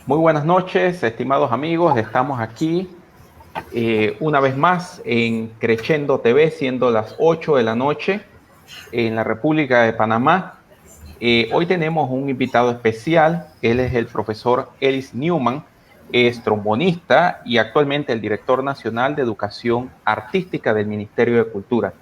Muy buenas noches, estimados amigos. Estamos aquí una vez más en Creciendo TV, siendo las 8 de la noche en la República de Panamá. Hoy tenemos un invitado especial. Él es el profesor Ellis Newman, es trombonista y actualmente el director nacional de Educación Artística del Ministerio de Cultura.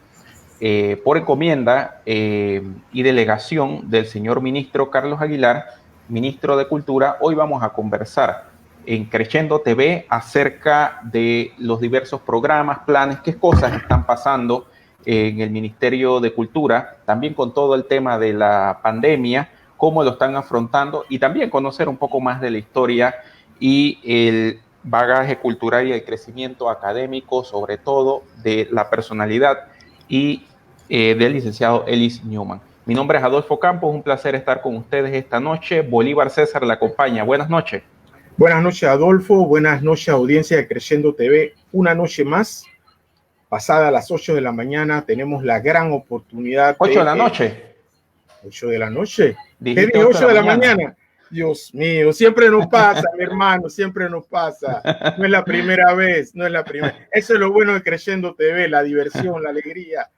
Por encomienda y delegación del señor ministro Carlos Aguilar, ministro de Cultura, hoy vamos a conversar en Creciendo TV acerca de los diversos programas, planes, qué cosas están pasando en el Ministerio de Cultura, también con todo el tema de la pandemia, cómo lo están afrontando y también conocer un poco más de la historia y el bagaje cultural y el crecimiento académico, sobre todo de la personalidad y del licenciado Ellis Newman. Mi nombre es Adolfo Campos, un placer estar con ustedes esta noche. Bolívar César la acompaña. Buenas noches. Buenas noches, Adolfo. Buenas noches, audiencia de Creciendo TV. Una noche más, pasada a las 8 de la mañana, tenemos la gran oportunidad. 8 de la noche. 8 de la noche. ¿Qué dije 8 de la mañana? Dios mío, siempre nos pasa, mi hermano, siempre nos pasa. No es la primera vez, no es la primera. Eso es lo bueno de Creciendo TV, la diversión, la alegría.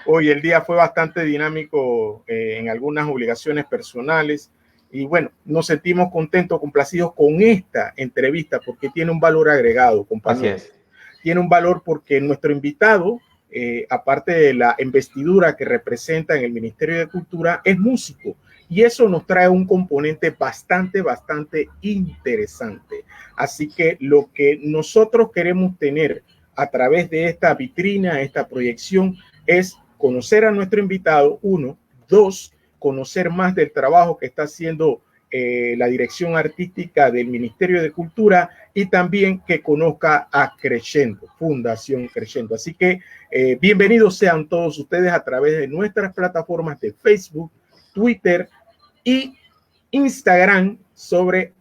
Hoy el día fue bastante dinámico en algunas obligaciones personales y bueno, nos sentimos contentos, complacidos con esta entrevista porque tiene un valor agregado, compañeros. Así es. Tiene un valor porque nuestro invitado, aparte de la investidura que representa en el Ministerio de Cultura, es músico y eso nos trae un componente bastante interesante. Así que lo que nosotros queremos tener a través de esta vitrina, esta proyección, es conocer a nuestro invitado, uno. Dos, conocer más del trabajo que está haciendo la dirección artística del Ministerio de Cultura y también que conozca a Creciendo, Fundación Creciendo. Así que bienvenidos sean todos ustedes a través de nuestras plataformas de Facebook, Twitter y Instagram sobre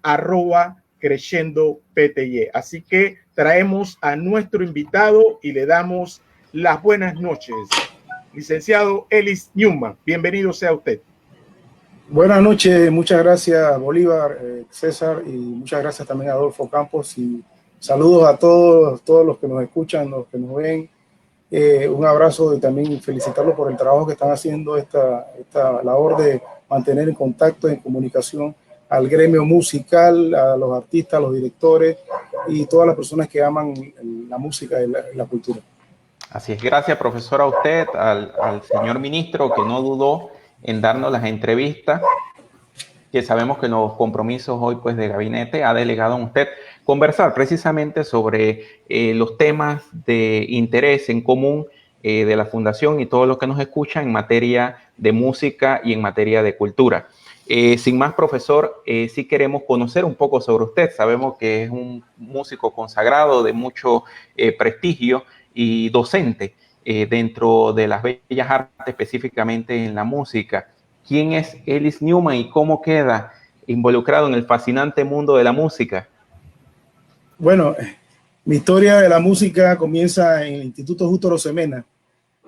@CreciendoPTY. Así que traemos a nuestro invitado y le damos las buenas noches. Licenciado Ellis Newman, bienvenido sea usted. Buenas noches, muchas gracias Bolívar, César, y muchas gracias también a Adolfo Campos y saludos a todos los que nos escuchan, los que nos ven. Un abrazo y también felicitarlos por el trabajo que están haciendo, esta labor de mantener en contacto, en comunicación al gremio musical, a los artistas, a los directores y todas las personas que aman la música y la cultura. Así es, gracias profesor a usted, al señor ministro que no dudó en darnos las entrevistas, que sabemos que los compromisos hoy pues de gabinete ha delegado a usted conversar precisamente sobre los temas de interés en común de la Fundación y todos los que nos escuchan en materia de música y en materia de cultura. Sin más, profesor, sí queremos conocer un poco sobre usted. Sabemos que es un músico consagrado de mucho prestigio y docente dentro de las bellas artes, específicamente en la música. ¿Quién es Ellis Newman y cómo queda involucrado en el fascinante mundo de la música? Bueno, mi historia de la música comienza en el Instituto Justo Arosemena,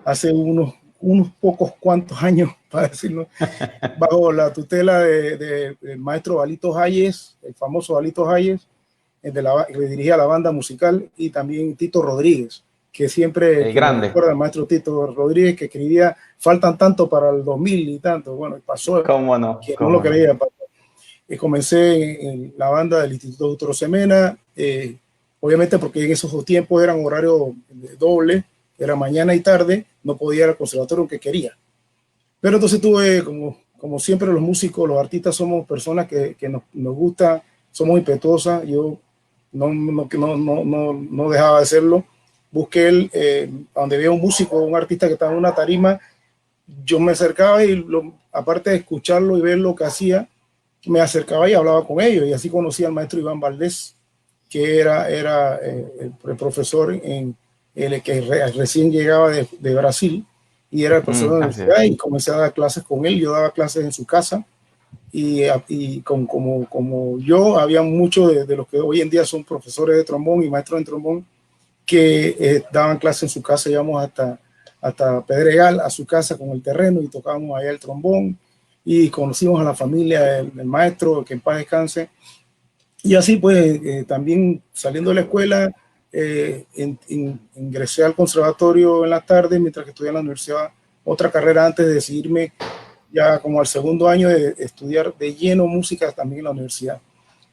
hace unos pocos cuantos años, para decirlo, bajo la tutela del maestro Balito Hayes, el famoso Balito Hayes, que dirigía la banda musical, y también Tito Rodríguez, que siempre recuerda al maestro Tito Rodríguez, que escribía "Faltan tanto para el 2000 y tanto". Bueno, pasó, ¿Cómo no? que no lo creía. Comencé en la banda del Instituto Justo Arosemena, obviamente porque en esos tiempos eran horarios doble, era mañana y tarde, no podía ir al conservatorio aunque quería. Pero entonces tuve, como siempre los músicos, los artistas somos personas que nos gusta, somos impetuosas. Yo no dejaba de hacerlo. Busqué donde veía un músico, un artista que estaba en una tarima, yo me acercaba y aparte de escucharlo y ver lo que hacía, me acercaba y hablaba con ellos, y así conocí al maestro Iván Valdés, que era el profesor que recién llegaba de Brasil, y era el profesor de la universidad, y comencé a dar clases con él. Yo daba clases en su casa, y como yo, había muchos de los que hoy en día son profesores de trombón y maestros de trombón que daban clases en su casa. Íbamos hasta Pedregal, a su casa con el terreno, y tocábamos allá el trombón, y conocimos a la familia del maestro, que en paz descanse. Y así pues, también saliendo de la escuela, ingresé al conservatorio en la tarde, mientras que estudié en la universidad otra carrera, antes de decidirme ya como al segundo año de estudiar de lleno música también en la universidad.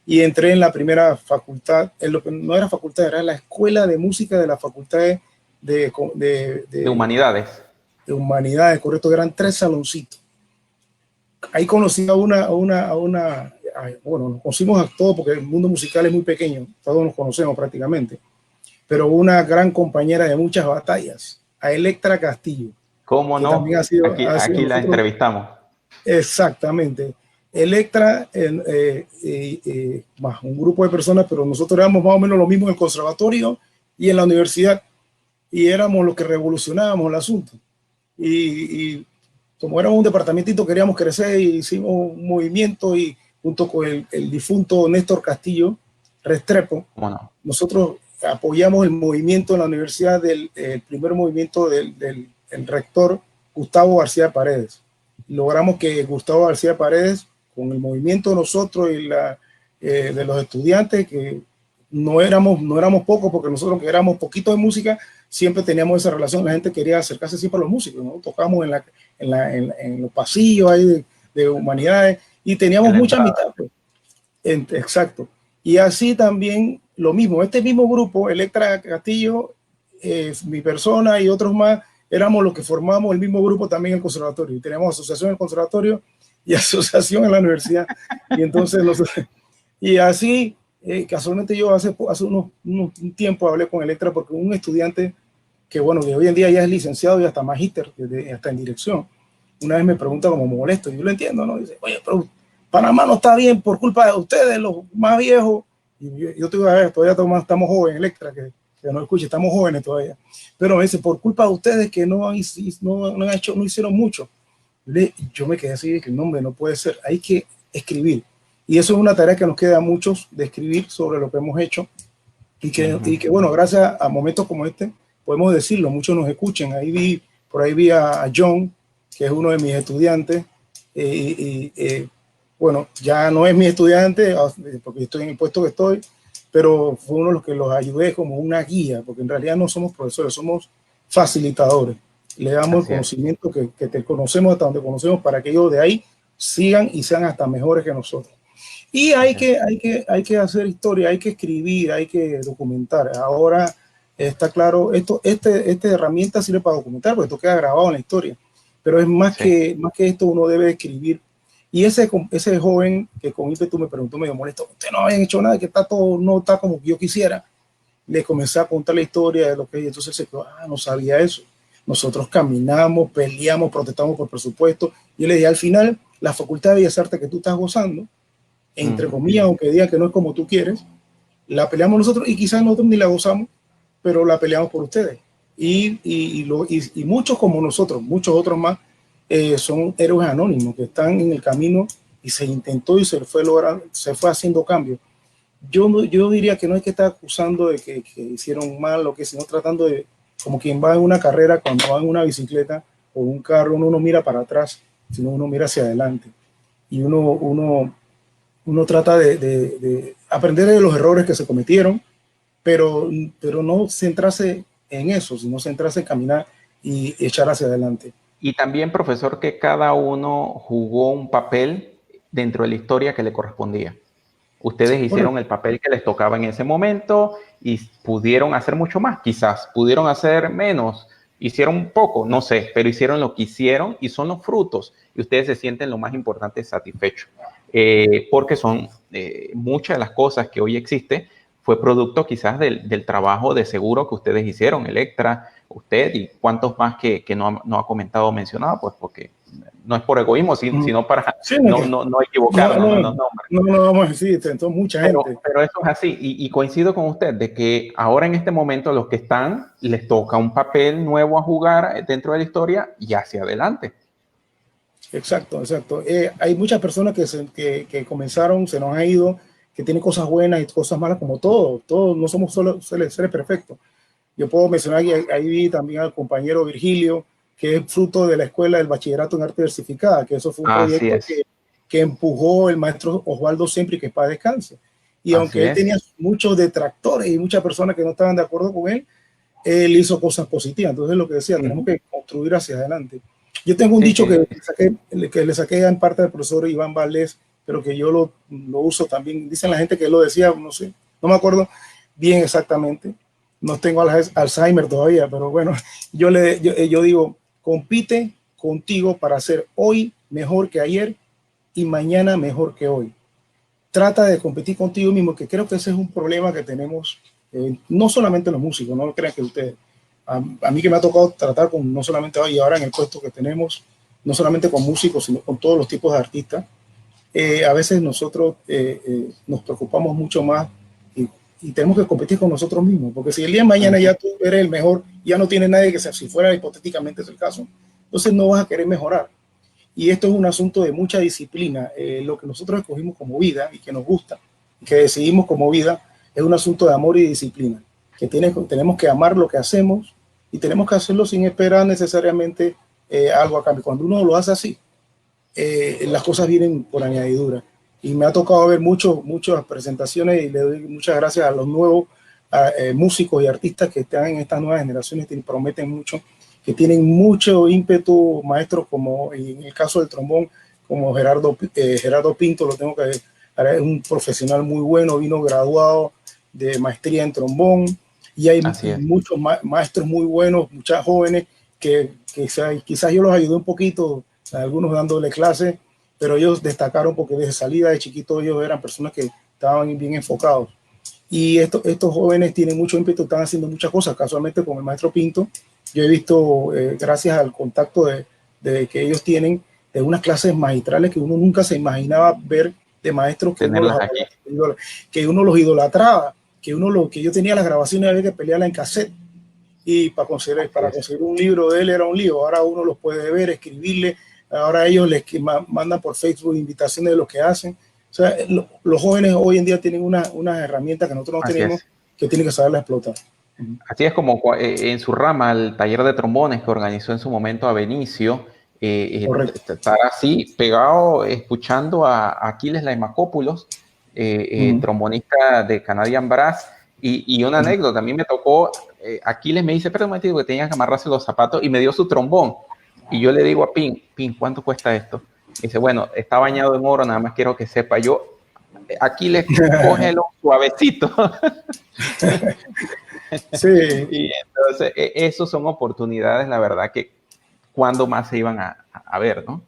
Y entré en la primera facultad, en lo que no era facultad, era la escuela de música de la facultad de Humanidades. De Humanidades, correcto, eran 3 saloncitos. Ahí conocí bueno, nos conocimos a todos porque el mundo musical es muy pequeño, todos nos conocemos prácticamente, pero una gran compañera de muchas batallas, a Electra Castillo. ¿Cómo no? Aquí la entrevistamos. Exactamente. Electra, más un grupo de personas, pero nosotros éramos más o menos lo mismo en el conservatorio y en la universidad, y éramos los que revolucionábamos el asunto. Y como éramos un departamentito, queríamos crecer, y hicimos un movimiento, y junto con el difunto Néstor Castillo Restrepo, nosotros apoyamos el movimiento en la universidad, el primer movimiento del rector Gustavo García Paredes. Logramos que Gustavo García Paredes, con el movimiento de nosotros y de los estudiantes, que no éramos pocos, porque nosotros, que éramos poquitos de música, siempre teníamos esa relación. La gente quería acercarse siempre a los músicos, ¿no? Tocábamos en los pasillos ahí de Humanidades, y teníamos mucha amistad, pues. Exacto. Y así también lo mismo, este mismo grupo, Electra Castillo, mi persona y otros más, éramos los que formamos el mismo grupo también en el conservatorio, y teníamos asociación en el conservatorio y asociación en la universidad. Y entonces y así, casualmente yo hace un tiempo hablé con Electra, porque un estudiante que hoy en día ya es licenciado y hasta magíster, hasta en dirección, una vez me pregunta como molesto, y yo lo entiendo, ¿no? Dice: "Oye, pero Panamá no está bien por culpa de ustedes, los más viejos". Y yo te digo: "A ver, todavía estamos jóvenes, Electra, que no escuche, estamos jóvenes todavía". Pero me dice: "Por culpa de ustedes, que no hicieron mucho". Yo me quedé así, que no puede ser, hay que escribir. Y eso es una tarea que nos queda a muchos, de escribir sobre lo que hemos hecho, y que bueno, gracias a momentos como este, podemos decirlo, muchos nos escuchen. Por ahí vi a John, que es uno de mis estudiantes, bueno, ya no es mi estudiante, porque estoy en el puesto que estoy, pero fue uno de los que los ayudé como una guía, porque en realidad no somos profesores, somos facilitadores. Le damos el conocimiento que te conocemos hasta donde conocemos, para que ellos de ahí sigan y sean hasta mejores que nosotros. Y hay que hacer historia, hay que escribir, hay que documentar. Ahora está claro, esta herramienta sirve para documentar, porque esto queda grabado en la historia, pero es más que esto, uno debe escribir. Y ese joven que con ímpetu me preguntó, medio molesto: "Usted no habían hecho nada, que no está como yo quisiera". Le comencé a contar la historia de lo que es, y entonces se quedó: "No sabía eso". Nosotros caminamos, peleamos, protestamos por presupuesto, y le dije: "Al final, la Facultad de Bellas Artes que tú estás gozando, entre comillas, aunque digan que no es como tú quieres, la peleamos nosotros, y quizás nosotros ni la gozamos, pero la peleamos por ustedes". y muchos como nosotros, muchos otros más, son héroes anónimos que están en el camino y se intentó y se fue logrando, se fue haciendo cambios. Yo diría que no hay que estar acusando de que hicieron mal o que, sino tratando de, como quien va en una carrera, cuando va en una bicicleta o un carro, uno no mira para atrás, sino uno mira hacia adelante. Y uno trata de aprender de los errores que se cometieron, pero no centrarse en eso, sino centrarse en caminar y echar hacia adelante. Y también, profesor, que cada uno jugó un papel dentro de la historia que le correspondía. Ustedes hicieron el papel que les tocaba en ese momento y pudieron hacer mucho más, quizás pudieron hacer menos, hicieron poco, no sé, pero hicieron lo que hicieron y son los frutos y ustedes se sienten lo más importante satisfechos, porque son muchas de las cosas que hoy existen fue producto quizás del trabajo de seguro que ustedes hicieron, Electra, usted y cuantos más que no ha comentado o mencionado, pues porque no es por egoísmo, sino para no equivocarnos. No vamos a decir, entonces mucha gente. Pero eso es así, y coincido con usted de que ahora en este momento los que están, les toca un papel nuevo a jugar dentro de la historia y hacia adelante. Exacto. Hay muchas personas que comenzaron, se nos ha ido, que tienen cosas buenas y cosas malas, como todos no somos solo seres perfectos. Yo puedo mencionar que ahí vi también al compañero Virgilio, que es fruto de la escuela del bachillerato en arte diversificada, que eso fue un proyecto que empujó el maestro Osvaldo Sempre, que para descanse. Y aunque él tenía muchos detractores y muchas personas que no estaban de acuerdo con él, él hizo cosas positivas. Entonces, lo que decía, tenemos que construir hacia adelante. Yo tengo un dicho que le saqué en parte del profesor Iván Valdés, pero que yo lo uso también. Dicen la gente que él lo decía, no sé, no me acuerdo bien exactamente. No tengo Alzheimer todavía, pero bueno, yo digo, compite contigo para ser hoy mejor que ayer y mañana mejor que hoy. Trata de competir contigo mismo, que creo que ese es un problema que tenemos, no solamente los músicos, no lo crean que ustedes. A mí que me ha tocado tratar con, no solamente hoy, ahora en el puesto que tenemos, no solamente con músicos, sino con todos los tipos de artistas. A veces nosotros nos preocupamos mucho más y tenemos que competir con nosotros mismos, porque si el día de mañana ya tú eres el mejor, ya no tiene nadie que sea, si fuera hipotéticamente es el caso, entonces no vas a querer mejorar. Y esto es un asunto de mucha disciplina. Lo que nosotros escogimos como vida y que nos gusta, y que decidimos como vida, es un asunto de amor y disciplina, que tenemos que amar lo que hacemos y tenemos que hacerlo sin esperar necesariamente algo a cambio. Cuando uno lo hace así, las cosas vienen por añadidura. Y me ha tocado ver muchas presentaciones y le doy muchas gracias a los nuevos músicos y artistas que están en estas nuevas generaciones, que prometen mucho, que tienen mucho ímpetu, maestros como en el caso del trombón, como Gerardo Pinto, lo tengo que decir, es un profesional muy bueno, vino graduado de maestría en trombón, y hay muchos maestros muy buenos, muchas jóvenes que quizás yo los ayudé un poquito, algunos dándole clases, pero ellos destacaron porque desde salida de chiquitos ellos eran personas que estaban bien enfocados. Y estos jóvenes tienen mucho ímpetu, están haciendo muchas cosas. Casualmente con el maestro Pinto, yo he visto, gracias al contacto de que ellos tienen, de unas clases magistrales que uno nunca se imaginaba ver, de maestros que uno los idolatraba, que yo tenía las grabaciones, había que pelearla en cassette, y para conseguir un libro de él era un lío. Ahora uno los puede ver, escribirle. Ahora ellos les mandan por Facebook invitaciones de lo que hacen. O sea, los jóvenes hoy en día tienen una herramienta que nosotros no tenemos, que tienen que saberla explotar. Así es como en su rama, el taller de trombones que organizó en su momento a Benicio, estar así pegado, escuchando a Aquiles Laimacopoulos, trombonista de Canadian Brass, y una anécdota, a mí me tocó, Aquiles me dice, pero me dijo que tenía que amarrarse los zapatos, y me dio su trombón. Y yo le digo a Pin, ¿cuánto cuesta esto? Y dice, bueno, está bañado en oro, nada más quiero que sepa. Yo, aquí le cógelo suavecito. Sí. Y entonces, esos son oportunidades, la verdad, que cuando más se iban a ver, ¿no?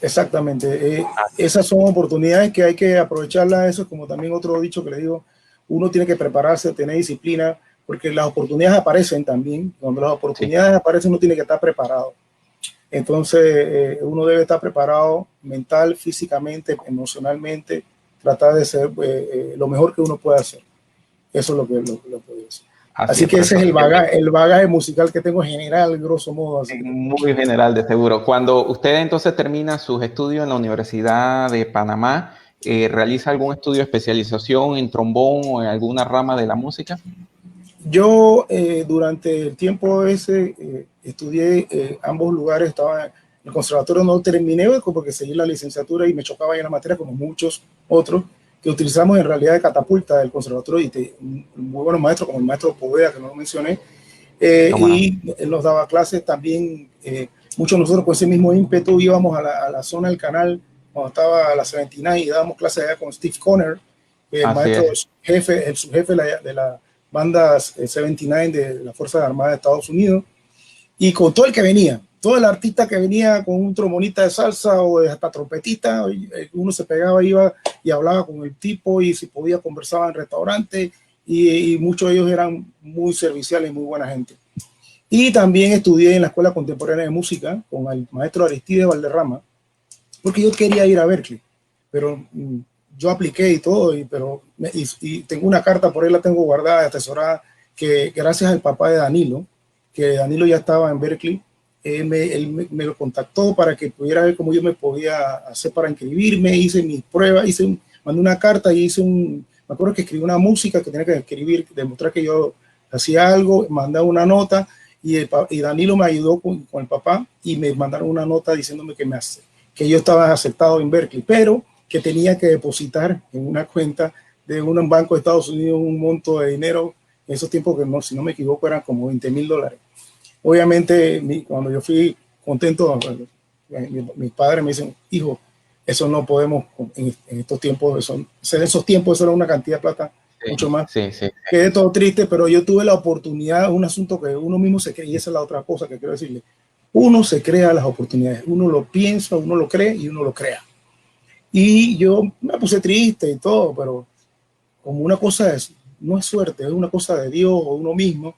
Exactamente. Esas son oportunidades que hay que aprovecharlas. Eso es como también otro dicho que le digo, uno tiene que prepararse, tener disciplina, porque las oportunidades aparecen también. Cuando las oportunidades aparecen, uno tiene que estar preparado. Entonces, uno debe estar preparado mental, físicamente, emocionalmente, tratar de ser lo mejor que uno puede hacer. Eso es lo que puedo decir. Así que ese es el bagaje musical que tengo general, grosso modo. Así. Muy general, de seguro. Cuando usted entonces termina sus estudios en la Universidad de Panamá, ¿realiza algún estudio de especialización en trombón o en alguna rama de la música? Yo durante el tiempo ese estudié ambos lugares, estaba en el conservatorio, no terminé porque seguí la licenciatura y me chocaba en la materia como muchos otros que utilizamos en realidad de catapulta del conservatorio y muy buenos maestros como el maestro Poveda, que no lo mencioné, y él nos daba clases también, muchos de nosotros con ese mismo ímpetu íbamos a la zona del canal cuando estaba la 79 y dábamos clases allá con Steve Conner, el maestro jefe, el subjefe de la bandas 79 de la Fuerza Armada de Estados Unidos, y con todo el que venía, todo el artista que venía con un trombonista de salsa o de hasta trompetista, uno se pegaba, iba y hablaba con el tipo y si podía conversaba en restaurantes y muchos de ellos eran muy serviciales, muy buena gente. Y también estudié en la Escuela Contemporánea de Música con el maestro Aristides Valderrama, porque yo quería ir a Berklee, pero yo apliqué y todo, y tengo una carta por ahí, la tengo guardada, atesorada, que gracias al papá de Danilo, que Danilo ya estaba en Berklee, él me lo contactó para que pudiera ver cómo yo me podía hacer para inscribirme, hice mis pruebas, mandé una carta y me acuerdo que escribí una música que tenía que escribir, demostrar que yo hacía algo, mandé una nota y Danilo me ayudó con el papá y me mandaron una nota diciéndome que yo estaba aceptado en Berklee, pero que tenía que depositar en una cuenta de un banco de Estados Unidos un monto de dinero en esos tiempos que no, si no me equivoco eran como $20,000. Obviamente cuando yo fui contento, mis padres me dicen, hijo, eso no podemos en estos tiempos, en esos tiempos eso era una cantidad de plata mucho más. Quedé todo triste, pero yo tuve la oportunidad, un asunto que uno mismo se cree, y esa es la otra cosa que quiero decirle, uno se crea las oportunidades, uno lo piensa, uno lo cree y uno lo crea. Y yo me puse triste y todo, pero como una cosa no es suerte, es una cosa de Dios o uno mismo.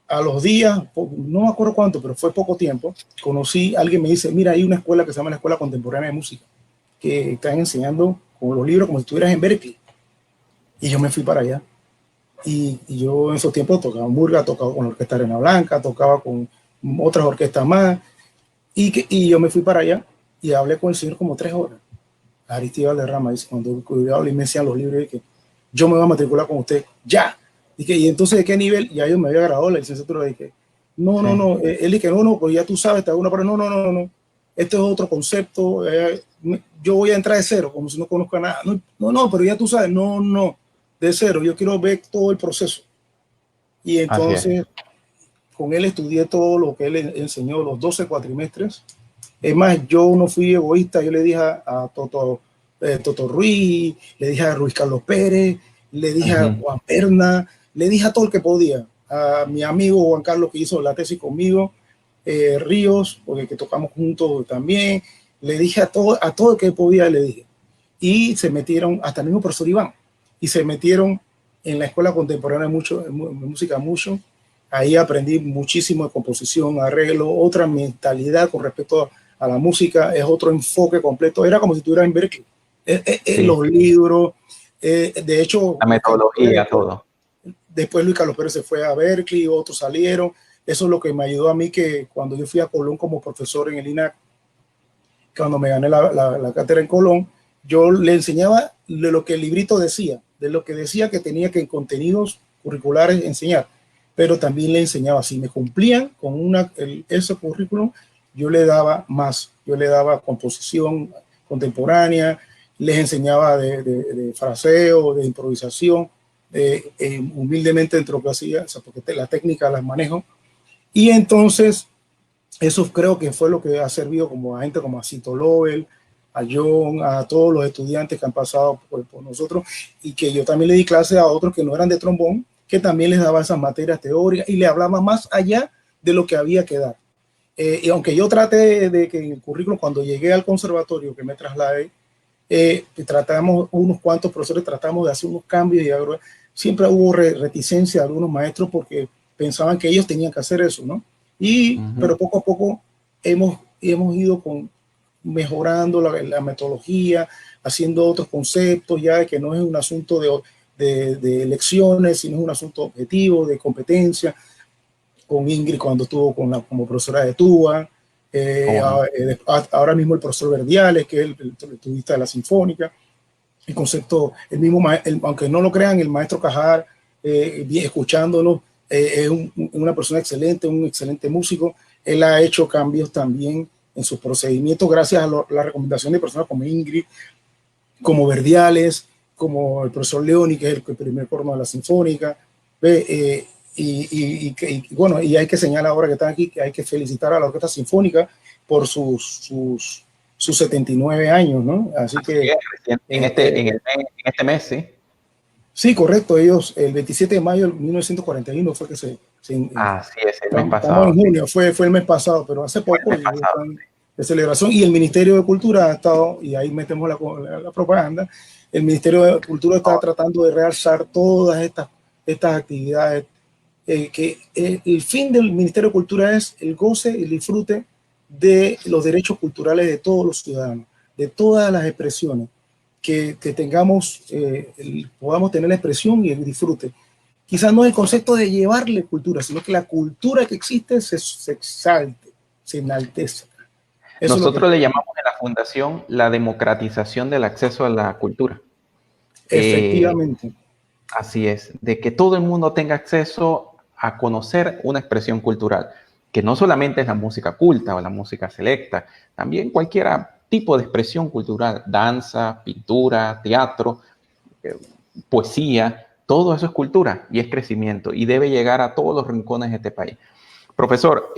A los días, no me acuerdo cuánto, pero fue poco tiempo, conocí, alguien me dice, mira, hay una escuela que se llama la Escuela Contemporánea de Música, que están enseñando con los libros como si estuvieras en Berklee. Y yo me fui para allá. Y yo en esos tiempos tocaba murga, tocaba con la Orquesta Arena Blanca, tocaba con otras orquestas más. Y yo me fui para allá y hablé con el señor como 3 horas. Aristides Valderrama dice, cuando yo hablé y me decían los libros, que yo me voy a matricular con usted, ya. Y entonces, ¿de qué nivel? Ya yo me había graduado la licenciatura. Dije, no. Él dice, no, pues ya tú sabes, te hago una prueba. No. Este es otro concepto. Yo voy a entrar de cero, como si no conozca nada. No, pero ya tú sabes, no, de cero. Yo quiero ver todo el proceso. Y entonces, con él estudié todo lo que él enseñó, los 12 cuatrimestres. Es más, yo no fui egoísta. Yo le dije a Toto Ruiz, le dije a Ruiz Carlos Pérez, le dije a Juan Perna, le dije a todo el que podía, a mi amigo Juan Carlos que hizo la tesis conmigo, Ríos, porque que tocamos juntos también, le dije a todo el que podía, le dije. Y se metieron, hasta el mismo profesor Iván, y se metieron en la Escuela Contemporánea de Música mucho. Ahí aprendí muchísimo de composición, arreglo, otra mentalidad con respecto a la música, es otro enfoque completo. Era como si estuviera en Berklee. Los libros, de hecho, la metodología, todo. Después Luis Carlos Pérez se fue a Berklee, otros salieron. Eso es lo que me ayudó a mí, que cuando yo fui a Colón como profesor en el INAC, cuando me gané la cátedra en Colón, yo le enseñaba de lo que el librito decía, de lo que decía que tenía que en contenidos curriculares enseñar, pero también le enseñaba, si me cumplían con ese currículum, yo le daba más, yo le daba composición contemporánea, les enseñaba de fraseo, de improvisación, humildemente dentro de lo que hacía, o sea, porque la técnica las manejo. Y entonces, eso creo que fue lo que ha servido como a gente como a Cito Lobel, a John, a todos los estudiantes que han pasado por nosotros, y que yo también le di clase a otros que no eran de trombón, que también les daba esas materias teóricas y le hablaba más allá de lo que había que dar. Y aunque yo traté de que en el currículum, cuando llegué al conservatorio que me trasladé, tratamos, unos cuantos profesores tratamos de hacer unos cambios, y siempre hubo reticencia de algunos maestros porque pensaban que ellos tenían que hacer eso, ¿no? Pero poco a poco hemos ido mejorando la metodología, haciendo otros conceptos, ya que no es un asunto de elecciones, sino es un asunto objetivo, de competencia. Con Ingrid cuando estuvo como profesora de tuba, ahora mismo el profesor Verdiales, que es el tubista de la Sinfónica. El concepto, aunque no lo crean, el maestro Cajar, escuchándolo, es una persona excelente, un excelente músico. Él ha hecho cambios también en sus procedimientos gracias a la recomendación de personas como Ingrid, como Verdiales, como el profesor Leoni, que es el primer corno de la Sinfónica. Bueno, y hay que señalar ahora que están aquí que hay que felicitar a la Orquesta Sinfónica por sus 79 años, ¿no? Así que en este mes, sí. Sí, correcto. Ellos, el 27 de mayo de 1941 fue que así es, el mes estamos pasado. en junio, fue el mes pasado, pero hace poco de celebración. Y el Ministerio de Cultura ha estado, y ahí metemos la propaganda, el Ministerio de Cultura está tratando de realzar todas estas actividades. Que el fin del Ministerio de Cultura es el goce y el disfrute de los derechos culturales de todos los ciudadanos, de todas las expresiones, que tengamos, podamos tener la expresión y el disfrute. Quizás no el concepto de llevarle cultura, sino que la cultura que existe se exalte, se enaltezca. Nosotros le llamamos en la fundación la democratización del acceso a la cultura. Efectivamente. Así es, de que todo el mundo tenga acceso a conocer una expresión cultural, que no solamente es la música culta o la música selecta, también cualquier tipo de expresión cultural, danza, pintura, teatro, poesía, todo eso es cultura y es crecimiento y debe llegar a todos los rincones de este país. Profesor,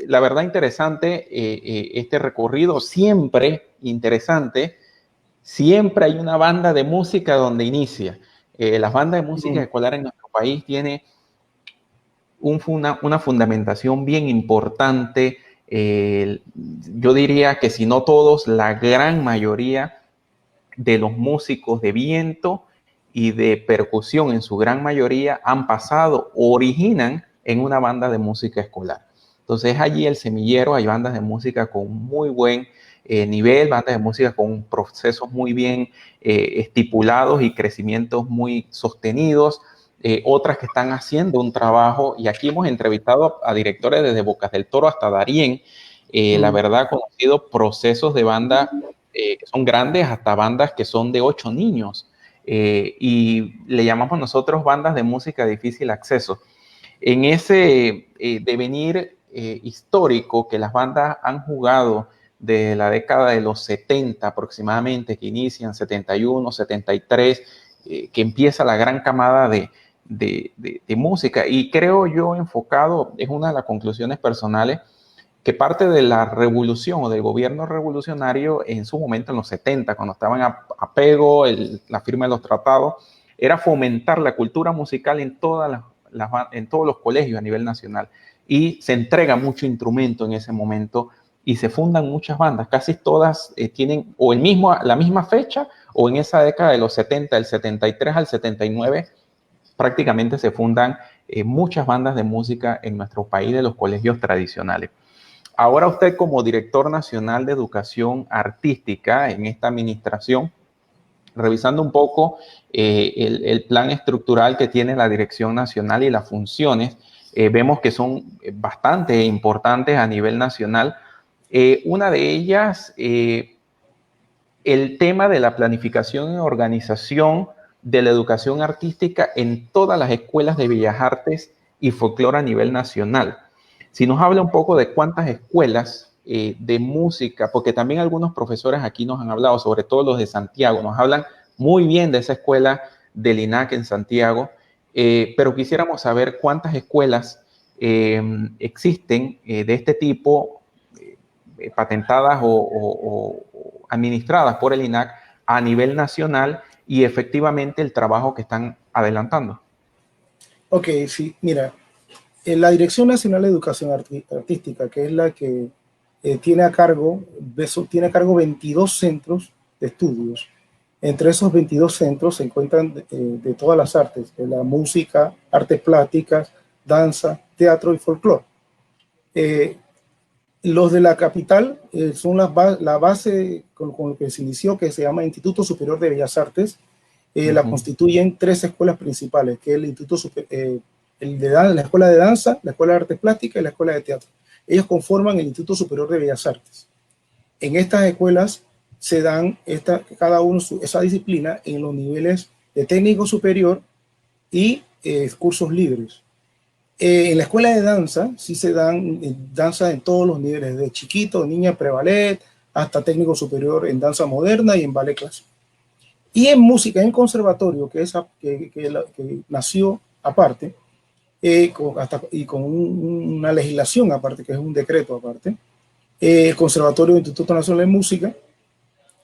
la verdad interesante este recorrido, siempre interesante, siempre hay una banda de música donde inicia. Las bandas de música escolar en nuestro país tienen una fundamentación bien importante. Yo diría que si no todos, la gran mayoría de los músicos de viento y de percusión en su gran mayoría han pasado, originan en una banda de música escolar. Entonces allí el semillero, hay bandas de música con muy buen nivel, bandas de música con procesos muy bien estipulados y crecimientos muy sostenidos, otras que están haciendo un trabajo, y aquí hemos entrevistado a directores desde Bocas del Toro hasta Darién, la verdad, conocido procesos de banda que son grandes hasta bandas que son de 8 niños, y le llamamos nosotros bandas de música de difícil acceso. En ese devenir histórico que las bandas han jugado de la década de los 70 aproximadamente, que inician 71, 73, que empieza la gran camada de música, y creo yo enfocado, es una de las conclusiones personales, que parte de la revolución o del gobierno revolucionario en su momento, en los 70, cuando estaban a pego, la firma de los tratados, era fomentar la cultura musical en todos los colegios a nivel nacional. Y se entrega mucho instrumento en ese momento y se fundan muchas bandas. Casi todas tienen o la misma fecha, o en esa década de los 70, del 73 al 79, prácticamente se fundan muchas bandas de música en nuestro país de los colegios tradicionales. Ahora usted, como director nacional de educación artística en esta administración, revisando un poco el plan estructural que tiene la Dirección Nacional y las funciones, vemos que son bastante importantes a nivel nacional. Una de ellas, el tema de la planificación y organización de la educación artística en todas las escuelas de bellas artes y folclore a nivel nacional. Si nos habla un poco de cuántas escuelas de música, porque también algunos profesores aquí nos han hablado, sobre todo los de Santiago, nos hablan muy bien de esa escuela del INAC en Santiago, pero quisiéramos saber cuántas escuelas existen de este tipo, patentadas o administradas por el INAC a nivel nacional, y efectivamente el trabajo que están adelantando. Ok, sí, mira, la Dirección Nacional de Educación Artística, que es la que tiene a cargo 22 centros de estudios. Entre esos 22 centros se encuentran de todas las artes, de la música, artes plásticas, danza, teatro y folclore. Los de la capital son la base con lo que se inició, que se llama Instituto Superior de Bellas Artes, la constituyen 3 escuelas principales, que es el Instituto la Escuela de Danza, la Escuela de Artes Plásticas y la Escuela de Teatro. Ellos conforman el Instituto Superior de Bellas Artes. En estas escuelas se dan cada uno esa disciplina en los niveles de técnico superior y cursos libres. En la escuela de danza sí se dan danza en todos los niveles, de chiquito, niña, preballet, hasta técnico superior en danza moderna y en ballet clásico. Y en música, en conservatorio, que nació aparte, con una legislación aparte, que es un decreto aparte, el Conservatorio del Instituto Nacional de Música,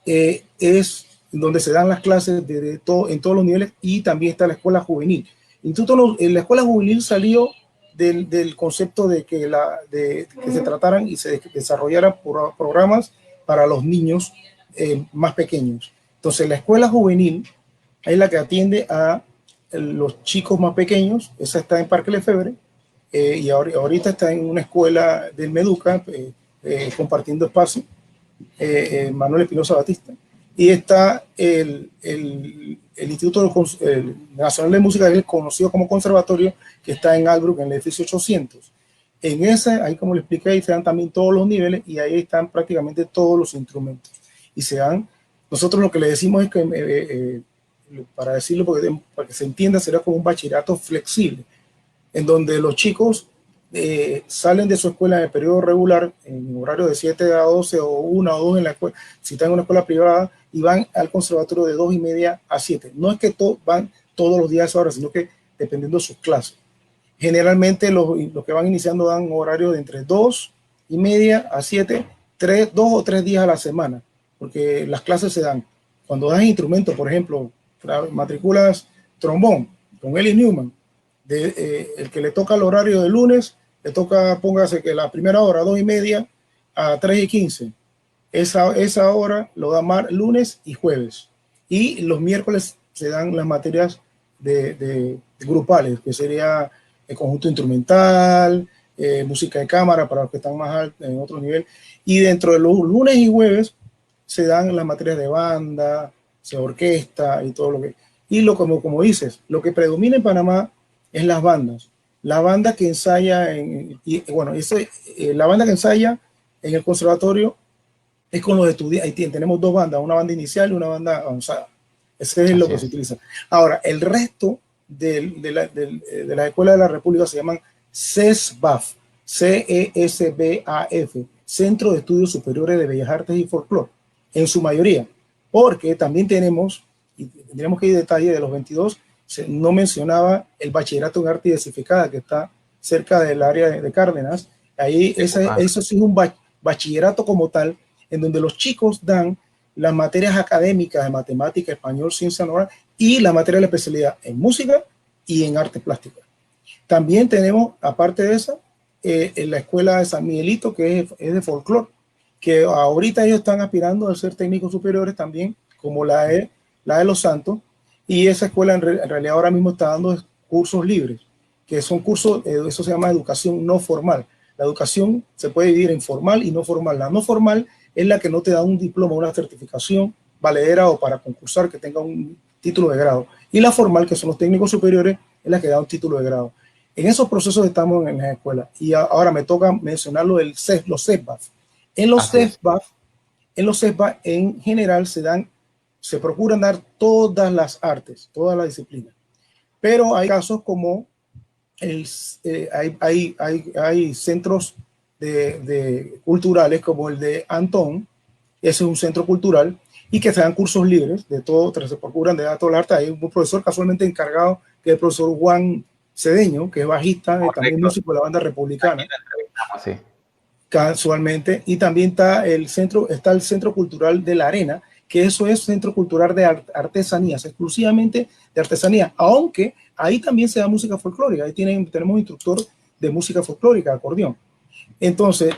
es donde se dan las clases en todos los niveles, y también está la escuela juvenil. La escuela juvenil salió del concepto de que se trataran y se desarrollaran programas para los niños más pequeños. Entonces, la escuela juvenil es la que atiende a los chicos más pequeños. Esa está en Parque Lefebvre, y ahorita está en una escuela del Meduca, compartiendo espacio, Manuel Espinosa Batista. Y está el Instituto Nacional de Música, que es conocido como Conservatorio, que está en Albrook, en el edificio 800. En ese, ahí como le expliqué, ahí se dan también todos los niveles, y ahí están prácticamente todos los instrumentos. Y nosotros lo que le decimos es que, para decirlo, para que se entienda, será como un bachillerato flexible, en donde los chicos salen de su escuela en el periodo regular, en horario de 7 a 12 o 1 o 2 en la escuela, si están en una escuela privada, y van al conservatorio de 2:30 a 7. No es que van todos los días a esa hora, sino que dependiendo de sus clases. Generalmente los que van iniciando dan horario de entre 2:30 a 7, 2 o 3 días a la semana, porque las clases se dan. Cuando das instrumento, por ejemplo, matriculas trombón con Eli Newman, el que le toca el horario de lunes, le toca, póngase que la primera hora, 2:30 a 3:15. Esa hora lo da lunes y jueves. Y los miércoles se dan las materias de grupales, que sería el conjunto instrumental, música de cámara para los que están más altos, en otro nivel. Y dentro de los lunes y jueves se dan las materias de banda, orquesta y todo lo que... Y como dices, lo que predomina en Panamá es las bandas. La banda que ensaya, la banda que ensaya en el conservatorio es con los estudiantes. Ahí tenemos 2 bandas, una banda inicial y una banda avanzada. Ese es lo que se utiliza. Ahora, el resto de la escuela de la República se llaman CESBAF, CESBAF, Centro de Estudios Superiores de Bellas Artes y Folclore, en su mayoría, porque también tenemos que ir detalle de los 22, no mencionaba el bachillerato en arte y desificada, que está cerca del área de Cárdenas. Ahí eso sí es un bachillerato como tal, en donde los chicos dan las materias académicas de matemática, español, ciencia natural, y la materia de la especialidad en música y en arte plástica. También tenemos, aparte de esa, en la escuela de San Miguelito, que es de folclore, que ahorita ellos están aspirando a ser técnicos superiores también, como la de Los Santos, y esa escuela en realidad ahora mismo está dando cursos libres, que son cursos, eso se llama educación no formal. La educación se puede dividir en formal y no formal. La no formal es la que no te da un diploma, una certificación valedera o para concursar que tenga un título de grado. Y la formal, que son los técnicos superiores, es la que da un título de grado. En esos procesos estamos en las escuelas. Y ahora me toca mencionar los CESBAF. En los CESBAF en general se procuran dar todas las artes, todas las disciplinas. Pero hay casos como hay centros culturales como el de Antón. Ese es un centro cultural y que se dan cursos libres de todo, se procuran de dar todo el arte. Hay un profesor casualmente encargado, que es el profesor Juan Cedeño, que es bajista, también músico de la banda republicana. Sí. Casualmente. Y también está el Centro Cultural de la Arena, que eso es Centro Cultural de Artesanías, exclusivamente de artesanía, aunque ahí también se da música folclórica. Ahí tenemos instructor de música folclórica, acordeón. Entonces,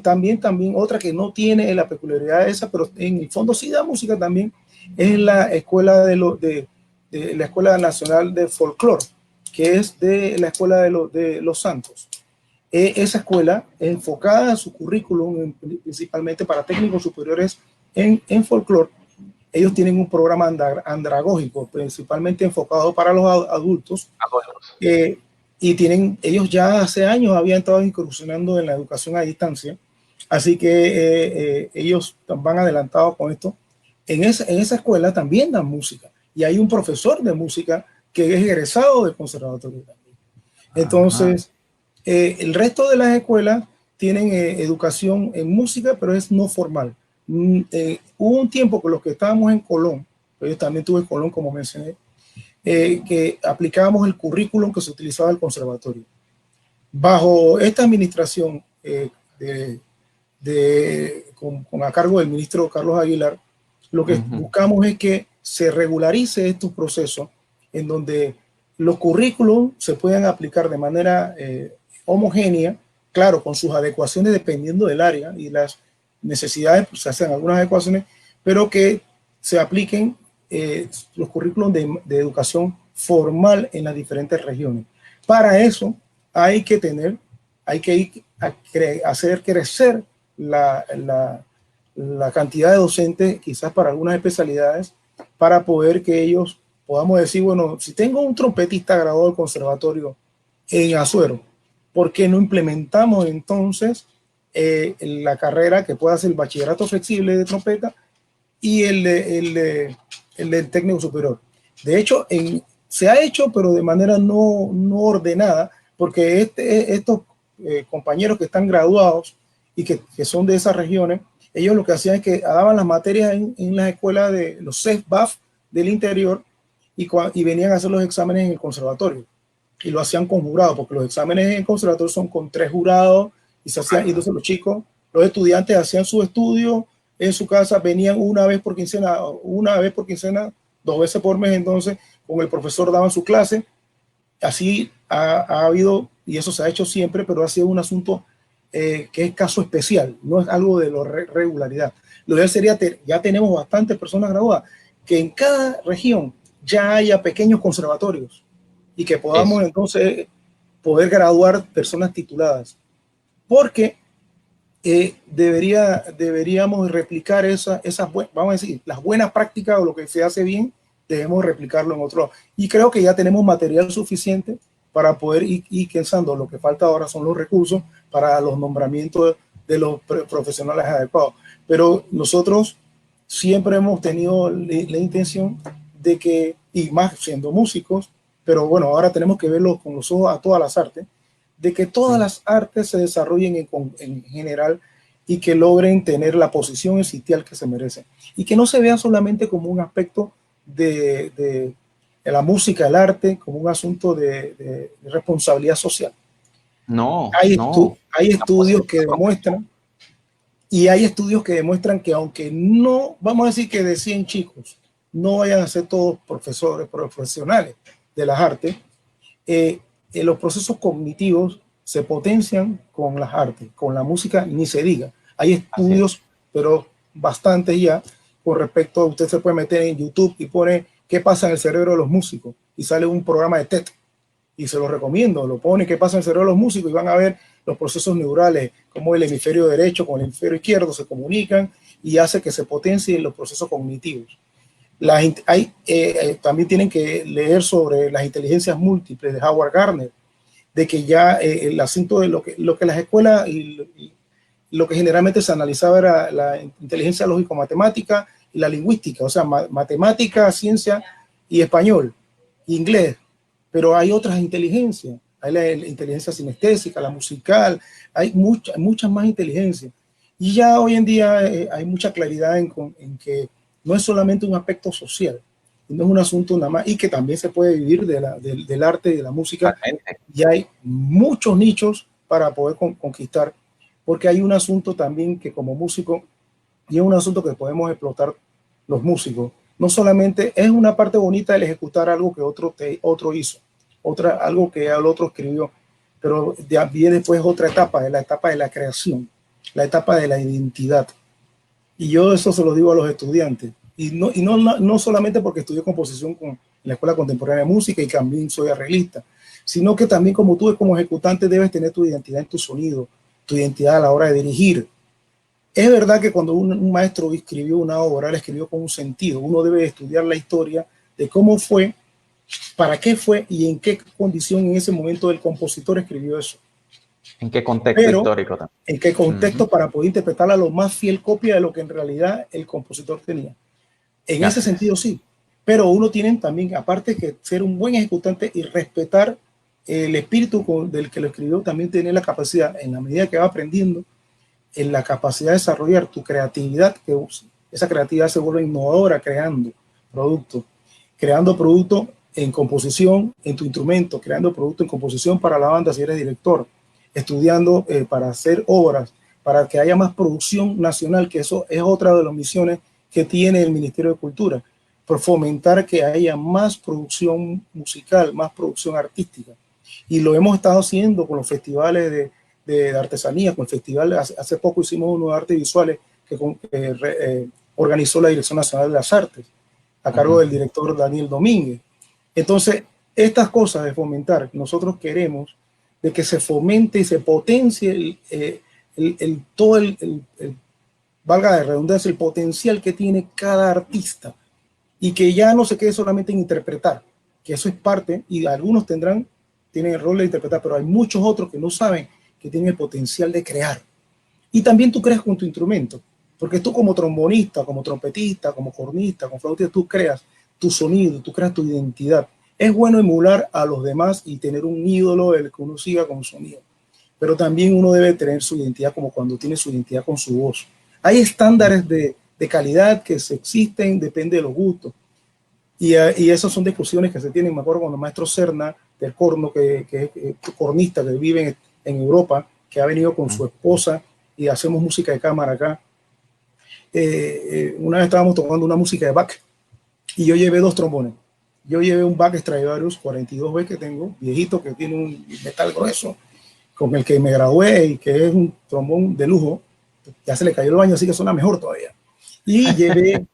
también otra que no tiene la peculiaridad esa, pero en el fondo sí da música también, es la escuela de la Escuela Nacional de Folclore, que es de la Escuela de Los Santos. Esa escuela es enfocada en su currículum principalmente para técnicos superiores en folclore, ellos tienen un programa andragógico, principalmente enfocado para los adultos. Y ellos ya hace años habían estado incursionando en la educación a distancia, así que ellos van adelantados con esto. En esa escuela también dan música y hay un profesor de música que es egresado del conservatorio también. Entonces, el resto de las escuelas tienen educación en música, pero es no formal. Hubo un tiempo con los que estábamos en Colón, yo también estuve en Colón, como mencioné, que aplicábamos el currículum que se utilizaba en el conservatorio. Bajo esta administración con a cargo del ministro Carlos Aguilar, lo que buscamos es que se regularice estos procesos en donde los currículums se puedan aplicar de manera homogénea, claro, con sus adecuaciones dependiendo del área y las necesidades, pues se hacen algunas adecuaciones, pero que se apliquen los currículums de educación formal en las diferentes regiones. Para eso hay que hacer crecer la cantidad de docentes, quizás para algunas especialidades, para poder que ellos podamos decir, bueno, si tengo un trompetista graduado del conservatorio en Azuero, ¿por qué no implementamos entonces la carrera que pueda ser el bachillerato flexible de trompeta y el del técnico superior? De hecho, se ha hecho, pero de manera no ordenada, porque estos compañeros que están graduados y que son de esas regiones, ellos lo que hacían es que daban las materias en las escuelas de los CEF-BAF del interior y venían a hacer los exámenes en el conservatorio y lo hacían con jurados, porque los exámenes en el conservatorio son con 3 jurados y se hacían, y entonces los estudiantes hacían su estudio en su casa, venían una vez por quincena, 2 veces por mes, entonces con el profesor daban su clase. Así ha habido, y eso se ha hecho siempre, pero ha sido un asunto que es caso especial, no es algo de la regularidad. Lo ideal sería, ya tenemos bastantes personas graduadas, que en cada región ya haya pequeños conservatorios y que podamos entonces poder graduar personas tituladas, porque deberíamos replicar vamos a decir, las buenas prácticas o lo que se hace bien, debemos replicarlo en otro lado. Y creo que ya tenemos material suficiente para poder ir pensando. Lo que falta ahora son los recursos para los nombramientos de los profesionales adecuados. Pero nosotros siempre hemos tenido la intención de que, y más siendo músicos, pero bueno, ahora tenemos que verlo con los ojos a todas las artes, de que todas las artes se desarrollen en general y que logren tener la posición existencial que se merecen. Y que no se vea solamente como un aspecto de la música, el arte, como un asunto de responsabilidad social. Hay estudios que demuestran, y hay estudios que demuestran que aunque no, vamos a decir que de 100 chicos, no vayan a ser todos profesionales de las artes, los procesos cognitivos se potencian con las artes, con la música ni se diga. Hay estudios, pero bastantes ya, con respecto a, usted se puede meter en YouTube y pone qué pasa en el cerebro de los músicos y sale un programa de TED y se lo recomiendo, lo pone qué pasa en el cerebro de los músicos y van a ver los procesos neurales, cómo el hemisferio derecho con el hemisferio izquierdo se comunican y hace que se potencien los procesos cognitivos. También tienen que leer sobre las inteligencias múltiples de Howard Gardner, de que ya el asunto de lo que las escuelas y lo que generalmente se analizaba era la inteligencia lógico-matemática y la lingüística, o sea, matemática, ciencia y español, inglés, pero hay otras inteligencias, hay la inteligencia sinestésica, la musical, hay muchas más inteligencias. Y ya hoy en día hay mucha claridad en que no es solamente un aspecto social, no es un asunto nada más, y que también se puede vivir del arte y de la música. Y hay muchos nichos para poder conquistar, porque hay un asunto también que como músico, y es un asunto que podemos explotar los músicos, no solamente es una parte bonita el ejecutar algo que otro hizo, algo que el otro escribió, pero viene después otra etapa, es la etapa de la creación, la etapa de la identidad. Y yo eso se lo digo a los estudiantes, y no solamente porque estudié composición en la Escuela Contemporánea de Música y también soy arreglista, sino que también como tú como ejecutante debes tener tu identidad en tu sonido, tu identidad a la hora de dirigir. Es verdad que cuando un maestro escribió una obra, la escribió con un sentido. Uno debe estudiar la historia de cómo fue, para qué fue y en qué condición en ese momento el compositor escribió eso. ¿En qué contexto Pero histórico también? en qué contexto para poder interpretarla lo más fiel copia de lo que en realidad el compositor tenía. En ese sentido sí, pero uno tiene también, aparte que ser un buen ejecutante y respetar el espíritu del que lo escribió, también tiene la capacidad, en la medida que va aprendiendo, en la capacidad de desarrollar tu creatividad, que esa creatividad se vuelve innovadora creando producto en composición en tu instrumento, creando producto en composición para la banda si eres director, estudiando para hacer obras, para que haya más producción nacional, que eso es otra de las misiones que tiene el Ministerio de Cultura, por fomentar que haya más producción musical, más producción artística. Y lo hemos estado haciendo con los festivales de artesanía, con el festival, hace poco hicimos uno de artes visuales que organizó la Dirección Nacional de las Artes, a cargo del director Daniel Domínguez. Entonces, estas cosas de fomentar, nosotros queremos de que se fomente y se potencie todo valga de redundancia, el potencial que tiene cada artista y que ya no se quede solamente en interpretar, que eso es parte, y algunos tienen el rol de interpretar, pero hay muchos otros que no saben que tienen el potencial de crear. Y también tú creas con tu instrumento, porque tú como trombonista, como trompetista, como cornista, como flautista, tú creas tu sonido, tú creas tu identidad. Es bueno emular a los demás y tener un ídolo del que uno siga con su sonido, pero también uno debe tener su identidad como cuando tiene su identidad con su voz. Hay estándares de calidad que se existen, depende de los gustos. Y esas son discusiones que se tienen. Me acuerdo con el maestro Serna del corno, que es cornista, que vive en Europa, que ha venido con su esposa y hacemos música de cámara acá. Una vez estábamos tocando una música de Bach y yo llevé 2 trombones. Yo llevé un Bach Stradivarius 42B que tengo, viejito, que tiene un metal grueso, con el que me gradué y que es un trombón de lujo. Ya se le cayó el baño, así que suena mejor todavía. Y llevé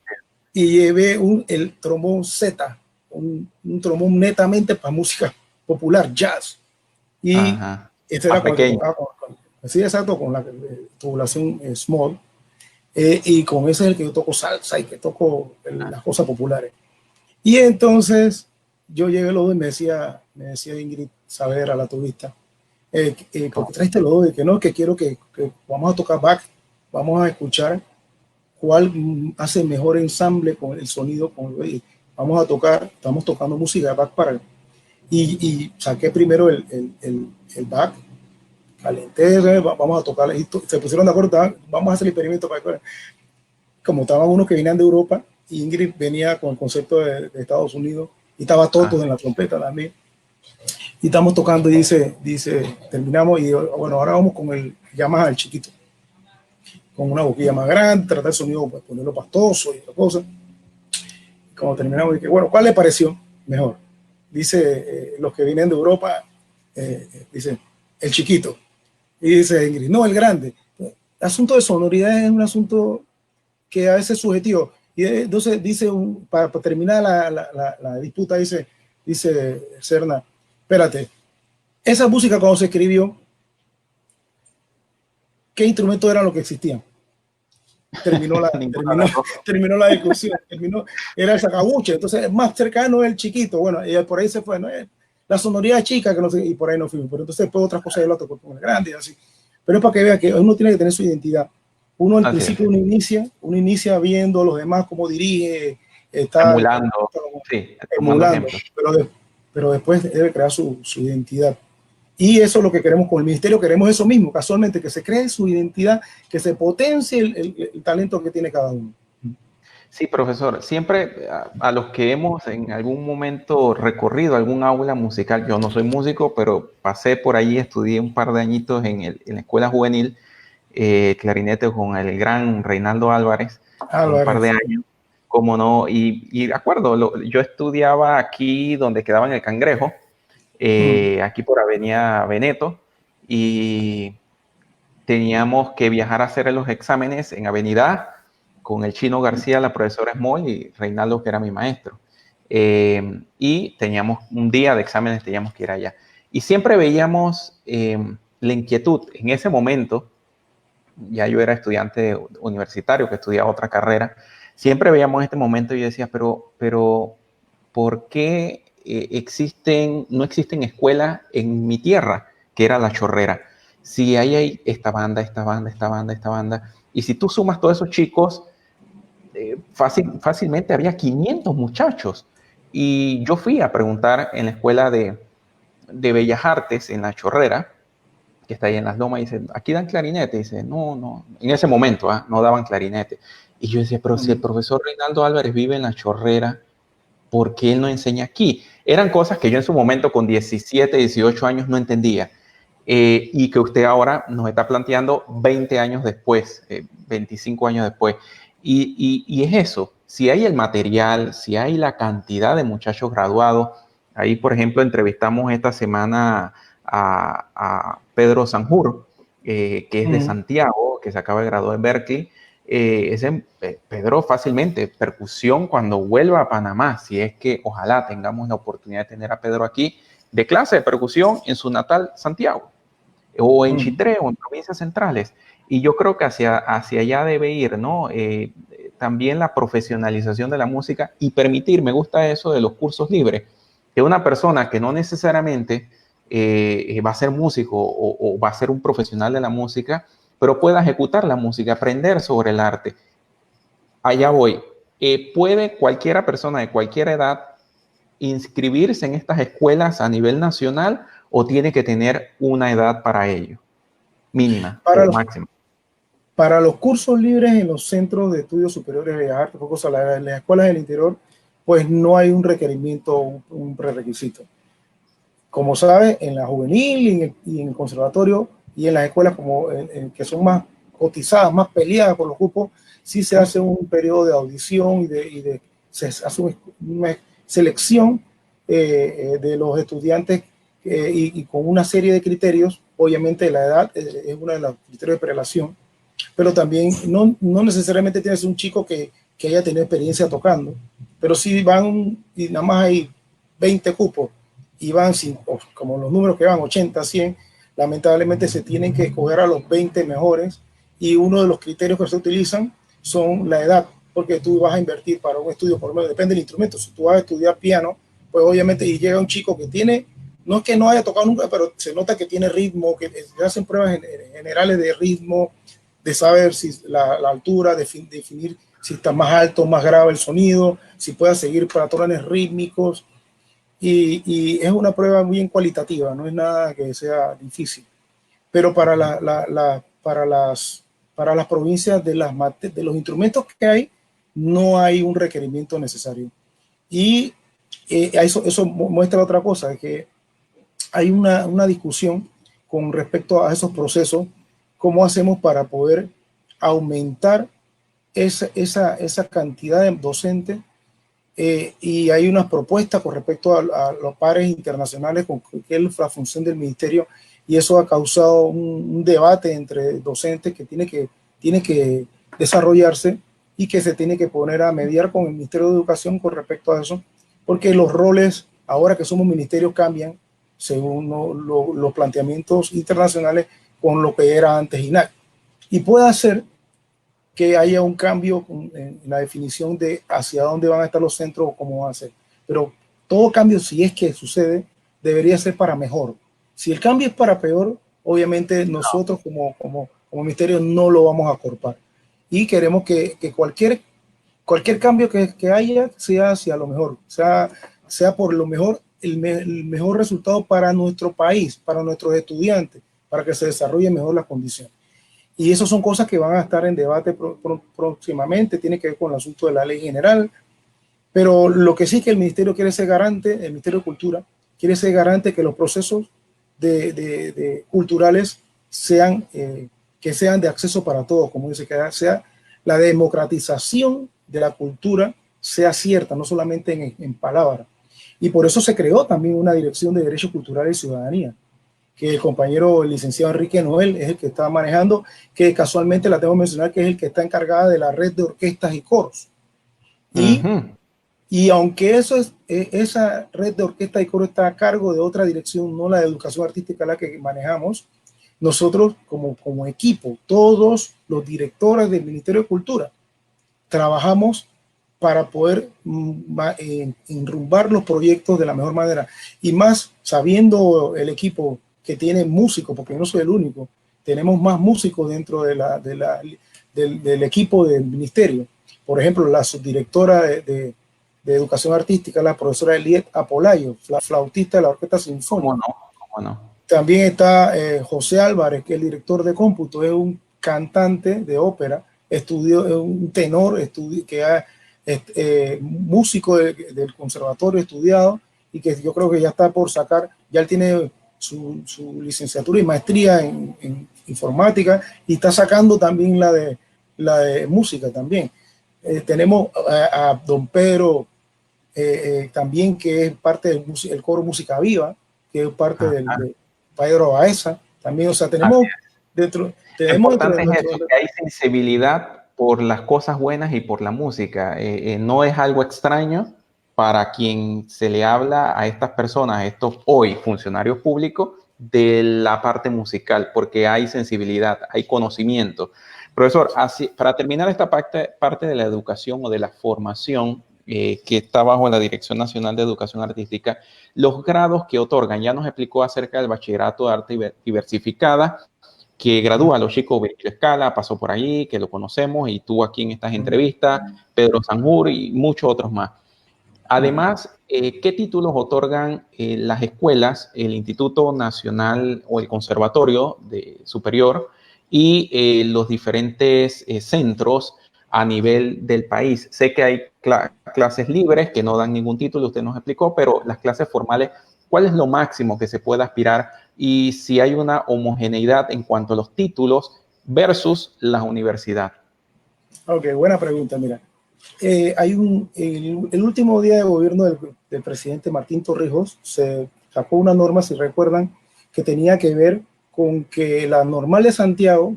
el trombón Z, un trombón netamente para música popular, jazz. Y este era con el que tocaba sí, exacto, con la tubulación small. Y con ese es el que yo toco salsa y que toco las cosas populares. Y entonces yo llegué los dos y me decía Ingrid Saavedra, la tubista, porque traiste los dos, de que no, que quiero que vamos a tocar Bach, vamos a escuchar cuál hace mejor ensamble con el sonido, vamos a tocar, estamos tocando música de Bach para, y saqué primero el Bach, calenté, vamos a tocar, y se pusieron de acuerdo, vamos a hacer el experimento para que, como estaban unos que venían de Europa, y Ingrid venía con el concepto de Estados Unidos, y estaba Toto en la trompeta también, y estamos tocando y dice, terminamos, y bueno, ahora vamos con el Yamaha, el chiquito, con una boquilla más grande, tratar el sonido, pues, ponerlo pastoso y otra cosa. Como terminamos, dije, bueno, ¿cuál le pareció mejor? Dice, los que vienen de Europa, dice, el chiquito. Y dice Ingrid, no, el grande. El asunto de sonoridad es un asunto que a veces es subjetivo. Y entonces dice, para terminar la disputa, dice Serna, espérate, esa música cuando se escribió, ¿qué instrumentos eran los que existían? Terminó la discusión, era el sacabuche, entonces más cercano es el chiquito, bueno, y por ahí se fue, ¿no? La sonoridad chica, que no sé, y por ahí no fuimos, pero entonces después otras cosas del otro cuerpo más grande y así, pero es para que vea que uno tiene que tener su identidad. Uno al principio uno inicia viendo a los demás cómo dirige, está emulando, pero después debe crear su identidad. Y eso es lo que queremos con el ministerio, queremos eso mismo, casualmente, que se cree su identidad, que se potencie el talento que tiene cada uno. Sí, profesor, siempre a los que hemos en algún momento recorrido algún aula musical, yo no soy músico, pero pasé por allí, estudié un par de añitos en la escuela juvenil, clarinete con el gran Reinaldo Álvarez, un par de años, como no, y de acuerdo, yo estudiaba aquí donde quedaba en el Cangrejo, aquí por Avenida Veneto, y teníamos que viajar a hacer los exámenes en Avenida con el Chino García, la profesora Small y Reinaldo, que era mi maestro. Y teníamos un día de exámenes, teníamos que ir allá. Y siempre veíamos la inquietud en ese momento ya yo era estudiante universitario que estudiaba otra carrera, siempre veíamos este momento y yo decía, pero ¿por qué no existen escuelas en mi tierra, que era La Chorrera? Si ahí hay esta banda, esta banda, esta banda, esta banda, y si tú sumas todos esos chicos, fácilmente había 500 muchachos. Y yo fui a preguntar en la escuela de Bellas Artes, en La Chorrera, que está ahí en Las Lomas, y dice, aquí dan clarinete. Y dice, no, en ese momento no daban clarinete. Y yo decía, pero si el profesor Reinaldo Álvarez vive en La Chorrera, ¿por qué él no enseña aquí? Eran cosas que yo en su momento con 17, 18 años no entendía. Y que usted ahora nos está planteando 20 años después, 25 años después. Y es eso, si hay el material, si hay la cantidad de muchachos graduados, ahí por ejemplo entrevistamos esta semana a Pedro Sanjur, que es de Santiago, que se acaba de graduar en Berkeley. Pedro fácilmente, percusión cuando vuelva a Panamá, si es que ojalá tengamos la oportunidad de tener a Pedro aquí, de clase de percusión en su natal Santiago, o en Chitré, o en provincias centrales. Y yo creo que hacia allá debe ir, ¿no? También la profesionalización de la música y permitir, me gusta eso de los cursos libres, que una persona que no necesariamente va a ser músico o va a ser un profesional de la música, pero pueda ejecutar la música, aprender sobre el arte. Allá voy. ¿Puede cualquiera persona de cualquier edad inscribirse en estas escuelas a nivel nacional o tiene que tener una edad para ello? Mínima o máxima. Para los cursos libres en los centros de estudios superiores de arte, en las escuelas del interior, pues no hay un requerimiento, un prerequisito. Como sabes, en la juvenil y en el conservatorio y en las escuelas que son más cotizadas, más peleadas por los cupos, sí se hace un periodo de audición y se hace una selección de los estudiantes y con una serie de criterios. Obviamente la edad es uno de los criterios de prelación, pero también no necesariamente tienes un chico que haya tenido experiencia tocando, pero si van y nada más hay 20 cupos y van, como los números que van, 80, 100, lamentablemente se tienen que escoger a los 20 mejores, y uno de los criterios que se utilizan son la edad, porque tú vas a invertir para un estudio, por lo menos depende del instrumento. Si tú vas a estudiar piano, pues obviamente, y llega un chico que tiene, no es que no haya tocado nunca, pero se nota que tiene ritmo, que se hacen pruebas generales de ritmo, de saber si la altura, definir si está más alto, más grave el sonido, si puede seguir patrones rítmicos, y es una prueba bien cualitativa, no es nada que sea difícil. Pero para las provincias de los instrumentos que hay, no hay un requerimiento necesario. Y eso muestra otra cosa, que hay una discusión con respecto a esos procesos. ¿Cómo hacemos para poder aumentar esa cantidad de docentes? Y hay unas propuestas con respecto a los pares internacionales, con que es la función del ministerio, y eso ha causado un debate entre docentes que tiene que desarrollarse y que se tiene que poner a mediar con el Ministerio de Educación con respecto a eso, porque los roles, ahora que somos ministerios, cambian según los planteamientos internacionales con lo que era antes INAC. Y puede hacer que haya un cambio en la definición de hacia dónde van a estar los centros o cómo van a ser. Pero todo cambio, si es que sucede, debería ser para mejor. Si el cambio es para peor, obviamente nosotros como ministerio no lo vamos a acorpar. Y queremos que cualquier cambio que haya sea hacia lo mejor, sea por lo mejor, el mejor resultado para nuestro país, para nuestros estudiantes, para que se desarrollen mejor las condiciones. Y eso son cosas que van a estar en debate próximamente, tiene que ver con el asunto de la ley general, pero lo que sí que el ministerio quiere ser garante, el Ministerio de Cultura quiere ser garante que los procesos culturales sean de acceso para todos, como dice, que sea la democratización de la cultura sea cierta, no solamente en palabras. Y por eso se creó también una dirección de Derechos Culturales y Ciudadanía, que el compañero el licenciado Enrique Noel es el que está manejando, que casualmente la tengo que mencionar, que es el que está encargada de la red de orquestas y coros. Y aunque esa red de orquestas y coros está a cargo de otra dirección, no la de educación artística la que manejamos, nosotros como equipo, todos los directores del Ministerio de Cultura, trabajamos para poder enrumbar los proyectos de la mejor manera. Y más sabiendo el equipo que tiene músicos, porque yo no soy el único, tenemos más músicos dentro del equipo del ministerio. Por ejemplo, la subdirectora de Educación Artística, la profesora Eliet Apolayo, flautista de la Orquesta Sinfónica. ¿Cómo no? También está José Álvarez, que es el director de cómputo, es un cantante de ópera, estudió, un tenor, que es músico del conservatorio estudiado, y que yo creo que ya está por sacar, ya él tiene su licenciatura y maestría en informática, y está sacando también la de música también. Tenemos a don Pedro también, que es parte del coro Música Viva, que es parte de Pedro Baeza también. O sea, tenemos dentro... Lo importante es eso, que hay sensibilidad por las cosas buenas y por la música. No es algo extraño para quien se le habla a estas personas, a estos hoy funcionarios públicos, de la parte musical, porque hay sensibilidad, hay conocimiento. Profesor, así, para terminar esta parte de la educación o de la formación, que está bajo la Dirección Nacional de Educación Artística, los grados que otorgan, ya nos explicó acerca del Bachillerato de Arte Diversificada, que gradúa a los chicos. Virgilio Escala pasó por ahí, que lo conocemos, y tú aquí en estas entrevistas, Pedro Sanjur y muchos otros más. Además, ¿qué títulos otorgan las escuelas, el Instituto Nacional o el Conservatorio Superior y los diferentes centros a nivel del país? Sé que hay clases libres que no dan ningún título, usted nos explicó, pero las clases formales, ¿cuál es lo máximo que se puede aspirar? Y si hay una homogeneidad en cuanto a los títulos versus la universidad. Ok, buena pregunta. Mira, hay el último día de gobierno del presidente Martín Torrijos se sacó una norma, si recuerdan, que tenía que ver con que la Normal de Santiago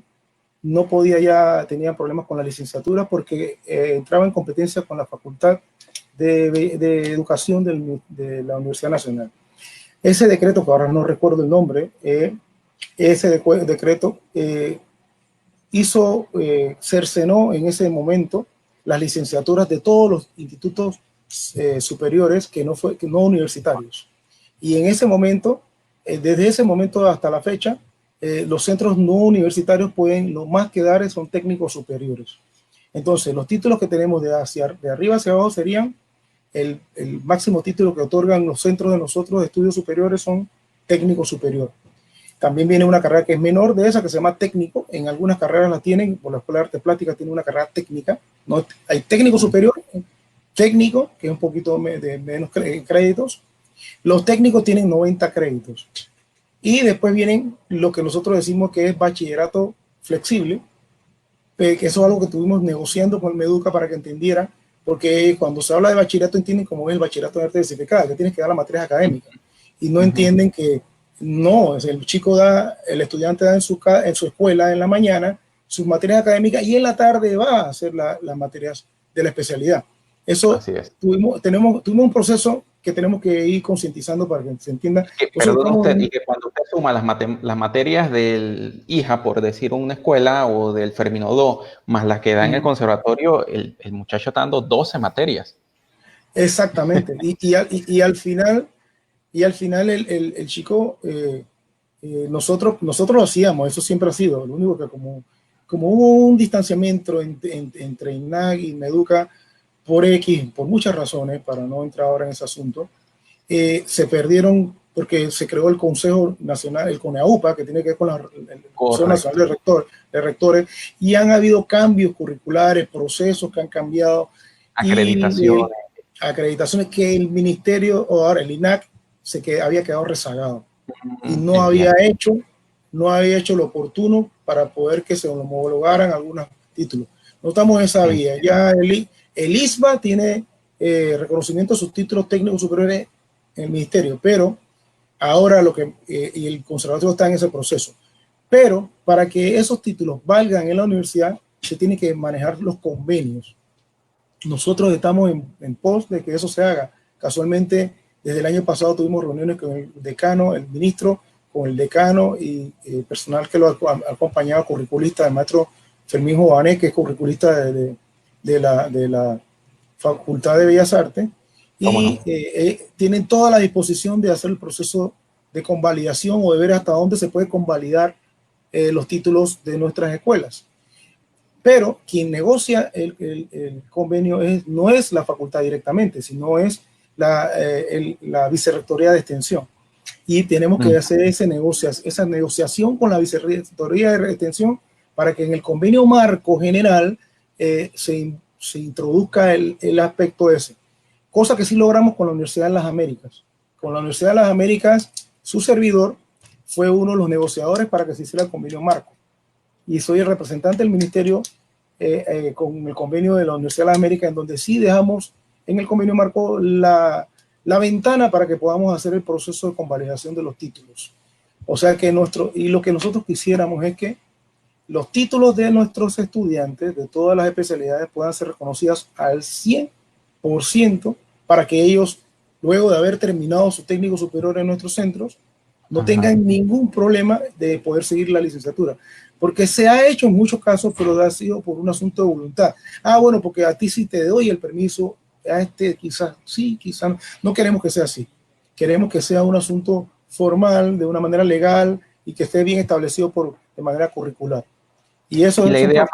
no podía, tenía problemas con la licenciatura porque entraba en competencia con la Facultad de Educación de la Universidad Nacional. Ese decreto, que ahora no recuerdo el nombre, ese decreto cercenó en ese momento las licenciaturas de todos los institutos superiores que no universitarios. Y en ese momento, desde ese momento hasta la fecha, los centros no universitarios pueden, lo más que dar son técnicos superiores. Entonces, los títulos que tenemos de arriba hacia abajo serían el máximo título que otorgan los centros de nosotros de estudios superiores son técnico superior. También viene una carrera que es menor de esa, que se llama técnico. En algunas carreras la tienen, por la Escuela de Artes Plásticas tiene una carrera técnica. No, hay técnico superior, técnico, que es un poquito de menos créditos. Los técnicos tienen 90 créditos. Y después vienen lo que nosotros decimos que es bachillerato flexible, que eso es algo que estuvimos negociando con el Meduca para que entendiera, porque cuando se habla de bachillerato entienden como es el bachillerato de arte diversificada, que tienes que dar las materias académicas, y no entienden que no, el chico el estudiante da en su escuela en la mañana sus materias académicas y en la tarde va a hacer las materias de la especialidad. Eso tuvimos un proceso que tenemos que ir concientizando para que se entienda. Perdón usted, y que cuando usted suma las materias del IJA, por decir una escuela, o del Fermino 2, más las que da en el conservatorio, el muchacho está dando 12 materias. Exactamente. y al final el chico, nosotros lo hacíamos, eso siempre ha sido. Lo único que como hubo un distanciamiento entre INAG y Meduca por muchas razones, para no entrar ahora en ese asunto, se perdieron porque se creó el Consejo Nacional, el CONEAUPA, que tiene que ver con el Consejo Nacional de Rectores, y han habido cambios curriculares, procesos que han cambiado. Acreditaciones que el ministerio, o ahora el INAC, había quedado rezagado y no había hecho lo oportuno para poder que se homologaran algunos títulos. No estamos en esa vía. Ya el ISBA tiene reconocimiento de sus títulos técnicos superiores en el ministerio, pero ahora y el conservatorio está en ese proceso. Pero para que esos títulos valgan en la universidad, se tiene que manejar los convenios. Nosotros estamos en pos de que eso se haga. Casualmente, desde el año pasado tuvimos reuniones con el decano, el ministro, con el decano y personal que lo ha acompañado, curriculista, el maestro Fermín Jované, que es curriculista de la Facultad de Bellas Artes, y tienen toda la disposición de hacer el proceso de convalidación o de ver hasta dónde se puede convalidar los títulos de nuestras escuelas. Pero quien negocia el convenio no es la facultad directamente, sino es la Vicerrectoría de Extensión. Y tenemos que hacer esa negociación con la Vicerrectoría de Extensión para que en el convenio marco general se introduzca el aspecto ese. Cosa que sí logramos con la Universidad de las Américas. Con la Universidad de las Américas, su servidor fue uno de los negociadores para que se hiciera el convenio marco. Y soy el representante del ministerio con el convenio de la Universidad de las Américas, en donde sí dejamos en el convenio marco la ventana para que podamos hacer el proceso de convalidación de los títulos. O sea que lo que nosotros quisiéramos es que los títulos de nuestros estudiantes de todas las especialidades puedan ser reconocidas al 100% para que ellos, luego de haber terminado su técnico superior en nuestros centros, no tengan ningún problema de poder seguir la licenciatura. Porque se ha hecho en muchos casos, pero ha sido por un asunto de voluntad. Bueno, porque a ti sí te doy el permiso, a este quizás sí, quizás no. No queremos que sea así. Queremos que sea un asunto formal, de una manera legal y que esté bien establecido de manera curricular. Y eso es la idea.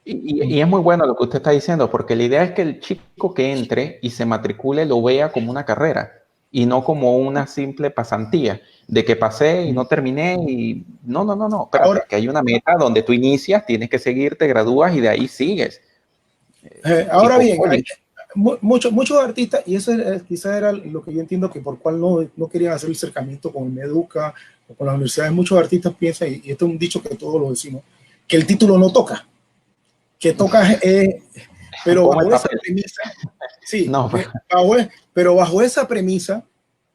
Y es muy bueno lo que usted está diciendo, porque la idea es que el chico que entre y se matricule lo vea como una carrera y no como una simple pasantía de que pasé y no terminé y no, espérate, ahora, que hay una meta donde tú inicias, tienes que seguir, te gradúas y de ahí sigues. Ahora bien, hay muchos artistas, y eso quizás era lo que yo entiendo que por cual no querían hacer el acercamiento con el Meduca o con las universidades. Muchos artistas piensan, y esto es un dicho que todos lo decimos, que el título no toca, que toca, pero bajo esa premisa, sí, no, pero bajo esa premisa,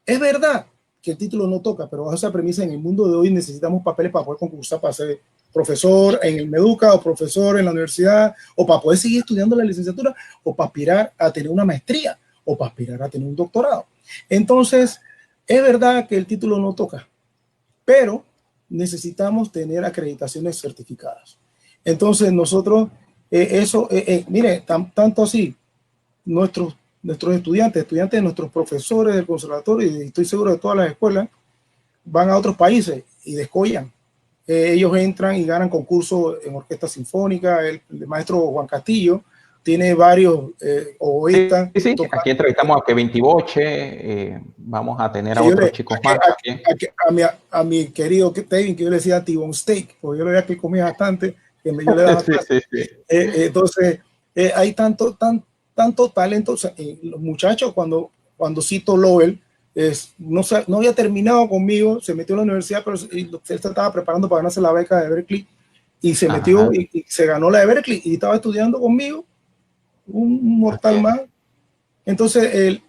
es verdad que el título no toca, pero bajo esa premisa en el mundo de hoy necesitamos papeles para poder concursar, para ser profesor en el Meduca o profesor en la universidad, o para poder seguir estudiando la licenciatura, o para aspirar a tener una maestría, o para aspirar a tener un doctorado. Entonces, es verdad que el título no toca, pero necesitamos tener acreditaciones certificadas. Entonces nosotros, mire, tanto así, nuestros estudiantes de nuestros profesores del conservatorio, y estoy seguro de todas las escuelas, van a otros países y descollan. Ellos entran y ganan concursos en orquesta sinfónica. El maestro Juan Castillo tiene varios oboístas. Sí. Aquí entrevistamos a Kevin Tiboche, vamos a tener a otros chicos más también. A mi querido Kevin, que yo le decía T-Bone Steak, porque yo le veía que comía bastante, que yo le daba entonces, hay tanto talento. O sea, los muchachos, cuando cito Lowell, no había terminado conmigo, se metió a la universidad, pero él se estaba preparando para ganarse la beca de Berkeley, y se metió y se ganó la de Berkeley, y estaba estudiando conmigo, un mortal más. Entonces,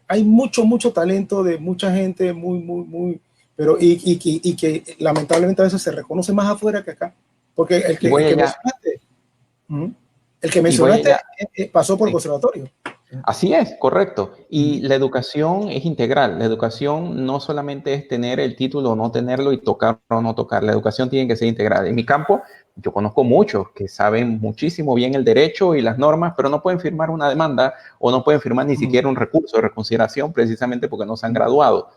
hay mucho talento de mucha gente, muy, pero y que lamentablemente a veces se reconoce más afuera que acá, porque el que mencionaste pasó por el conservatorio. Así es, correcto. Y la educación es integral. La educación no solamente es tener el título o no tenerlo y tocar o no tocar. La educación tiene que ser integral. En mi campo, yo conozco muchos que saben muchísimo bien el derecho y las normas, pero no pueden firmar una demanda o no pueden firmar ni siquiera un recurso de reconsideración precisamente porque no se han graduado.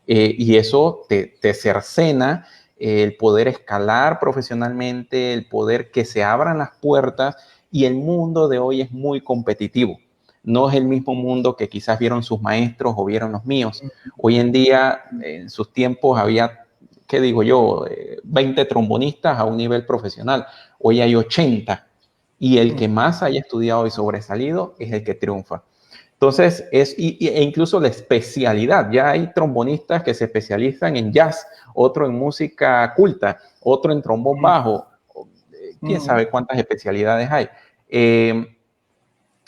Y eso te cercena el poder escalar profesionalmente, el poder que se abran las puertas, y el mundo de hoy es muy competitivo. No es el mismo mundo que quizás vieron sus maestros o vieron los míos. Hoy en día, en sus tiempos había, ¿qué digo yo? 20 trombonistas a un nivel profesional. Hoy hay 80. Y el que más haya estudiado y sobresalido es el que triunfa. Entonces, e incluso la especialidad. Ya hay trombonistas que se especializan en jazz, otro en música culta, otro en trombón bajo. Quién sabe cuántas especialidades hay.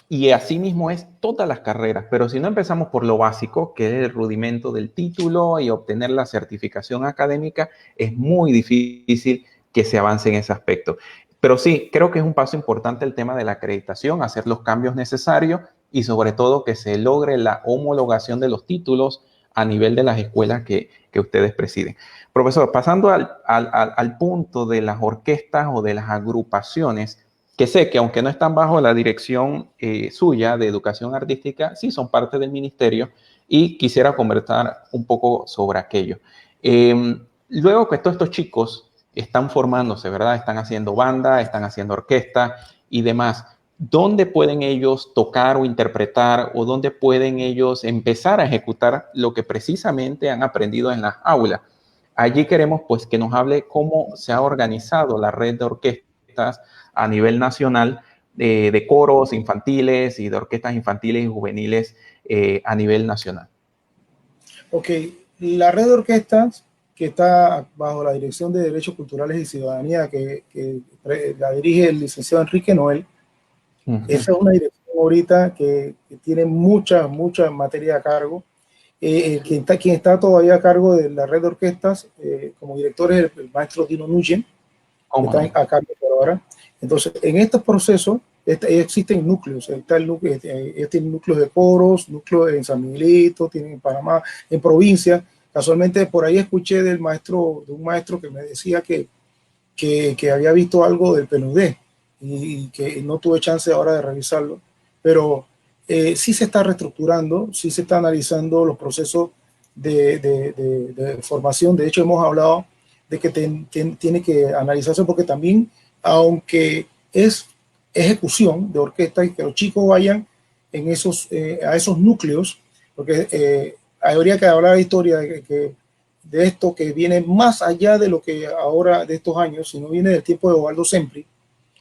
Y así mismo es todas las carreras, pero si no empezamos por lo básico, que es el rudimento del título y obtener la certificación académica, es muy difícil que se avance en ese aspecto. Pero sí, creo que es un paso importante el tema de la acreditación, hacer los cambios necesarios y sobre todo que se logre la homologación de los títulos a nivel de las escuelas que ustedes presiden. Profesor, pasando al punto de las orquestas o de las agrupaciones, que sé que aunque no están bajo la dirección suya de educación artística, sí son parte del ministerio y quisiera conversar un poco sobre aquello. Luego que todos estos chicos están formándose, ¿verdad? Están haciendo banda, están haciendo orquesta y demás. ¿Dónde pueden ellos tocar o interpretar o dónde pueden ellos empezar a ejecutar lo que precisamente han aprendido en las aulas? Allí queremos pues que nos hable cómo se ha organizado la red de orquestas a nivel nacional de coros infantiles y de orquestas infantiles y juveniles a nivel nacional. Ok, la red de orquestas que está bajo la Dirección de Derechos Culturales y Ciudadanía que la dirige el licenciado Enrique Noel. Esa es una dirección ahorita que tiene mucha materia a cargo. Quien está todavía a cargo de la red de orquestas como director es el maestro Dino Nuyen, que está a cargo por ahora. Entonces, en estos procesos existen núcleos. Está el núcleo, ellos tienen núcleos de coros, núcleos en San Miguelito, tienen en Panamá, en provincia. Casualmente por ahí escuché de un maestro que me decía que había visto algo del PNUD y que no tuve chance ahora de revisarlo, pero sí se está reestructurando, sí se está analizando los procesos de formación. De hecho, hemos hablado de que tiene que analizarse porque también, aunque es ejecución de orquesta y que los chicos vayan en a esos núcleos, porque habría que hablar de historia de esto que viene más allá de lo que ahora de estos años, sino viene del tiempo de Osvaldo Sempri,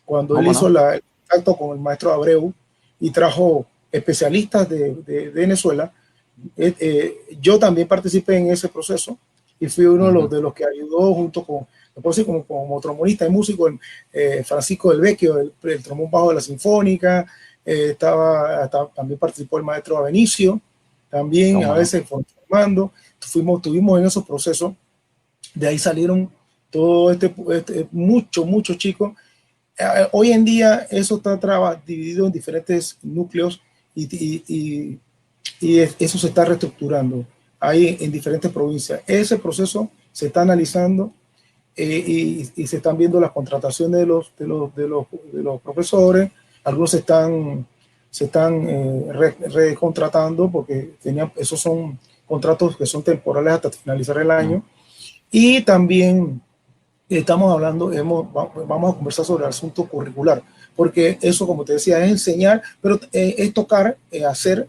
cuando él hizo el contacto con el maestro Abreu y trajo especialistas de Venezuela. Yo también participé en ese proceso y fui uno de los que ayudó junto con, como trombonista y músico, Francisco del Vecchio, el trombón bajo de la Sinfónica. También participó el maestro Abenicio, también a veces formando. Tuvimos en esos procesos, de ahí salieron todo muchos chicos. Hoy en día eso está dividido en diferentes núcleos y eso se está reestructurando ahí en diferentes provincias. Ese proceso se está analizando y se están viendo las contrataciones de los profesores. Algunos se están recontratando porque esos son contratos que son temporales hasta finalizar el año. Y también estamos hablando, vamos a conversar sobre el asunto curricular, porque eso, como te decía, es enseñar, pero es tocar, hacer,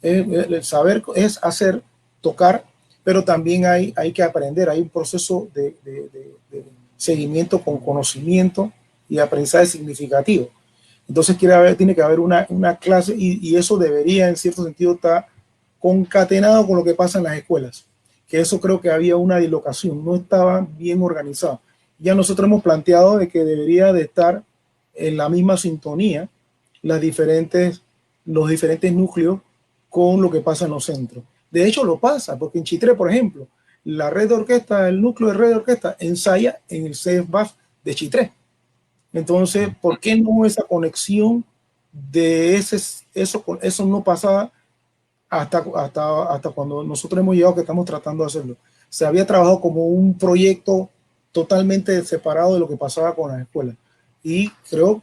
el saber es hacer, tocar, pero también hay que aprender, hay un proceso de seguimiento con conocimiento y aprendizaje significativo. Entonces tiene que haber una clase y eso debería en cierto sentido estar concatenado con lo que pasa en las escuelas, que eso creo que había una dislocación, no estaba bien organizado. Ya nosotros hemos planteado de que debería de estar en la misma sintonía los diferentes núcleos con lo que pasa en los centros. De hecho lo pasa, porque en Chitré, por ejemplo, la red de orquesta, el núcleo de red de orquesta ensaya en el CEFBAF de Chitré. Entonces, ¿por qué no esa conexión de eso no pasaba hasta cuando nosotros hemos llegado, que estamos tratando de hacerlo? Se había trabajado como un proyecto totalmente separado de lo que pasaba con las escuelas. Y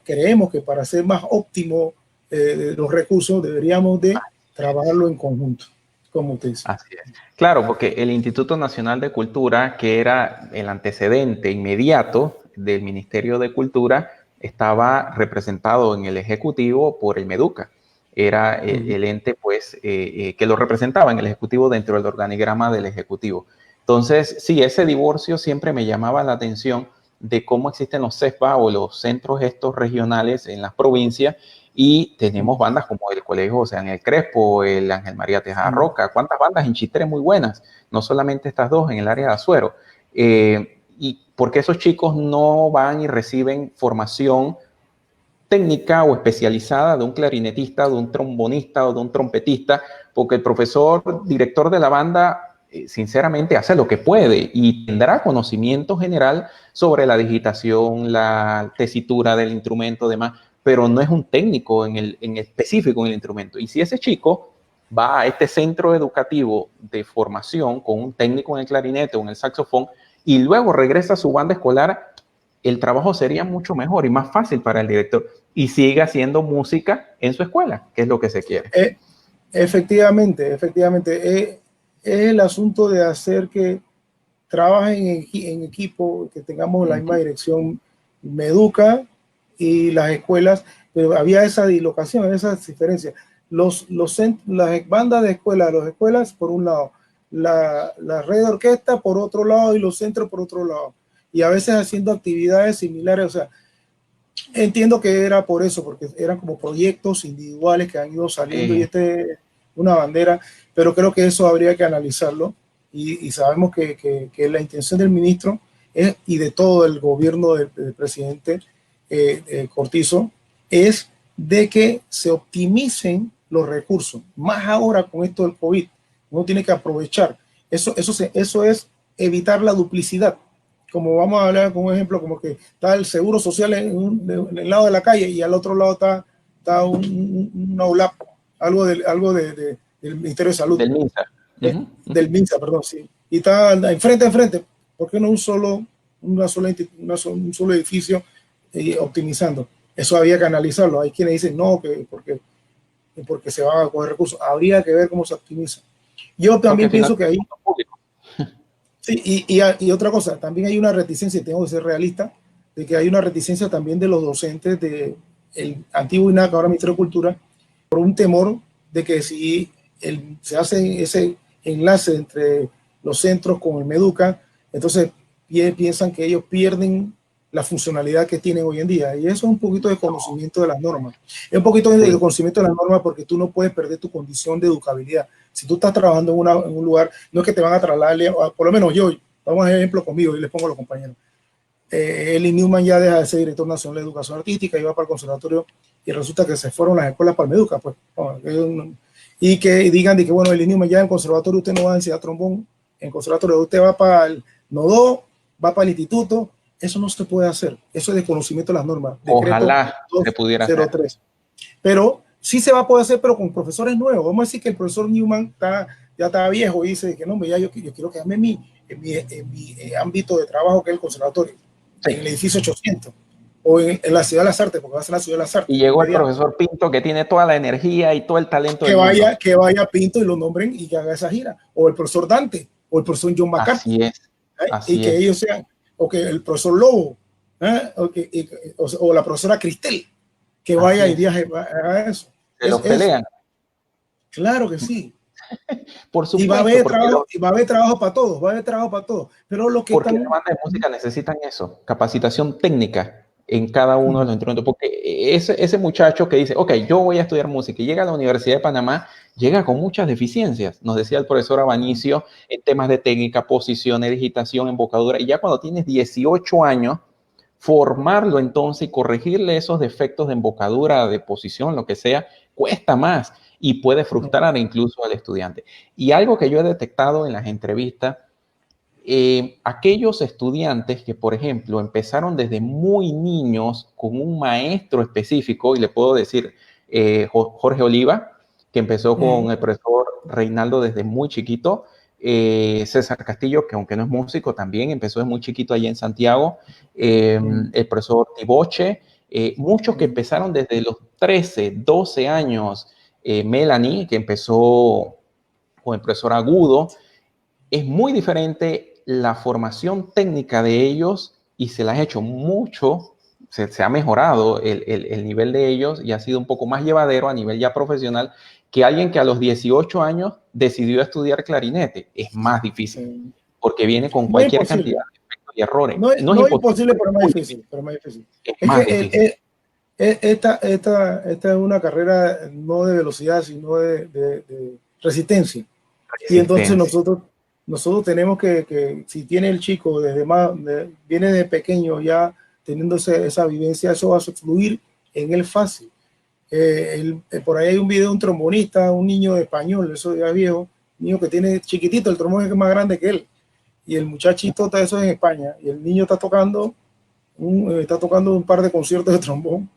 creemos que para ser más óptimo los recursos deberíamos de trabajarlo en conjunto, como usted dice. Así es. Claro, porque el Instituto Nacional de Cultura, que era el antecedente inmediato del Ministerio de Cultura, estaba representado en el Ejecutivo por el MEDUCA. Era el ente pues, que lo representaba en el Ejecutivo dentro del organigrama del Ejecutivo. Entonces, sí, ese divorcio siempre me llamaba la atención de cómo existen los CESPA o los centros estos regionales en las provincias y tenemos bandas como el Colegio José Ángel Crespo, el Ángel María Tejada Roca, cuántas bandas en Chitré muy buenas, no solamente estas dos en el área de Azuero. Y porque esos chicos no van y reciben formación técnica o especializada de un clarinetista, de un trombonista o de un trompetista, porque el profesor director de la banda sinceramente hace lo que puede y tendrá conocimiento general sobre la digitación, la tesitura del instrumento, demás, pero no es un técnico en específico en el instrumento. Y si ese chico va a este centro educativo de formación con un técnico en el clarinete o en el saxofón y luego regresa a su banda escolar, el trabajo sería mucho mejor y más fácil para el director y sigue haciendo música en su escuela, que es lo que se quiere. Efectivamente, es el asunto de hacer que trabajen en equipo, que tengamos la misma dirección, Meduca y las escuelas, pero había esa dislocación, esa diferencia. Las bandas de escuela, las escuelas por un lado, la red de orquesta por otro lado y los centros por otro lado, y a veces haciendo actividades similares. O sea, entiendo que era por eso, porque eran como proyectos individuales que han ido saliendo y una bandera, pero creo que eso habría que analizarlo y sabemos que la intención del ministro y de todo el gobierno del presidente Cortizo es de que se optimicen los recursos, más ahora con esto del COVID. Uno tiene que aprovechar. Eso es evitar la duplicidad. Como vamos a hablar con un ejemplo, como que está el seguro social en el lado de la calle y al otro lado está una ULAP, algo del Ministerio de Salud. Del MINSA. Del MINSA, perdón, sí. Y está enfrente. ¿Por qué no un solo edificio optimizando? Eso había que analizarlo. Hay quienes dicen no, porque se van a coger recursos. Habría que ver cómo se optimiza. Yo también pienso que hay... Sí, y otra cosa, también hay una reticencia, y tengo que ser realista, de que hay una reticencia también de los docentes del antiguo INAC, ahora Ministerio de Cultura, por un temor de que si se hace ese enlace entre los centros con el Meduca, entonces piensan que ellos pierden la funcionalidad que tienen hoy en día. Y eso es un poquito de conocimiento de las normas. Es un poquito de conocimiento de las normas porque tú no puedes perder tu condición de educabilidad. Si tú estás trabajando en un lugar, no es que te van a trasladar, por lo menos yo, vamos a ejemplo conmigo, y les pongo a los compañeros. Eli Newman ya deja de ser director nacional de educación artística y va para el conservatorio y resulta que se fueron las escuelas para el Meduca, pues. Y que digan de que, bueno, Eli Newman ya en conservatorio usted no va a enseñar trombón, en conservatorio usted va para el Nodó, va para el instituto. Eso no se puede hacer. Eso es desconocimiento de las normas. Ojalá se pudiera hacer. Pero sí se va a poder hacer, pero con profesores nuevos. Vamos a decir que el profesor Newman ya está viejo y dice que no, ya yo quiero quedarme en mi ámbito de trabajo, que es el conservatorio, en el edificio 800 o en la Ciudad de las Artes, porque va a ser la Ciudad de las Artes. Y llegó el profesor Pinto, que tiene toda la energía y todo el talento que vaya Pinto y lo nombren y que haga esa gira. O el profesor Dante, o el profesor John McCarthy. Así es. Que ellos sean, o que el profesor Lobo, o la profesora Cristel, que vaya y viaje a eso. Se los pelean. Claro que sí. Por supuesto. Y va a haber trabajo para todos, Pero lo que porque las bandas de música necesitan eso, capacitación técnica en cada uno de los instrumentos. Porque ese muchacho que dice, ok, yo voy a estudiar música y llega a la Universidad de Panamá, llega con muchas deficiencias. Nos decía el profesor Abanicio en temas de técnica, posiciones, digitación, embocadura. Y ya cuando tienes 18 años, formarlo entonces y corregirle esos defectos de embocadura, de posición, lo que sea, cuesta más y puede frustrar incluso al estudiante. Y algo que yo he detectado en las entrevistas, aquellos estudiantes que, por ejemplo, empezaron desde muy niños con un maestro específico, y le puedo decir Jorge Oliva, que empezó con el profesor Reinaldo desde muy chiquito, César Castillo, que aunque no es músico, también empezó desde muy chiquito allá en Santiago, el profesor Tiboche, muchos que empezaron desde los 13, 12 años, Melanie, que empezó con el profesor Agudo. Es muy diferente la formación técnica de ellos y se la ha hecho mucho, se ha mejorado el nivel de ellos y ha sido un poco más llevadero a nivel ya profesional que alguien que a los 18 años decidió estudiar clarinete. Es más difícil porque viene con cualquier cantidad de efectos y errores. No es imposible, pero más difícil. Es más difícil. Esta es una carrera no de velocidad, sino de resistencia. Y entonces nosotros tenemos que si tiene el chico viene de pequeño ya teniendo esa vivencia, eso va a fluir en él fácil. Por ahí hay un video de un trombonista, un niño español, eso ya viejo, un niño que tiene chiquitito, el trombón es más grande que él, y el muchachito eso es en España, y el niño está tocando un par de conciertos de trombón,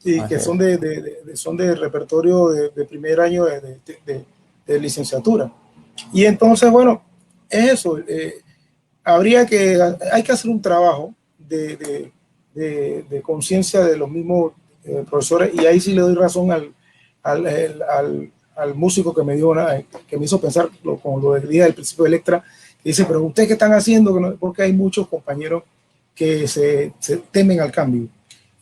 y que son de repertorio de primer año de de licenciatura. Y entonces, bueno, es eso. Hay que hacer un trabajo de conciencia de los mismos profesores, y ahí sí le doy razón al músico que que me hizo pensar con lo del día del principio de Electra, que dice, pero ¿ustedes qué están haciendo? Porque hay muchos compañeros que se temen al cambio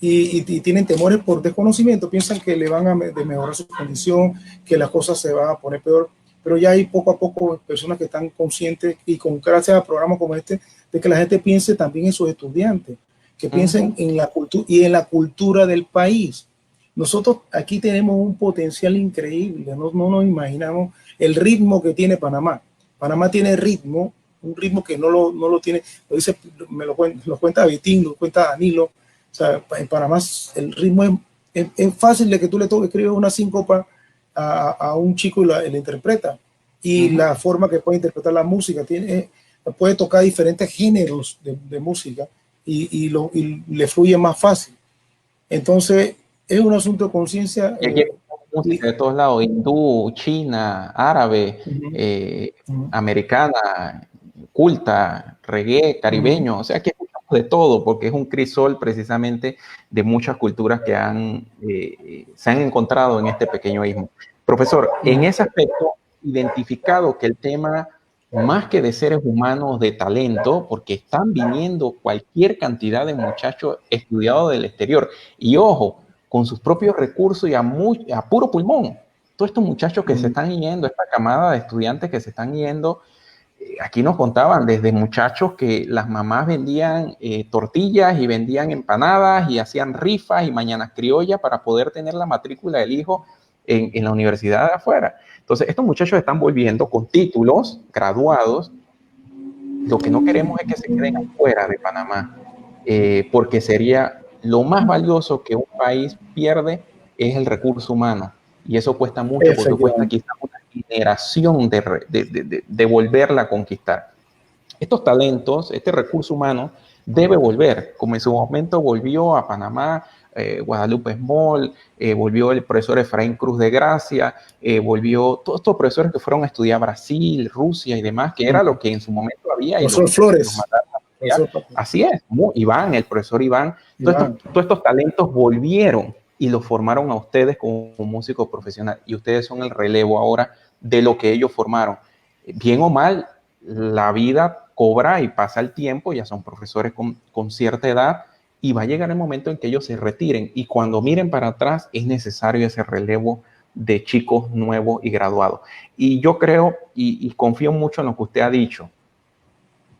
y tienen temores por desconocimiento, piensan que le van a mejorar su condición, que las cosas se van a poner peor, pero ya hay poco a poco personas que están conscientes, y gracias a programas como este, de que la gente piense también en sus estudiantes, que piensen en la cultura y en la cultura del país. Nosotros aquí tenemos un potencial increíble, no nos imaginamos el ritmo que tiene Panamá. Panamá tiene ritmo, un ritmo que no lo tiene, lo cuenta Vitín, lo cuenta Danilo. O sea, en Panamá el ritmo es fácil de que tú le escribes una síncopa a un chico y la interpreta. Y la forma que puede interpretar la música, puede tocar diferentes géneros de música y le fluye más fácil. Entonces, es un asunto de conciencia. Y aquí hay música de todos lados, hindú, china, árabe, americana, culta, reggae, caribeño, o sea que escuchamos de todo, porque es un crisol precisamente de muchas culturas que se han encontrado en este pequeño istmo. Profesor, en ese aspecto, identificado que el tema, más que de seres humanos de talento, porque están viniendo cualquier cantidad de muchachos estudiados del exterior, y ojo, con sus propios recursos y a puro pulmón. Todos estos muchachos que se están yendo, esta camada de estudiantes que se están yendo, aquí nos contaban desde muchachos que las mamás vendían tortillas y vendían empanadas y hacían rifas y mañanas criollas para poder tener la matrícula del hijo en la universidad de afuera. Entonces, estos muchachos están volviendo con títulos graduados. Lo que no queremos es que se queden afuera de Panamá, porque sería lo más valioso que un país pierde es el recurso humano. Y eso cuesta mucho, porque cuesta quizás una generación de volverla a conquistar. Estos talentos, este recurso humano debe volver, como en su momento volvió a Panamá Guadalupe Small, volvió el profesor Efraín Cruz de Gracia, volvió todos estos profesores que fueron a estudiar a Brasil, Rusia y demás, que era lo que en su momento había. Profesor Flores. Así es, Iván, el profesor Iván. Todos estos talentos volvieron y los formaron a ustedes como músicos profesionales, y ustedes son el relevo ahora de lo que ellos formaron. Bien o mal, la vida cobra y pasa el tiempo, ya son profesores con cierta edad, y va a llegar el momento en que ellos se retiren, y cuando miren para atrás es necesario ese relevo de chicos nuevos y graduados. Y yo creo y confío mucho en lo que usted ha dicho.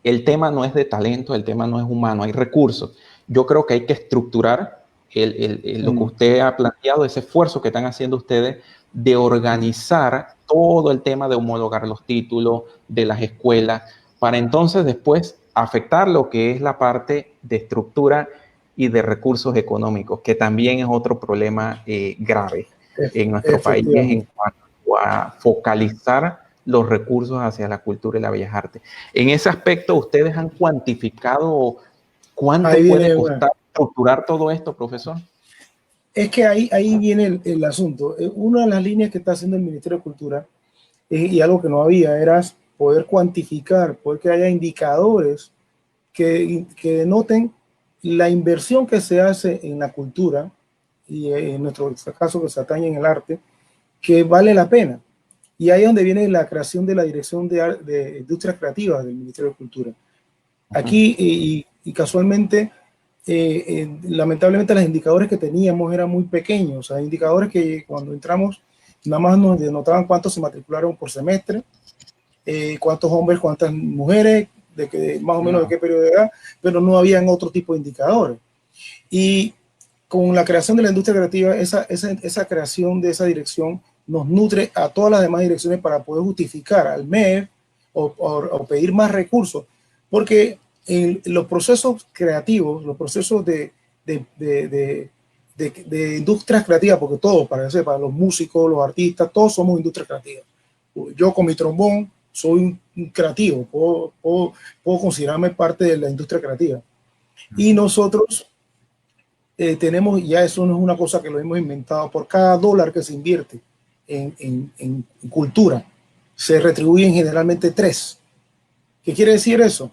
El tema no es de talento, el tema no es humano, hay recursos. Yo creo que hay que estructurar lo que usted ha planteado, ese esfuerzo que están haciendo ustedes de organizar todo el tema de homologar los títulos de las escuelas, para entonces después afectar lo que es la parte de estructura y de recursos económicos, que también es otro problema grave en nuestro país en cuanto a focalizar los recursos hacia la cultura y la bellas artes. En ese aspecto, ¿ustedes han cuantificado cuánto puede costar estructurar todo esto, profesor? Es que ahí viene el asunto. Una de las líneas que está haciendo el Ministerio de Cultura, y algo que no había, era poder cuantificar, poder que haya indicadores que denoten la inversión que se hace en la cultura, y en nuestro caso que se atañe en el arte, que vale la pena. Y ahí es donde viene la creación de la Dirección de Industrias Creativas del Ministerio de Cultura. Aquí, y casualmente, lamentablemente los indicadores que teníamos eran muy pequeños, o sea, indicadores que cuando entramos nada más nos denotaban cuántos se matricularon por semestre, cuántos hombres, cuántas mujeres, más o menos de qué periodo de edad, pero no habían otro tipo de indicadores. Y con la creación de la industria creativa, esa creación de esa dirección nos nutre a todas las demás direcciones para poder justificar al MEF o pedir más recursos, porque en los procesos creativos, los procesos de industrias creativas, porque todos, para los músicos, los artistas, todos somos industrias creativas. Yo con mi trombón soy un creativo, puedo considerarme parte de la industria creativa. Y nosotros tenemos, ya eso no es una cosa que lo hemos inventado, por cada dólar que se invierte en cultura, se retribuyen generalmente 3. ¿Qué quiere decir eso?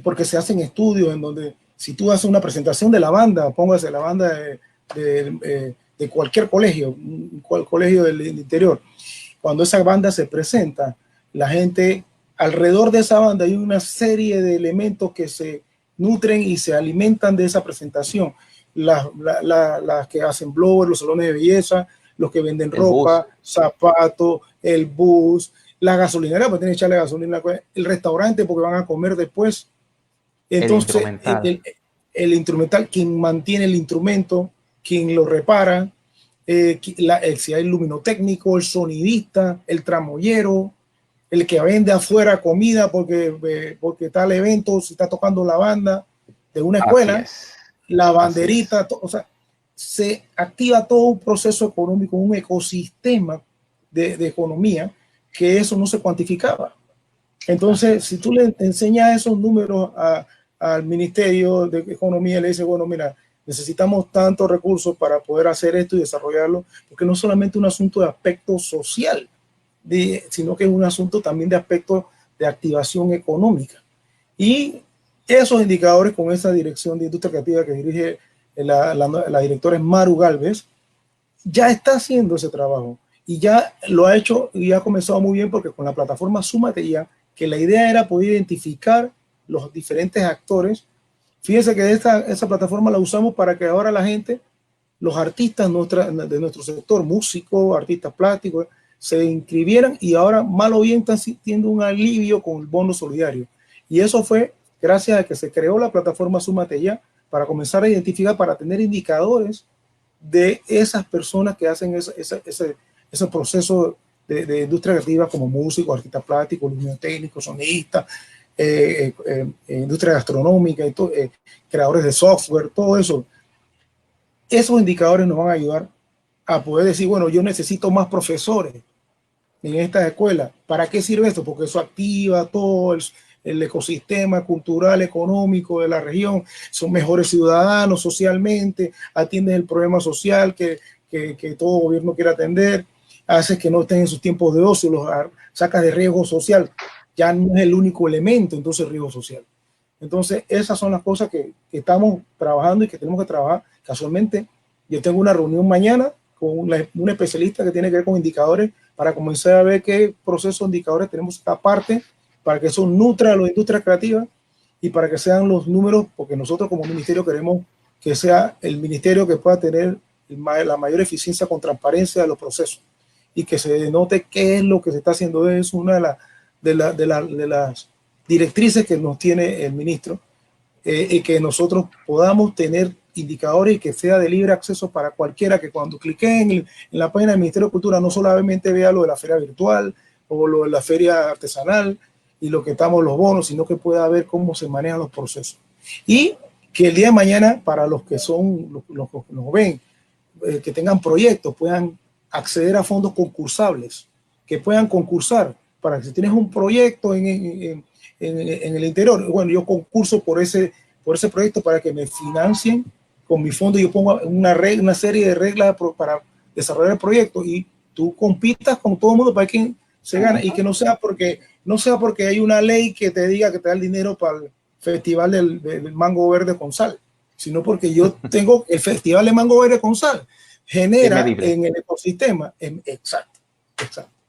Porque se hacen estudios en donde si tú haces una presentación de la banda, póngase la banda de cualquier colegio, colegio del interior, cuando esa banda se presenta, la gente alrededor de esa banda hay una serie de elementos que se nutren y se alimentan de esa presentación. Las que hacen blowers, los salones de belleza, los que venden ropa, zapatos, el bus, la gasolinera, pues tienen que echarle gasolina, el restaurante porque van a comer después. Entonces, el instrumental, quien mantiene el instrumento, quien lo repara, si hay luminotécnico, el sonidista, el tramoyero, el que vende afuera comida porque tal evento, si está tocando la banda de una escuela, la banderita, o sea, se activa todo un proceso económico, un ecosistema de economía, que eso no se cuantificaba. Entonces, si tú le enseñas esos números al Ministerio de Economía, le dices, bueno, mira, necesitamos tantos recursos para poder hacer esto y desarrollarlo, porque no es solamente un asunto de aspecto social, sino que es un asunto también de aspecto de activación económica. Y esos indicadores con esa dirección de industria creativa que dirige la directora es Maru Galvez, ya está haciendo ese trabajo y ya lo ha hecho y ha comenzado muy bien, porque con la plataforma Súmate Ya, que la idea era poder identificar los diferentes actores. Fíjense que esa plataforma la usamos para que ahora la gente, los artistas de nuestro sector, músicos, artistas plásticos, se inscribieran, y ahora mal o bien están sintiendo un alivio con el bono solidario. Y eso fue gracias a que se creó la plataforma Súmate Ya, para comenzar a identificar, para tener indicadores de esas personas que hacen ese proceso de industria creativa, como músicos, artistas plásticos, luminotécnicos, sonistas, industria gastronómica, y creadores de software, todo eso. Esos indicadores nos van a ayudar a poder decir, bueno, yo necesito más profesores en estas escuelas. ¿Para qué sirve esto? Porque eso activa todo el ecosistema cultural, económico de la región. Son mejores ciudadanos socialmente, atienden el problema social que todo gobierno quiere atender, hace que no estén en sus tiempos de ocio, los sacas de riesgo social. Ya no es el único elemento, entonces, riesgo social. Entonces, esas son las cosas que estamos trabajando y que tenemos que trabajar. Casualmente, yo tengo una reunión mañana con un especialista que tiene que ver con indicadores, para comenzar a ver qué procesos de indicadores tenemos esta parte, para que eso nutra a la industria creativa y para que sean los números, porque nosotros como ministerio queremos que sea el ministerio que pueda tener la mayor eficiencia con transparencia de los procesos, y que se denote qué es lo que se está haciendo. Es una de las directrices que nos tiene el ministro, y que nosotros podamos tener indicadores y que sea de libre acceso para cualquiera, que cuando clique en la página del Ministerio de Cultura no solamente vea lo de la feria virtual o lo de la feria artesanal y lo que estamos los bonos, sino que pueda ver cómo se manejan los procesos. Y que el día de mañana, para los que son los que nos ven, que tengan proyectos, puedan acceder a fondos concursables, que puedan concursar, para que si tienes un proyecto en el interior, bueno, yo concurso por ese proyecto para que me financien con mi fondo. Yo pongo una serie de reglas para desarrollar el proyecto, y tú compitas con todo el mundo para que se gane, y que no sea porque hay una ley que te diga que te da el dinero para el festival del mango verde con sal, sino porque yo tengo el festival de mango verde con sal, genera en el ecosistema. Exacto.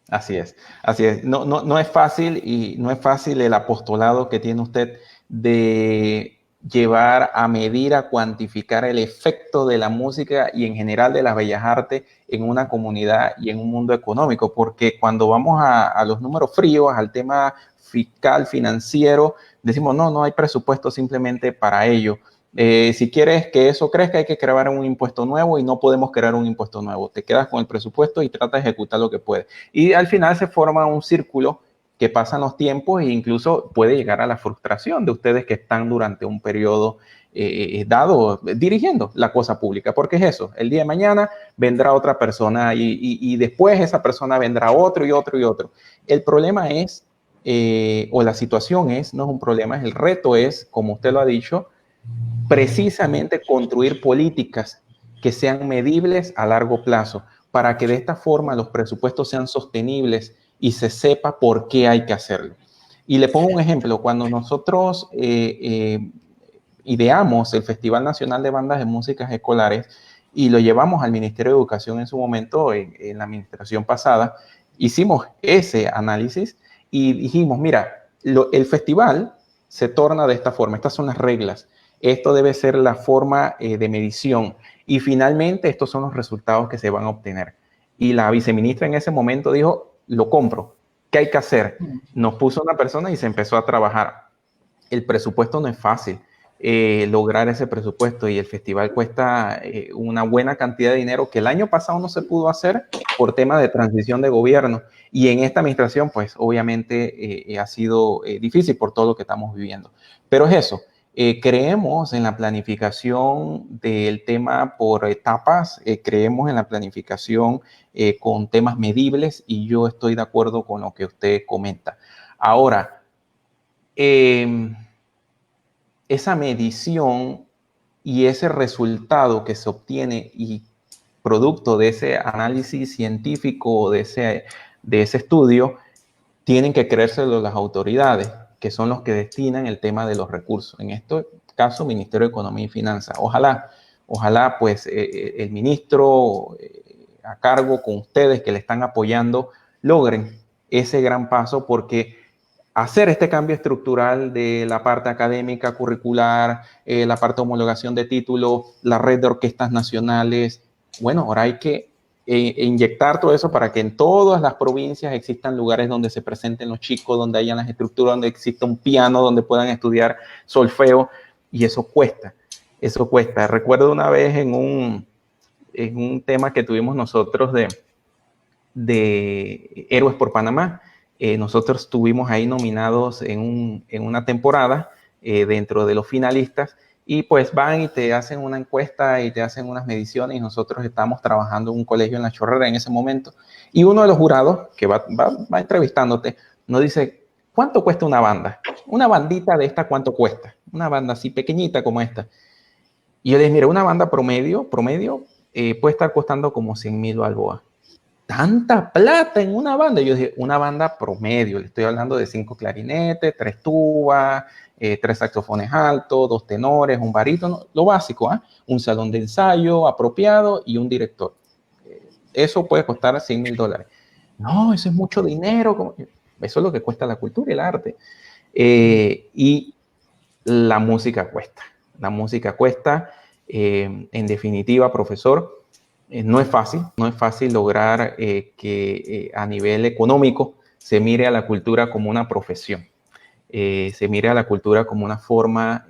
Así es. No es fácil, y no es fácil el apostolado que tiene usted de llevar a medir, a cuantificar el efecto de la música y en general de las bellas artes en una comunidad y en un mundo económico, porque cuando vamos a los números fríos, al tema fiscal, financiero, decimos no hay presupuesto simplemente para ello. Si quieres que eso crezca, hay que crear un impuesto nuevo, y no podemos crear un impuesto nuevo. Te quedas con el presupuesto y tratas de ejecutar lo que puedes. Y al final se forma un círculo que pasan los tiempos, e incluso puede llegar a la frustración de ustedes que están durante un periodo dado dirigiendo la cosa pública. Porque es eso, el día de mañana vendrá otra persona y después esa persona vendrá otro y otro y otro. El problema es, o la situación es, no es un problema, el reto es, como usted lo ha dicho, precisamente construir políticas que sean medibles a largo plazo, para que de esta forma los presupuestos sean sostenibles y se sepa por qué hay que hacerlo. Y le pongo un ejemplo. Cuando nosotros ideamos el Festival Nacional de Bandas de Músicas Escolares y lo llevamos al Ministerio de Educación en su momento, en la administración pasada, hicimos ese análisis y dijimos, mira, el festival se torna de esta forma, estas son las reglas, esto debe ser la forma de medición y finalmente estos son los resultados que se van a obtener. Y la viceministra en ese momento dijo, lo compro, ¿qué hay que hacer? Nos puso una persona y se empezó a trabajar. El presupuesto no es fácil. Lograr ese presupuesto y el festival cuesta una buena cantidad de dinero que el año pasado no se pudo hacer por tema de transición de gobierno y en esta administración pues obviamente ha sido difícil por todo lo que estamos viviendo, pero es eso, creemos en la planificación del tema por etapas, creemos en la planificación con temas medibles y yo estoy de acuerdo con lo que usted comenta. Ahora, esa medición y ese resultado que se obtiene y producto de ese análisis científico, de ese estudio, tienen que creérselo las autoridades, que son los que destinan el tema de los recursos. En este caso, Ministerio de Economía y Finanzas. Ojalá pues el ministro a cargo con ustedes que le están apoyando logren ese gran paso porque hacer este cambio estructural de la parte académica, curricular, la parte de homologación de títulos, la red de orquestas nacionales. Bueno, ahora hay que inyectar todo eso para que en todas las provincias existan lugares donde se presenten los chicos, donde hayan las estructuras, donde exista un piano, donde puedan estudiar solfeo, y eso cuesta, eso cuesta. Recuerdo una vez en un tema que tuvimos nosotros de Héroes por Panamá, nosotros estuvimos ahí nominados en una temporada dentro de los finalistas y pues van y te hacen una encuesta y te hacen unas mediciones y nosotros estamos trabajando en un colegio en La Chorrera en ese momento y uno de los jurados que va entrevistándote nos dice, ¿cuánto cuesta una banda? Una bandita de esta, ¿cuánto cuesta? Una banda así pequeñita como esta. Y yo les mira, una banda promedio puede estar costando como 100,000 balboas. Tanta plata en una banda. Yo dije, una banda promedio, le estoy hablando de 5 clarinetes, 3 tubas, 3 saxofones altos, 2 tenores, un barítono, lo básico, un salón de ensayo apropiado y un director. Eso puede costar 100,000 dólares. No, eso es mucho dinero. Eso es lo que cuesta la cultura y el arte. Y la música cuesta. La música cuesta. En definitiva, profesor, no es fácil lograr que a nivel económico se mire a la cultura como una profesión, se mire a la cultura como una forma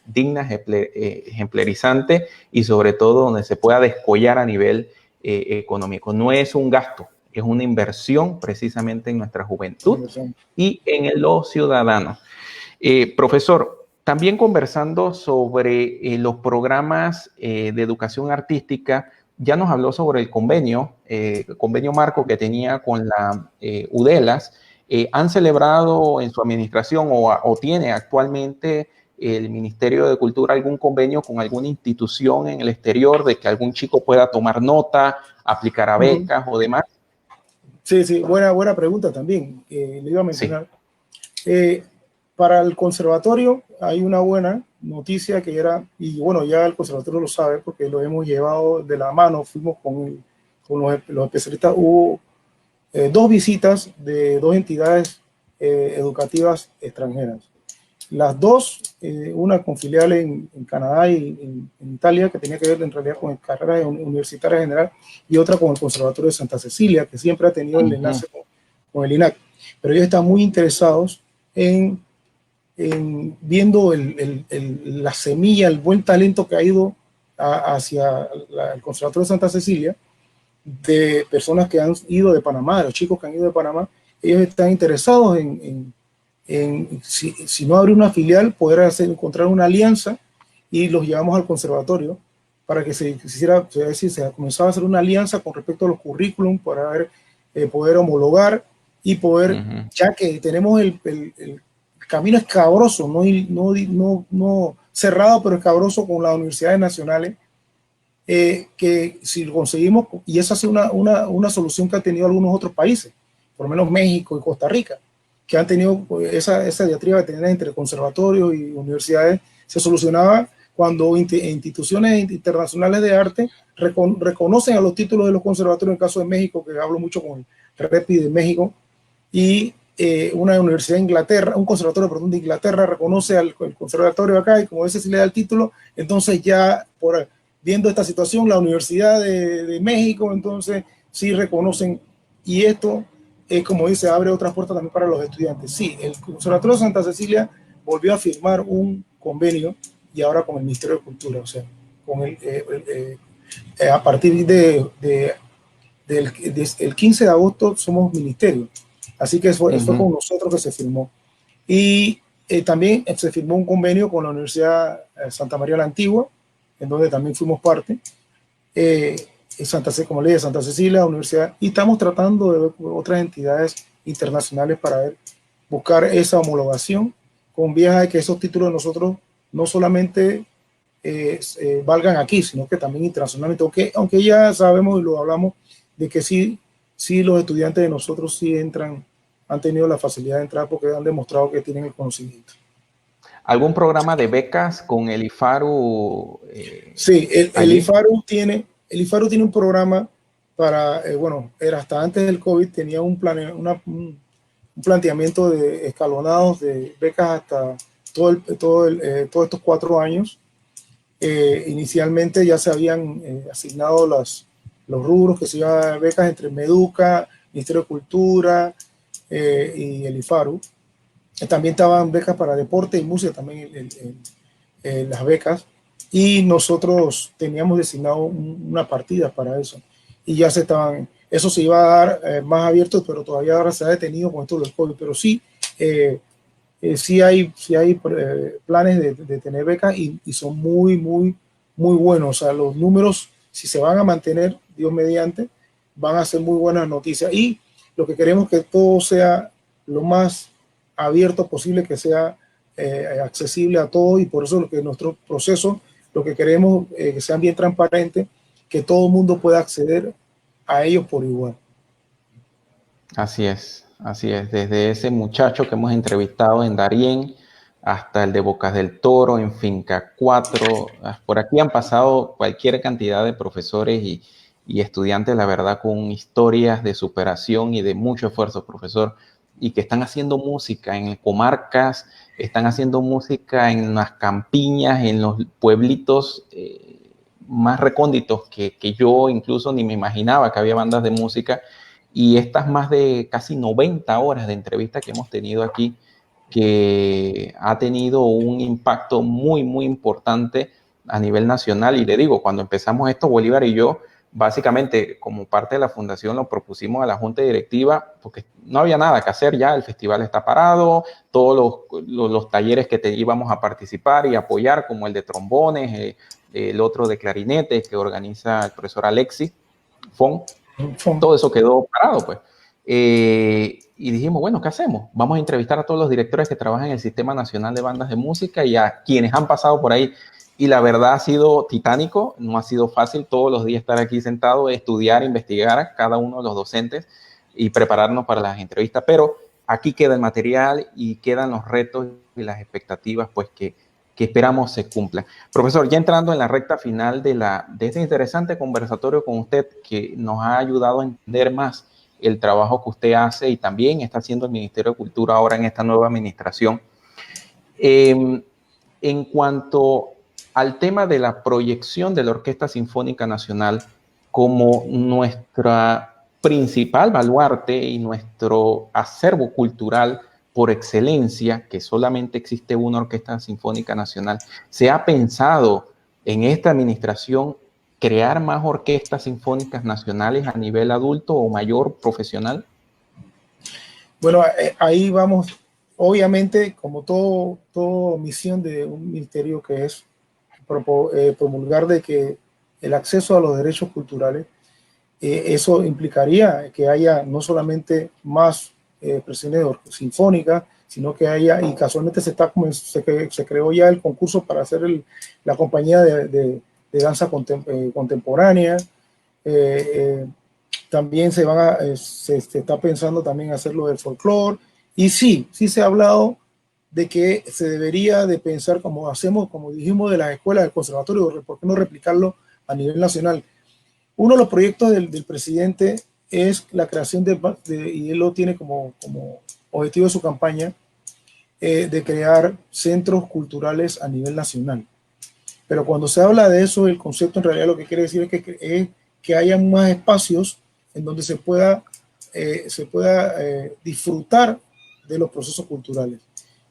digna, ejemplarizante y sobre todo donde se pueda descollar a nivel económico. No es un gasto, es una inversión precisamente en nuestra juventud y en los ciudadanos. Profesor, también conversando sobre los programas de educación artística, ya nos habló sobre el convenio marco que tenía con la UDELAS. ¿Han celebrado en su administración o tiene actualmente el Ministerio de Cultura algún convenio con alguna institución en el exterior de que algún chico pueda tomar nota, aplicar a becas o demás? Sí, buena pregunta también. Le iba a mencionar. Sí. Para el conservatorio hay una buena noticia que era, y bueno, ya el conservatorio lo sabe porque lo hemos llevado de la mano, fuimos con los especialistas, hubo 2 visitas de 2 entidades educativas extranjeras. Las 2, una con filiales en Canadá y en Italia, que tenía que ver en realidad con carreras universitarias en general, y otra con el Conservatorio de Santa Cecilia, que siempre ha tenido el enlace con el INAC. Pero ellos están muy interesados en viendo la semilla, el buen talento que ha ido hacia el Conservatorio de Santa Cecilia, de personas que han ido de Panamá, de los chicos que han ido de Panamá. Ellos están interesados si no abrir una filial, poder encontrar una alianza y los llevamos al conservatorio para que se comenzaba a hacer una alianza con respecto a los currículum para poder homologar y poder, ya que tenemos el camino escabroso, no cerrado, pero escabroso con las universidades nacionales, que si lo conseguimos, y esa es una solución que han tenido algunos otros países, por lo menos México y Costa Rica, que han tenido esa diatriba que tenían entre conservatorios y universidades, se solucionaba cuando instituciones internacionales de arte reconocen a los títulos de los conservatorios. En el caso de México, que hablo mucho con el REPI de México, y una universidad de Inglaterra, un conservatorio, perdón, de Inglaterra reconoce al conservatorio acá, y como ese se le da el título, entonces ya viendo esta situación, la Universidad de México, entonces sí reconocen, y esto como dice, abre otras puertas también para los estudiantes. Sí, el Conservatorio de Santa Cecilia volvió a firmar un convenio, y ahora con el Ministerio de Cultura, o sea, con a partir del 15 de agosto somos ministerio, así que fue con nosotros que se firmó. Y también se firmó un convenio con la Universidad Santa María la Antigua, en donde también fuimos parte, como le dije, Santa Cecilia, Universidad, y estamos tratando de ver otras entidades internacionales para buscar esa homologación con vías de que esos títulos de nosotros no solamente valgan aquí, sino que también internacionalmente, aunque ya sabemos y lo hablamos de que sí los estudiantes de nosotros sí han tenido la facilidad de entrar porque han demostrado que tienen el conocimiento. ¿Algún programa de becas con el IFARU? Sí, el IFARU tiene un programa para, bueno, era hasta antes del COVID, tenía un planteamiento de escalonados de becas hasta todos estos 4 años. Inicialmente ya se habían asignado los rubros que se iban a dar becas entre Meduca, Ministerio de Cultura y el IFARU. También estaban becas para deporte y música, también las becas, y nosotros teníamos designado una partida para eso, y ya eso se iba a dar más abierto, pero todavía ahora se ha detenido con esto del COVID, pero sí, sí hay planes de tener becas, y son muy, muy, muy buenos. O sea, los números, si se van a mantener, Dios mediante, van a ser muy buenas noticias, y lo que queremos es que todo sea lo más abierto posible, que sea accesible a todos, y por eso lo que nuestro proceso, lo que queremos que sean bien transparentes, que todo el mundo pueda acceder a ellos por igual. Así es, desde ese muchacho que hemos entrevistado en Darién hasta el de Bocas del Toro, en Finca 4, por aquí han pasado cualquier cantidad de profesores y estudiantes, la verdad, con historias de superación y de mucho esfuerzo, profesor, y que están haciendo música en comarcas, están haciendo música en las campiñas, en los pueblitos más recónditos que yo incluso ni me imaginaba que había bandas de música. Y estas más de casi 90 horas de entrevista que hemos tenido aquí, que ha tenido un impacto muy, muy importante a nivel nacional. Y le digo, cuando empezamos esto, Bolívar y yo, básicamente, como parte de la fundación, lo propusimos a la junta directiva, porque no había nada que hacer ya, el festival está parado, todos los talleres que íbamos a participar y apoyar, como el de trombones, el otro de clarinete que organiza el profesor Alexis Fon, todo eso quedó parado, pues. Y dijimos, bueno, ¿qué hacemos? Vamos a entrevistar a todos los directores que trabajan en el Sistema Nacional de Bandas de Música y a quienes han pasado por ahí. Y la verdad ha sido titánico, no ha sido fácil todos los días estar aquí sentado, estudiar, investigar a cada uno de los docentes y prepararnos para las entrevistas. Pero aquí queda el material y quedan los retos y las expectativas, pues que esperamos se cumplan. Profesor, ya entrando en la recta final de este interesante conversatorio con usted, que nos ha ayudado a entender más el trabajo que usted hace y también está haciendo el Ministerio de Cultura ahora en esta nueva administración. En cuanto al tema de la proyección de la Orquesta Sinfónica Nacional como nuestra principal baluarte y nuestro acervo cultural por excelencia, que solamente existe una Orquesta Sinfónica Nacional, ¿se ha pensado en esta administración crear más orquestas sinfónicas nacionales a nivel adulto o mayor profesional? Bueno, ahí vamos, obviamente, como todo misión de un ministerio, que es promulgar de que el acceso a los derechos culturales, eso implicaría que haya no solamente más presiones sinfónicas, sino que haya, y casualmente se creó ya el concurso para hacer la compañía de danza contemporánea, También se está pensando también hacerlo del folclore. Y sí se ha hablado de que se debería de pensar como hacemos, como dijimos, de las escuelas del conservatorio, ¿por qué no replicarlo a nivel nacional? Uno de los proyectos del presidente es la creación y él lo tiene como objetivo de su campaña, de crear centros culturales a nivel nacional. Pero cuando se habla de eso, el concepto en realidad lo que quiere decir es que haya más espacios en donde se pueda disfrutar de los procesos culturales.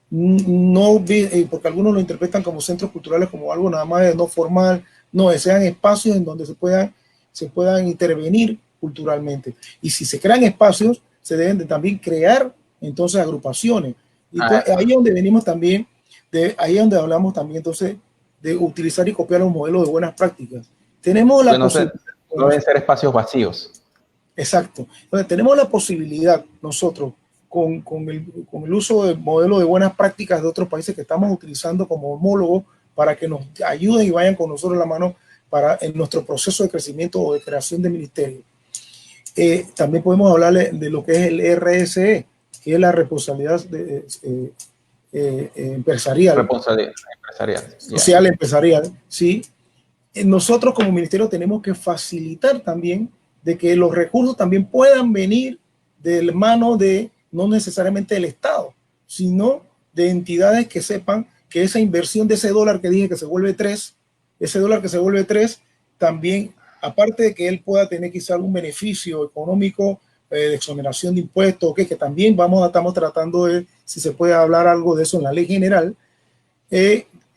No, porque algunos lo interpretan como centros culturales como algo nada más de no formal, no, sean espacios en donde se puedan intervenir culturalmente. Y si se crean espacios, se deben de también crear entonces agrupaciones. Y entonces, ahí es donde venimos también, ahí es donde hablamos también entonces de utilizar y copiar los modelos de buenas prácticas. Tenemos la posibilidad. No deben ser espacios vacíos. Exacto. Entonces, tenemos la posibilidad nosotros, con el uso de modelos de buenas prácticas de otros países que estamos utilizando como homólogos para que nos ayuden y vayan con nosotros la mano en nuestro proceso de crecimiento o de creación de ministerio. También podemos hablar de lo que es el RSE, que es la responsabilidad empresarial. Responsabilidad empresarial. Social, empresarial, sí. Nosotros como ministerio tenemos que facilitar también de que los recursos también puedan venir de la mano de, no necesariamente del Estado, sino de entidades que sepan que esa inversión de ese dólar que dije que se vuelve 3, ese dólar que se vuelve 3, también, aparte de que él pueda tener quizá algún beneficio económico, de exoneración de impuestos, que también estamos tratando de, si se puede hablar algo de eso en la ley general,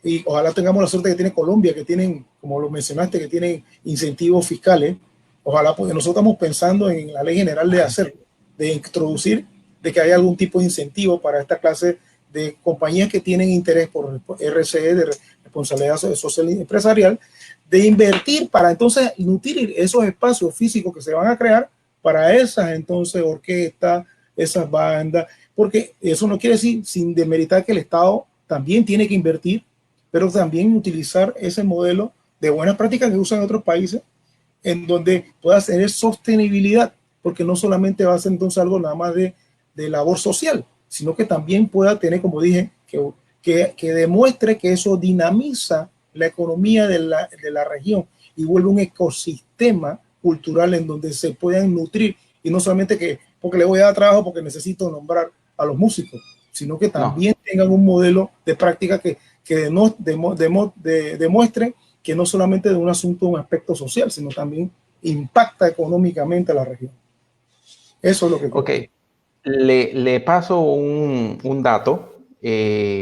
y ojalá tengamos la suerte que tiene Colombia, que tienen, como lo mencionaste, que tienen incentivos fiscales. Ojalá, porque nosotros estamos pensando en la ley general de hacer, de introducir, de que haya algún tipo de incentivo para esta clase de compañías que tienen interés por RCE, de responsabilidad social y empresarial, de invertir para entonces nutrir esos espacios físicos que se van a crear para esas entonces orquestas, esas bandas, porque eso no quiere decir sin demeritar que el Estado también tiene que invertir, pero también utilizar ese modelo de buenas prácticas que usan otros países, en donde pueda tener sostenibilidad, porque no solamente va a ser entonces algo nada más de labor social, sino que también pueda tener, como dije, que demuestre que eso dinamiza la economía de la región y vuelve un ecosistema cultural en donde se puedan nutrir, y no solamente porque le voy a dar trabajo porque necesito nombrar a los músicos, sino que también tengan un modelo de práctica que demuestre que no solamente de un asunto, un aspecto social, sino también impacta económicamente a la región. Eso es lo que creo. Ok, le paso un dato y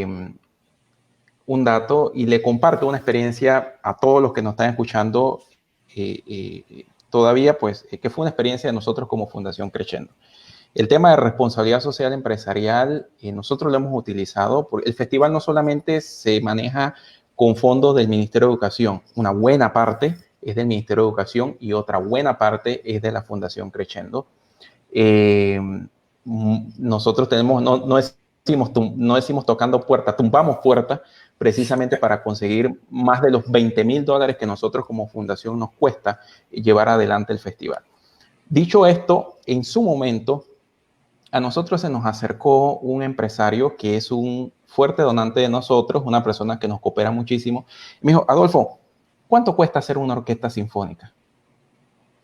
le comparto una experiencia a todos los que nos están escuchando todavía, pues, que fue una experiencia de nosotros como Fundación Creciendo. El tema de responsabilidad social empresarial, nosotros lo hemos utilizado, porque el festival no solamente se maneja con fondos del Ministerio de Educación, una buena parte es del Ministerio de Educación y otra buena parte es de la Fundación Creciendo. Nosotros tenemos, no decimos tocando puertas, tumbamos puertas precisamente para conseguir más de los $20,000 que nosotros como fundación nos cuesta llevar adelante el festival. Dicho esto, en su momento, a nosotros se nos acercó un empresario que es un fuerte donante de nosotros, una persona que nos coopera muchísimo. Me dijo, Adolfo, ¿cuánto cuesta hacer una orquesta sinfónica?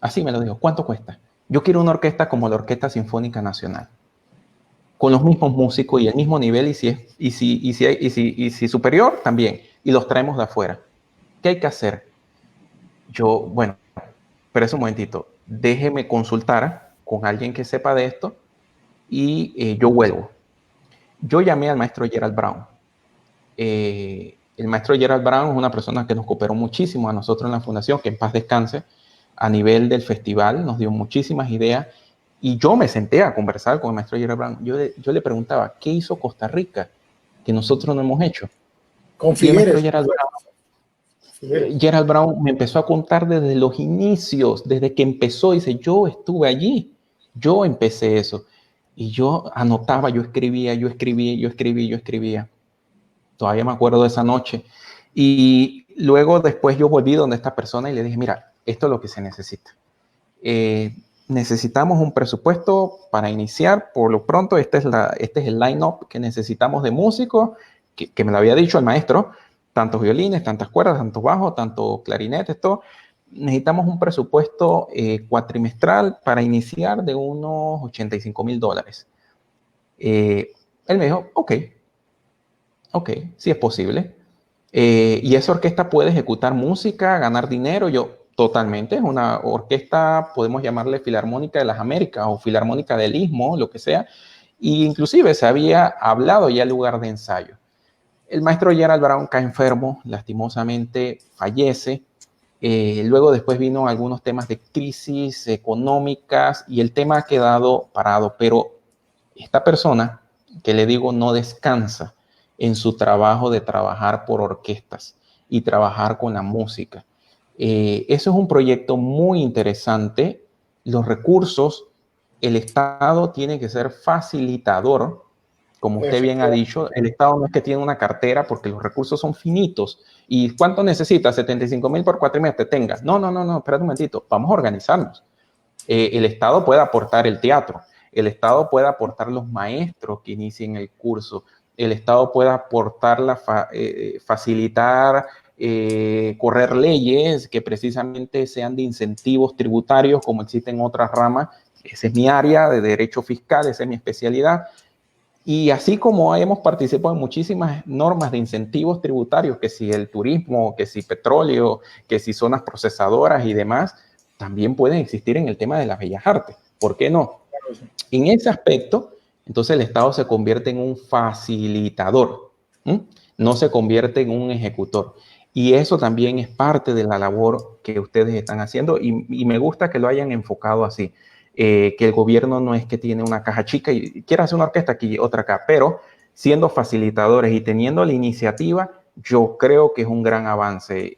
Así me lo dijo, ¿cuánto cuesta? Yo quiero una orquesta como la Orquesta Sinfónica Nacional, con los mismos músicos y el mismo nivel, y si superior, también, y los traemos de afuera. ¿Qué hay que hacer? Yo, bueno, pero un momentito, déjeme consultar con alguien que sepa de esto, y yo vuelvo. Yo llamé al maestro Gerald Brown. El maestro Gerald Brown es una persona que nos cooperó muchísimo a nosotros en la fundación, que en paz descanse, a nivel del festival, nos dio muchísimas ideas, y yo me senté a conversar con el maestro Gerald Brown. Yo le preguntaba, ¿qué hizo Costa Rica que nosotros no hemos hecho? Con Figueres. Gerald Brown me empezó a contar desde los inicios, desde que empezó, dice, yo estuve allí, yo empecé eso. Y yo anotaba, yo escribía. Todavía me acuerdo de esa noche. Y luego después yo volví donde esta persona y le dije, mira, esto es lo que se necesita. necesitamos un presupuesto para iniciar. Por lo pronto, este es el line-up que necesitamos de músicos, que me lo había dicho el maestro, tantos violines, tantas cuerdas, tantos bajos, tanto clarinetes, todo. Necesitamos un presupuesto cuatrimestral para iniciar de unos $85,000. Él me dijo, ok, sí es posible. Y esa orquesta puede ejecutar música, ganar dinero. Yo, totalmente, es una orquesta, podemos llamarle Filarmónica de las Américas o Filarmónica del Istmo, lo que sea. Y inclusive se había hablado ya el lugar de ensayo. El maestro Gerald Brown cae enfermo, lastimosamente fallece. Luego después vino algunos temas de crisis económicas y el tema ha quedado parado. Pero esta persona, que le digo, no descansa en su trabajo de trabajar por orquestas y trabajar con la música. Eso es un proyecto muy interesante. Los recursos, el Estado tiene que ser facilitador. Como usted bien ha dicho, el Estado no es que tiene una cartera porque los recursos son finitos. ¿Y cuánto necesita? 75,000 por cuatrimestre. Tenga. No, espérate un momentito. Vamos a organizarnos. El Estado puede aportar el teatro. El Estado puede aportar los maestros que inicien el curso. El Estado puede aportar facilitar, correr leyes que precisamente sean de incentivos tributarios, como existen otras ramas. Esa es mi área de derecho fiscal, esa es mi especialidad. Y así como hemos participado en muchísimas normas de incentivos tributarios, que si el turismo, que si petróleo, que si zonas procesadoras y demás, también pueden existir en el tema de las bellas artes. ¿Por qué no? En ese aspecto, entonces el Estado se convierte en un facilitador, no se convierte en un ejecutor. Y eso también es parte de la labor que ustedes están haciendo y me gusta que lo hayan enfocado así. Que el gobierno no es que tiene una caja chica y quiere hacer una orquesta aquí, otra acá, pero siendo facilitadores y teniendo la iniciativa, yo creo que es un gran avance.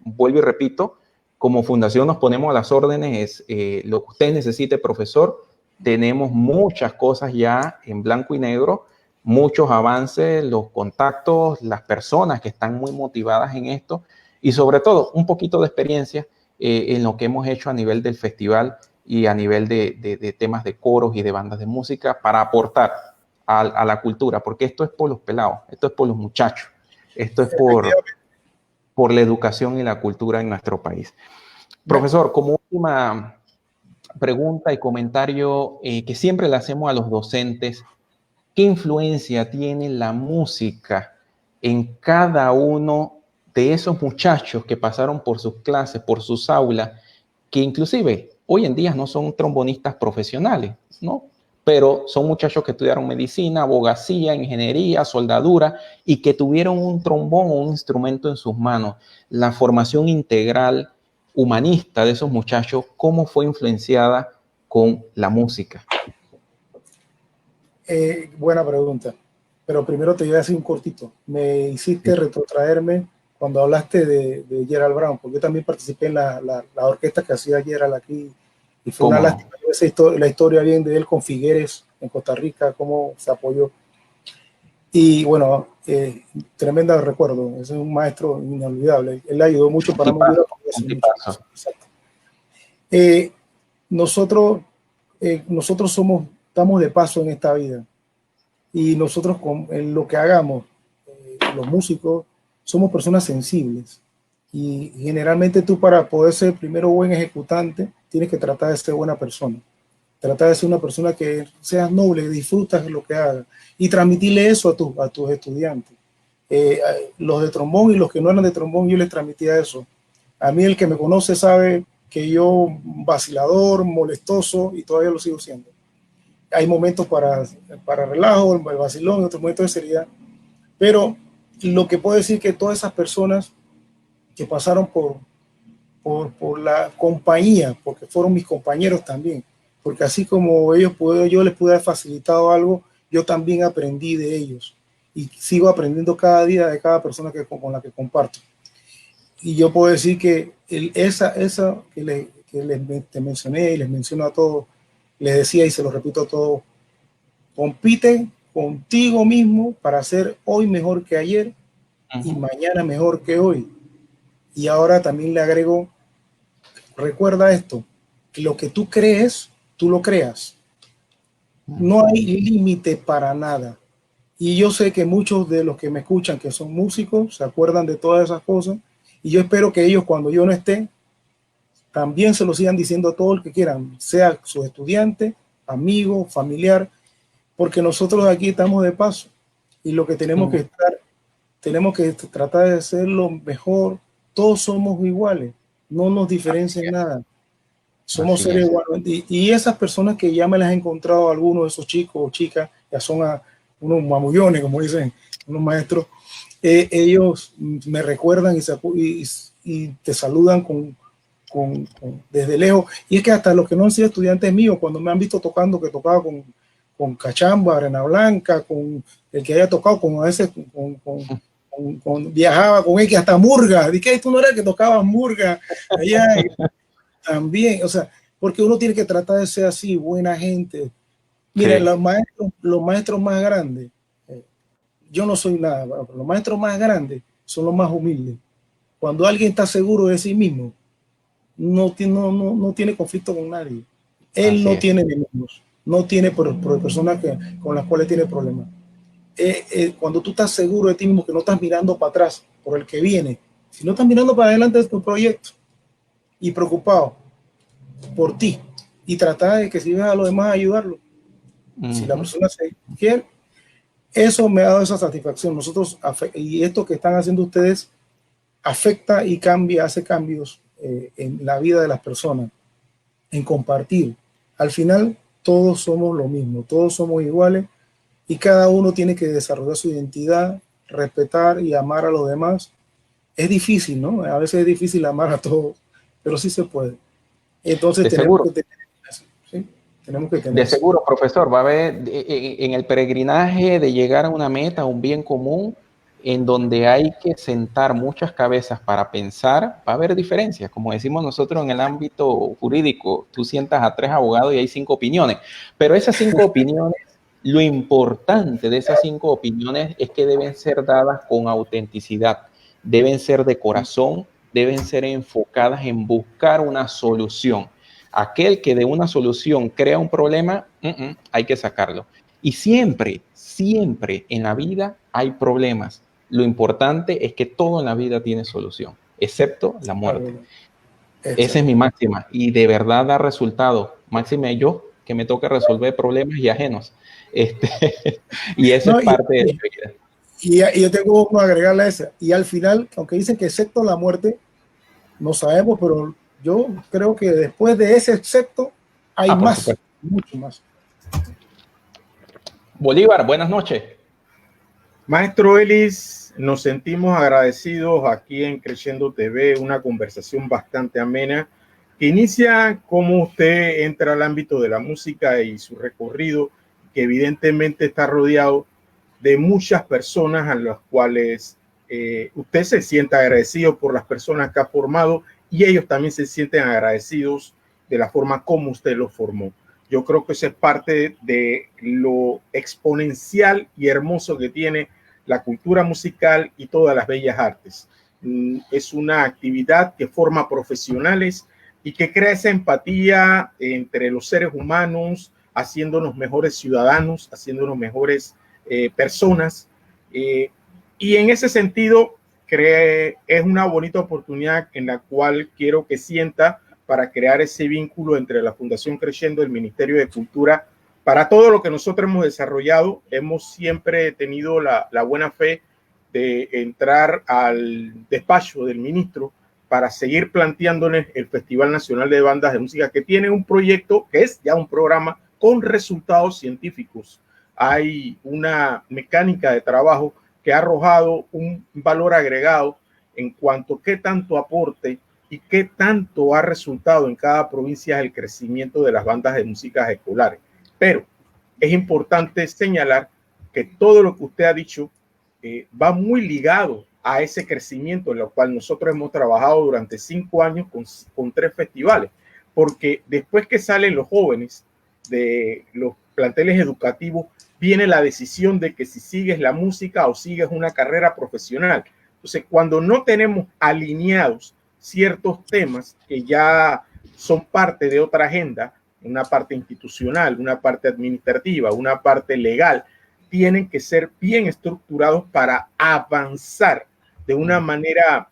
Vuelvo y repito, como fundación nos ponemos a las órdenes, lo que usted necesite, profesor. Tenemos muchas cosas ya en blanco y negro, muchos avances, los contactos, las personas que están muy motivadas en esto y sobre todo un poquito de experiencia en lo que hemos hecho a nivel del festival y a nivel de temas de coros y de bandas de música para aportar a la cultura, porque esto es por los pelados, esto es por los muchachos, esto es por la educación y la cultura en nuestro país. Profesor, como última pregunta y comentario que siempre le hacemos a los docentes, ¿qué influencia tiene la música en cada uno de esos muchachos que pasaron por sus clases, por sus aulas, que inclusive hoy en día no son trombonistas profesionales, ¿no? Pero son muchachos que estudiaron medicina, abogacía, ingeniería, soldadura y que tuvieron un trombón o un instrumento en sus manos? La formación integral humanista de esos muchachos, ¿cómo fue influenciada con la música? Buena pregunta, pero primero te voy a decir un cortito. Me hiciste retrotraerme cuando hablaste de Gerald Brown, porque yo también participé en la orquesta que hacía Gerald aquí, y fue una lástima la historia bien de él con Figueres en Costa Rica, cómo se apoyó. Y bueno, tremendo recuerdo, es un maestro inolvidable, él ayudó mucho para mí. Nosotros estamos de paso en esta vida y nosotros en lo que hagamos, los músicos, somos personas sensibles y generalmente tú para poder ser primero buen ejecutante tienes que tratar de ser buena persona, tratar de ser una persona que seas noble, disfrutas de lo que hagas y transmitirle eso a tus estudiantes. Los de trombón y los que no eran de trombón, yo les transmitía eso. A mí el que me conoce sabe que yo vacilador, molestoso, y todavía lo sigo siendo. Hay momentos para relajo, el vacilón, otros momentos de seriedad, pero lo que puedo decir que todas esas personas que pasaron por la compañía, porque fueron mis compañeros también, porque así como yo les pude haber facilitado algo, yo también aprendí de ellos y sigo aprendiendo cada día de cada persona con la que comparto. Y yo puedo decir que esa que te mencioné y les menciono a todos, les decía y se lo repito a todos, compiten contigo mismo para ser hoy mejor que ayer y mañana mejor que hoy. Y ahora también le agrego, recuerda esto, lo que tú crees, tú lo creas. No hay límite para nada. Y yo sé que muchos de los que me escuchan, que son músicos, se acuerdan de todas esas cosas. Y yo espero que ellos, cuando yo no esté, también se lo sigan diciendo a todo el que quieran, sea su estudiante, amigo, familiar, porque nosotros aquí estamos de paso. Y lo que tenemos que estar, tenemos que tratar de hacerlo mejor. Todos somos iguales, no nos diferencia en nada. Somos seres iguales. Y esas personas que ya me las he encontrado, algunos de esos chicos o chicas, ya son unos mamullones, como dicen unos maestros, ellos me recuerdan y te saludan desde lejos. Y es que hasta los que no han sido estudiantes míos, cuando me han visto tocando, que tocaba con Cachamba, Arena Blanca, con el que haya tocado, con a veces viajaba con él, que hasta Murga, dije, tú no eras el que tocaba Murga allá también, o sea, porque uno tiene que tratar de ser así, buena gente. Miren, los maestros más grandes, yo no soy nada, pero los maestros más grandes son los más humildes. Cuando alguien está seguro de sí mismo, no tiene conflicto con nadie. Él no tiene enemigos, no tiene por personas con las cuales tiene problemas. Cuando tú estás seguro de ti mismo, que no estás mirando para atrás por el que viene, sino estás mirando para adelante de tu proyecto y preocupado por ti y tratar de que si ves a los demás ayudarlo. Si la persona se quiere, eso me ha dado esa satisfacción. Nosotros, y esto que están haciendo ustedes afecta y cambia, hace cambios en la vida de las personas, en compartir. Al final, todos somos lo mismo, todos somos iguales y cada uno tiene que desarrollar su identidad, respetar y amar a los demás. Es difícil, ¿no? A veces es difícil amar a todos, pero sí se puede. Entonces tenemos que tener eso, ¿sí? Tenemos que tener de seguro, profesor, va a haber en el peregrinaje de llegar a una meta, a un bien común, en donde hay que sentar muchas cabezas para pensar, va a haber diferencias. Como decimos nosotros en el ámbito jurídico, tú sientas a 3 abogados y hay 5 opiniones, pero esas 5 opiniones, lo importante de esas 5 opiniones es que deben ser dadas con autenticidad, deben ser de corazón, deben ser enfocadas en buscar una solución. Aquel que de una solución crea un problema, hay que sacarlo. Y siempre, siempre en la vida hay problemas. Lo importante es que todo en la vida tiene solución, excepto la muerte. Esa es mi máxima y de verdad da resultado. Máxima yo, que me toca resolver problemas y ajenos. Y eso es parte de la vida. Y yo tengo que agregarle a esa. Y al final, aunque dicen que excepto la muerte, no sabemos, pero yo creo que después de ese excepto hay más, mucho más. Bolívar, buenas noches. Maestro Ellis, nos sentimos agradecidos aquí en Creciendo TV, una conversación bastante amena que inicia cómo usted entra al ámbito de la música y su recorrido, que evidentemente está rodeado de muchas personas a las cuales usted se siente agradecido por las personas que ha formado y ellos también se sienten agradecidos de la forma como usted los formó. Yo creo que eso es parte de lo exponencial y hermoso que tiene la cultura musical y todas las bellas artes. Es una actividad que forma profesionales y que crea esa empatía entre los seres humanos, haciéndonos mejores ciudadanos, haciéndonos mejores personas. Y en ese sentido, es una bonita oportunidad en la cual quiero que sienta para crear ese vínculo entre la Fundación Creciendo y el Ministerio de Cultura. Para todo lo que nosotros hemos desarrollado, hemos siempre tenido la buena fe de entrar al despacho del ministro para seguir planteándoles el Festival Nacional de Bandas de Música, que tiene un proyecto que es ya un programa con resultados científicos. Hay una mecánica de trabajo que ha arrojado un valor agregado en cuanto a qué tanto aporte y qué tanto ha resultado en cada provincia el crecimiento de las bandas de música escolares. Pero es importante señalar que todo lo que usted ha dicho va muy ligado a ese crecimiento en lo cual nosotros hemos trabajado durante 5 años con 3 festivales, porque después que salen los jóvenes de los planteles educativos, viene la decisión de que si sigues la música o sigues una carrera profesional. Entonces, cuando no tenemos alineados ciertos temas que ya son parte de otra agenda, una parte institucional, una parte administrativa, una parte legal, tienen que ser bien estructurados para avanzar de una manera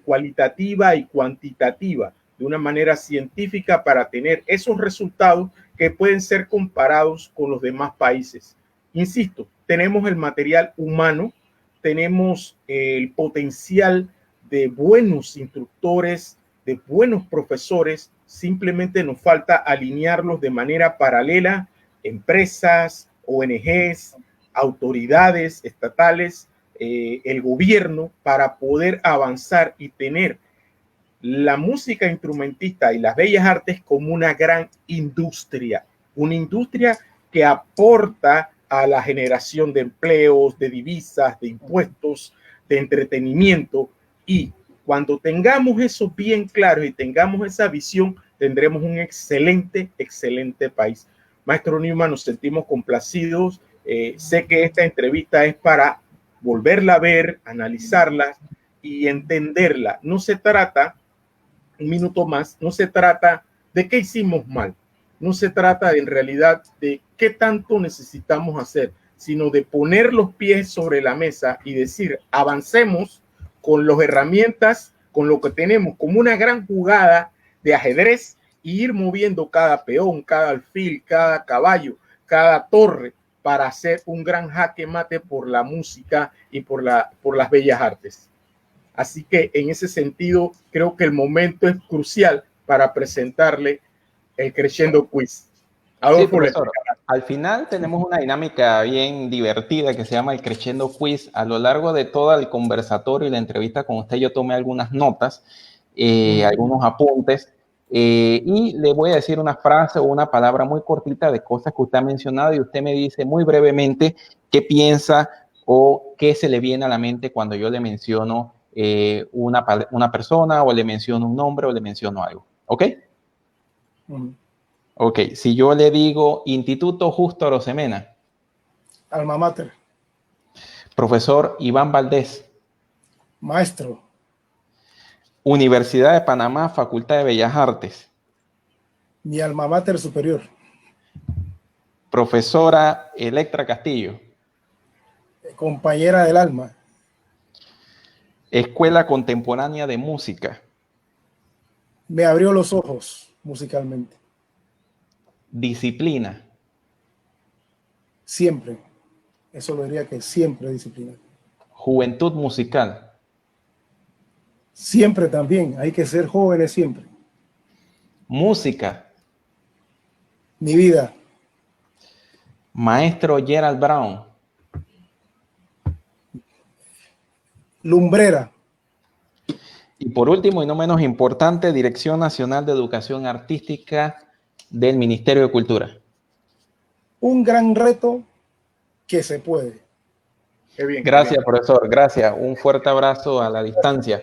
cualitativa y cuantitativa, de una manera científica, para tener esos resultados que pueden ser comparados con los demás países. Insisto, tenemos el material humano, tenemos el potencial de buenos instructores, de buenos profesores, simplemente nos falta alinearlos de manera paralela, empresas, ONGs, autoridades estatales, el gobierno, para poder avanzar y tener la música instrumentista y las bellas artes como una gran industria, una industria que aporta a la generación de empleos, de divisas, de impuestos, de entretenimiento. Y cuando tengamos eso bien claro y tengamos esa visión, tendremos un excelente, excelente país. Maestro Newman, nos sentimos complacidos. Sé que esta entrevista es para volverla a ver, analizarla y entenderla. No se trata, un minuto más, no se trata de qué hicimos mal, no se trata en realidad de qué tanto necesitamos hacer, sino de poner los pies sobre la mesa y decir, avancemos con las herramientas, con lo que tenemos, como una gran jugada de ajedrez, y ir moviendo cada peón, cada alfil, cada caballo, cada torre, para hacer un gran jaque mate por la música y por las bellas artes. Así que en ese sentido, creo que el momento es crucial para presentarle el Crescendo Quiz. Sí, profesor. Al final tenemos una dinámica bien divertida que se llama el Crescendo Quiz. A lo largo de todo el conversatorio y la entrevista con usted, yo tomé algunas notas, algunos apuntes, y le voy a decir una frase o una palabra muy cortita de cosas que usted ha mencionado, y usted me dice muy brevemente qué piensa o qué se le viene a la mente cuando yo le menciono una persona, o le menciono un nombre, o le menciono algo. ¿Ok? Ok, si yo le digo Instituto Justo Arosemena. Alma mater. Profesor Iván Valdés. Maestro. Universidad de Panamá, Facultad de Bellas Artes. Mi alma mater superior. Profesora Electra Castillo. Compañera del alma. Escuela Contemporánea de Música. Me abrió los ojos musicalmente. Disciplina. Siempre. Eso lo diría que siempre disciplina. Juventud musical. Siempre también. Hay que ser jóvenes siempre. Música. Mi vida. Maestro Gerald Brown. Lumbrera. Y por último y no menos importante, Dirección Nacional de Educación Artística del Ministerio de Cultura. Un gran reto que se puede. Qué bien, gracias, qué bien. Profesor. Gracias. Un fuerte abrazo a la distancia.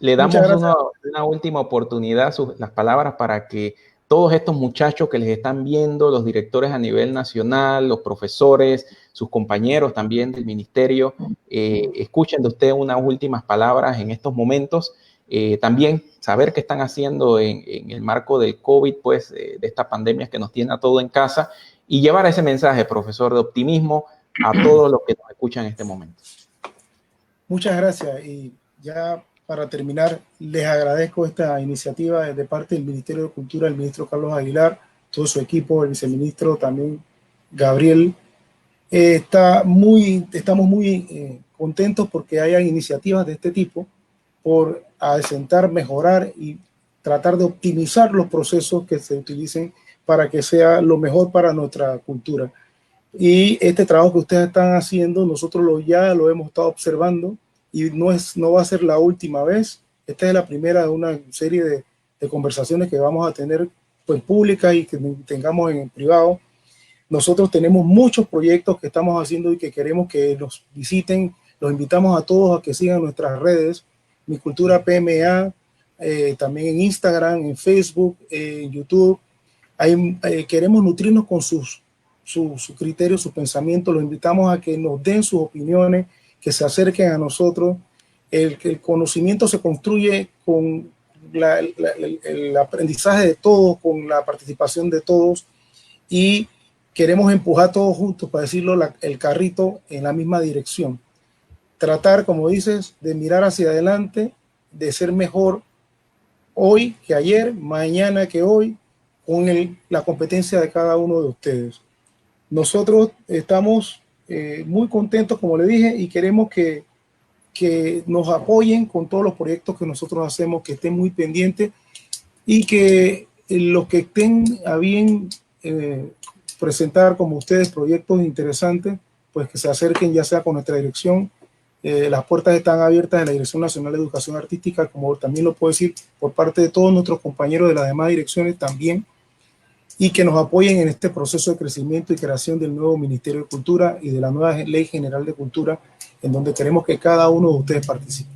Le damos una última oportunidad, las palabras, para que todos estos muchachos que les están viendo, los directores a nivel nacional, los profesores, sus compañeros también del ministerio, escuchen de usted unas últimas palabras en estos momentos. También saber qué están haciendo en el marco del COVID, pues, de esta pandemia que nos tiene a todos en casa, y llevar ese mensaje, profesor, de optimismo a todos los que nos escuchan en este momento. Muchas gracias. Y ya para terminar, les agradezco esta iniciativa de parte del Ministerio de Cultura, el ministro Carlos Aguilar, todo su equipo, el viceministro también, Gabriel. Estamos muy contentos porque hayan iniciativas de este tipo, por asentar, mejorar y tratar de optimizar los procesos que se utilicen para que sea lo mejor para nuestra cultura. Y este trabajo que ustedes están haciendo, nosotros ya lo hemos estado observando, y no va a ser la última vez. Esta es la primera de una serie de conversaciones que vamos a tener, pues, públicas, y que tengamos en privado. Nosotros tenemos muchos proyectos que estamos haciendo y que queremos que nos visiten. Los invitamos a todos a que sigan nuestras redes, Mi Cultura PMA, también en Instagram, en Facebook, en YouTube. Queremos nutrirnos con sus criterios, sus pensamientos. Los invitamos a que nos den sus opiniones, que se acerquen a nosotros. El conocimiento se construye con el aprendizaje de todos, con la participación de todos, y queremos empujar todos juntos, para decirlo, el carrito en la misma dirección. Tratar, como dices, de mirar hacia adelante, de ser mejor hoy que ayer, mañana que hoy, con la competencia de cada uno de ustedes. Nosotros estamos muy contentos, como le dije, y queremos que nos apoyen con todos los proyectos que nosotros hacemos, que estén muy pendientes, y que los que estén a bien presentar como ustedes proyectos interesantes, pues que se acerquen ya sea con nuestra dirección. Las puertas están abiertas en la Dirección Nacional de Educación Artística, como también lo puedo decir por parte de todos nuestros compañeros de las demás direcciones también, y que nos apoyen en este proceso de crecimiento y creación del nuevo Ministerio de Cultura y de la nueva Ley General de Cultura, en donde queremos que cada uno de ustedes participe.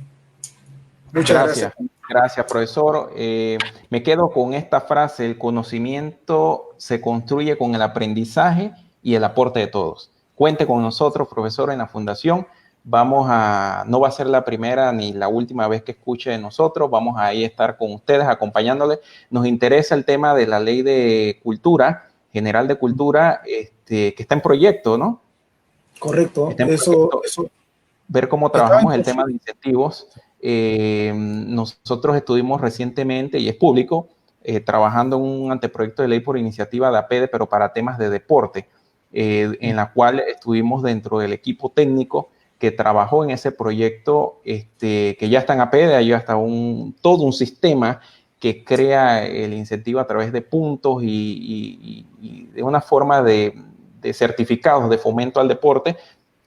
Muchas gracias. Gracias, profesor. Me quedo con esta frase: el conocimiento se construye con el aprendizaje y el aporte de todos. Cuente con nosotros, profesor, en la Fundación. No va a ser la primera ni la última vez que escuche de nosotros. Vamos a ahí estar con ustedes, acompañándoles. Nos interesa el tema de la Ley de Cultura, General de Cultura, que está en proyecto, ¿no? Correcto. Eso. Ver cómo trabajamos el tema de incentivos. Nosotros estuvimos recientemente, y es público, trabajando en un anteproyecto de ley por iniciativa de APEDE, pero para temas de deporte, en la cual estuvimos dentro del equipo técnico que trabajó en ese proyecto, que ya está en APEDE. Hay hasta todo un sistema que crea el incentivo a través de puntos y de una forma de certificados de fomento al deporte,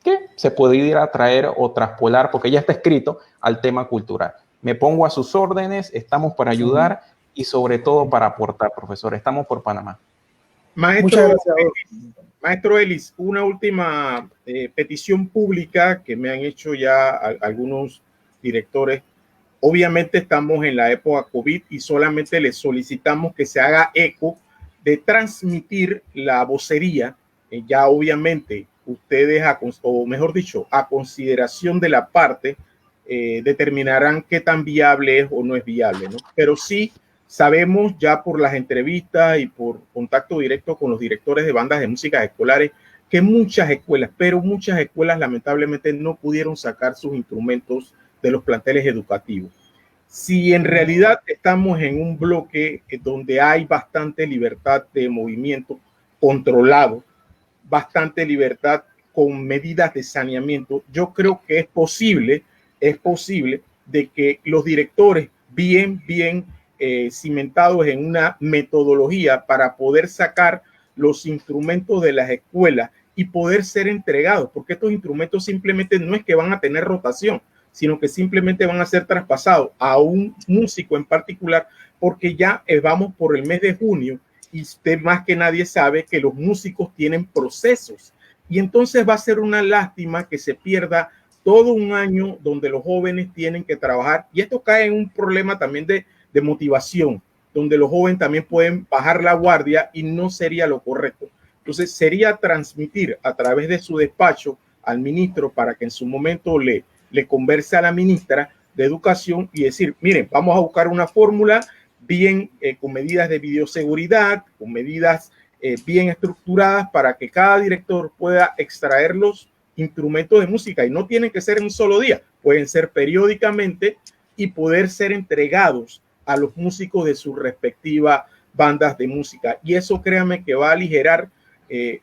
que se puede ir a traer o traspolar, porque ya está escrito, al tema cultural. Me pongo a sus órdenes, estamos para ayudar y sobre todo para aportar, profesor. Estamos por Panamá. Maestro Ellis, una última petición pública que me han hecho ya algunos directores. Obviamente estamos en la época COVID y solamente les solicitamos que se haga eco de transmitir la vocería. Ya obviamente ustedes, o mejor dicho, a consideración de la parte, determinarán qué tan viable es o no es viable, ¿no? Pero sí sabemos ya por las entrevistas y por contacto directo con los directores de bandas de música escolares que muchas escuelas lamentablemente no pudieron sacar sus instrumentos de los planteles educativos. Si en realidad estamos en un bloque donde hay bastante libertad de movimiento controlado, bastante libertad con medidas de saneamiento, yo creo que es posible de que los directores bien cimentados en una metodología para poder sacar los instrumentos de las escuelas y poder ser entregados, porque estos instrumentos simplemente no es que van a tener rotación, sino que simplemente van a ser traspasados a un músico en particular, porque ya vamos por el mes de junio y usted más que nadie sabe que los músicos tienen procesos, y entonces va a ser una lástima que se pierda todo un año donde los jóvenes tienen que trabajar, y esto cae en un problema también de motivación, donde los jóvenes también pueden bajar la guardia y no sería lo correcto. Entonces sería transmitir a través de su despacho al ministro para que en su momento le converse a la ministra de Educación y decir, miren, vamos a buscar una fórmula bien con medidas de bioseguridad, con medidas bien estructuradas para que cada director pueda extraer los instrumentos de música, y no tienen que ser en un solo día, pueden ser periódicamente y poder ser entregados a los músicos de sus respectivas bandas de música. Y eso, créanme, que va a aligerar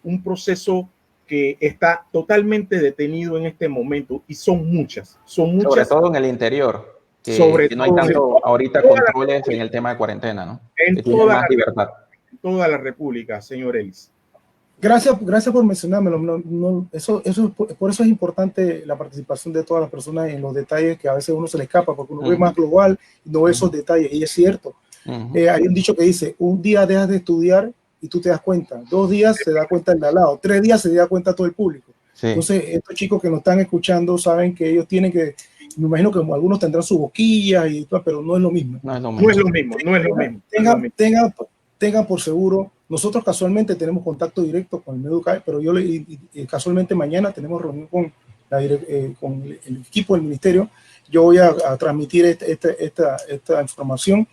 un proceso que está totalmente detenido en este momento, y son muchas. Sobre todo en el interior, que no hay tanto ahorita controles en el tema de cuarentena, ¿no? En toda la República, señor Ellis. Gracias por mencionármelo. Por eso es importante la participación de todas las personas en los detalles que a veces uno se le escapa, porque uno ve más global y no ve esos detalles, y es cierto. Hay un dicho que dice, un día dejas de estudiar y tú te das cuenta, 2 días se da cuenta el de al lado, 3 días se da cuenta todo el público. Sí. Entonces, estos chicos que nos están escuchando saben que ellos tienen que, me imagino que algunos tendrán su boquilla, pero no es lo mismo. No es lo mismo. Tengan por seguro. Nosotros casualmente tenemos contacto directo con el MEDUCAE, pero casualmente mañana tenemos reunión con el equipo del ministerio. yo voy a transmitir esta información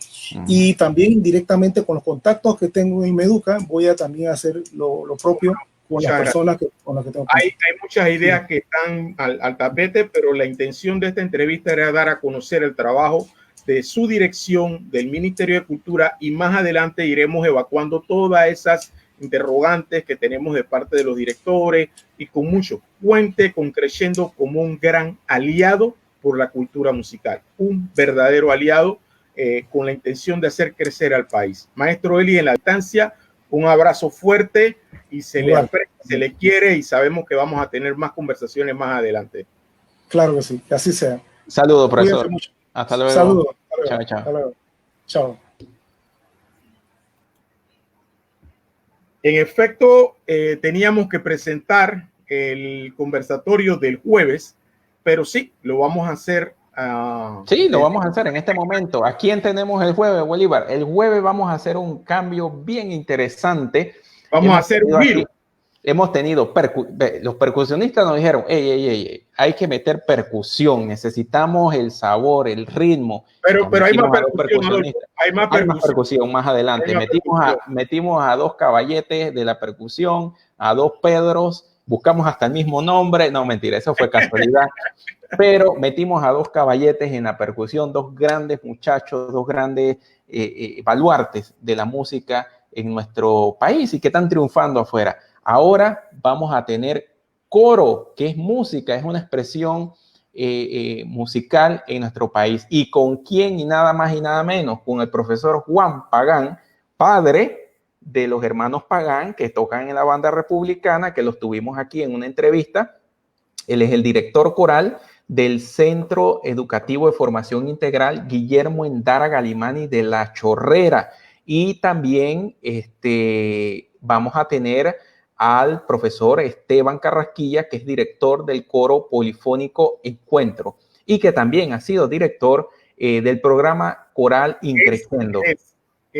y también directamente con los contactos que tengo en Meduca voy a también hacer lo propio con las personas con las que tengo. Hay muchas ideas que están al tapete, pero la intención de esta entrevista era dar a conocer el trabajo de su dirección, del Ministerio de Cultura, y más adelante iremos evacuando todas esas interrogantes que tenemos de parte de los directores y con mucho. Cuente con Creciendo como un gran aliado por la cultura musical, un verdadero aliado con la intención de hacer crecer al país. Maestro Eli, en la distancia, un abrazo fuerte y se le aprecia, se le quiere y sabemos que vamos a tener más conversaciones más adelante. Claro que sí, que así sea. Saludos, profesor. Hasta luego. Saludos. Chao, chao. Hasta luego. Chao. En efecto, teníamos que presentar el conversatorio del jueves, pero sí, lo vamos a hacer. Sí, lo vamos a hacer en este momento. ¿A quién tenemos el jueves, Bolívar? El jueves vamos a hacer un cambio bien interesante. Vamos a hacer un giro. Hemos tenido, los percusionistas nos dijeron, hay que meter percusión, necesitamos el sabor, el ritmo. Pero hay más percusión, hay más percusión más adelante. Metimos a 2 caballetes de la percusión, a 2 Pedros, buscamos hasta el mismo nombre, no, mentira, eso fue casualidad, pero metimos a 2 caballetes en la percusión, 2 grandes muchachos, 2 grandes baluartes de la música en nuestro país y que están triunfando afuera. Ahora vamos a tener coro, que es música, es una expresión musical en nuestro país. ¿Y con quién? Y nada más y nada menos, con el profesor Juan Pagán, padre de los hermanos Pagán, que tocan en la banda republicana, que los tuvimos aquí en una entrevista. Él es el director coral del Centro Educativo de Formación Integral Guillermo Endara Galimani de La Chorrera. Y también vamos a tener al profesor Esteban Carrasquilla, que es director del coro polifónico Encuentro y que también ha sido director del programa coral Increciendo.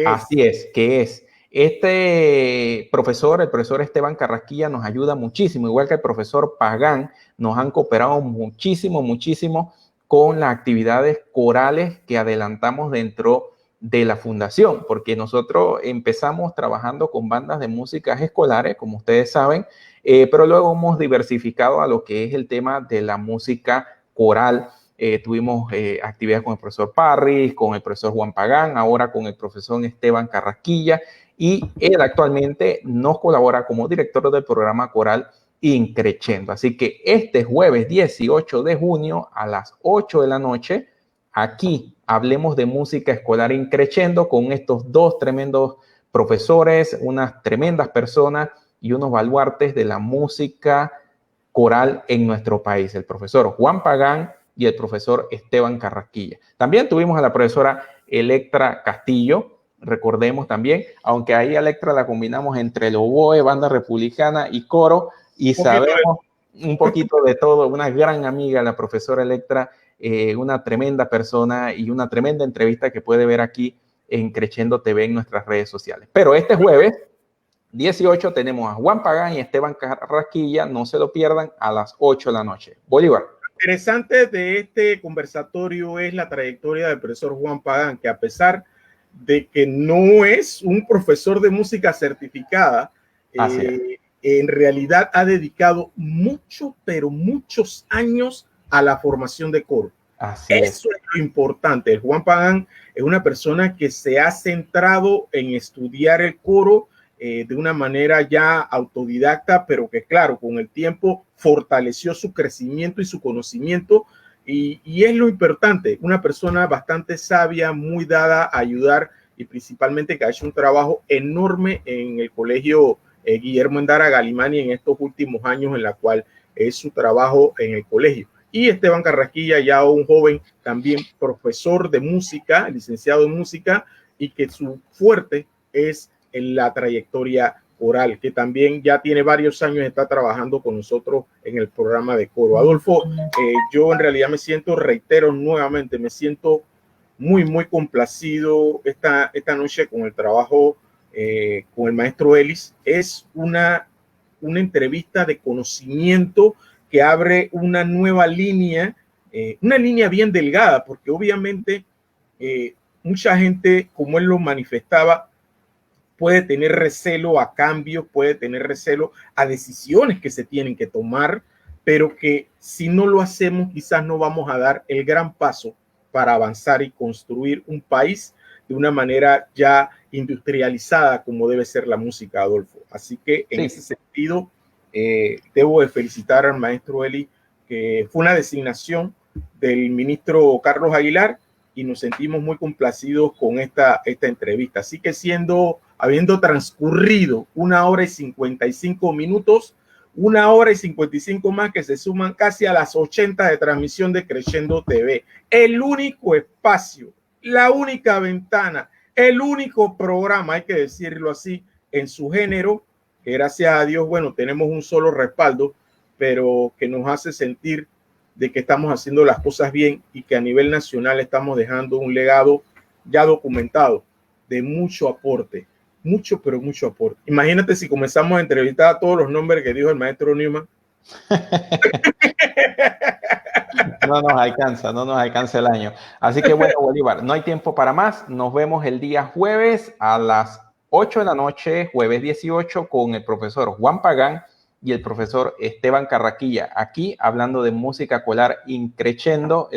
Así es, que es. Este profesor, el profesor Esteban Carrasquilla, nos ayuda muchísimo, igual que el profesor Pagán, nos han cooperado muchísimo con las actividades corales que adelantamos dentro de la fundación, porque nosotros empezamos trabajando con bandas de músicas escolares, como ustedes saben, pero luego hemos diversificado a lo que es el tema de la música coral. Tuvimos actividades con el profesor Parris, con el profesor Juan Pagán, ahora con el profesor Esteban Carrasquilla, y él actualmente nos colabora como director del programa coral Increciendo. Así que este jueves 18 de junio a las 8 de la noche, aquí hablemos de música escolar Increciendo con estos 2 tremendos profesores, unas tremendas personas y unos baluartes de la música coral en nuestro país, el profesor Juan Pagán y el profesor Esteban Carrasquilla. También tuvimos a la profesora Electra Castillo, recordemos también, aunque ahí Electra la combinamos entre el oboe, banda republicana y coro, y sabemos un poquito de todo, una gran amiga, la profesora Electra, una tremenda persona y una tremenda entrevista que puede ver aquí en Creciendo TV en nuestras redes sociales. Pero este jueves 18 tenemos a Juan Pagán y Esteban Carrasquilla, no se lo pierdan, a las 8 de la noche. Bolívar. Lo interesante de este conversatorio es la trayectoria del profesor Juan Pagán, que a pesar de que no es un profesor de música certificada, en realidad ha dedicado muchos años a la formación de coro. Eso es lo importante. El Juan Pagán es una persona que se ha centrado en estudiar el coro de una manera ya autodidacta, pero que claro, con el tiempo fortaleció su crecimiento y su conocimiento, y es lo importante, una persona bastante sabia, muy dada a ayudar, y principalmente que ha hecho un trabajo enorme en el colegio Guillermo Endara Galimani en estos últimos años, en la cual es su trabajo en el colegio. Y Esteban Carrasquilla, ya un joven también profesor de música, licenciado en música, y que su fuerte es en la trayectoria coral, que también ya tiene varios años, está trabajando con nosotros en el programa de coro. Adolfo, yo en realidad me siento, reitero nuevamente, me siento muy complacido esta noche con el trabajo con el maestro Ellis. Es una entrevista de conocimiento que abre una nueva línea una línea bien delgada, porque obviamente mucha gente, como él lo manifestaba, puede tener recelo a cambios, puede tener recelo a decisiones que se tienen que tomar, pero que si no lo hacemos quizás no vamos a dar el gran paso para avanzar y construir un país de una manera ya industrializada como debe ser la música, Adolfo. Así que en ese sentido debo de felicitar al maestro Eli, que fue una designación del ministro Carlos Aguilar y nos sentimos muy complacidos con esta entrevista. Así que habiendo transcurrido 1 hora y 55 minutos, 1 hora y 55 más que se suman casi a las 80 de transmisión de Creciendo TV. El único espacio, la única ventana, el único programa, hay que decirlo así, en su género, que gracias a Dios, bueno, tenemos un solo respaldo, pero que nos hace sentir de que estamos haciendo las cosas bien y que a nivel nacional estamos dejando un legado ya documentado de mucho aporte. Mucho, pero mucho aporte. Imagínate si comenzamos a entrevistar a todos los nombres que dijo el maestro Newman. No nos alcanza el año. Así que bueno, Bolívar, no hay tiempo para más. Nos vemos el día jueves a las 8 de la noche, jueves 18, con el profesor Juan Pagán y el profesor Esteban Carraquilla, aquí hablando de música escolar increciendo,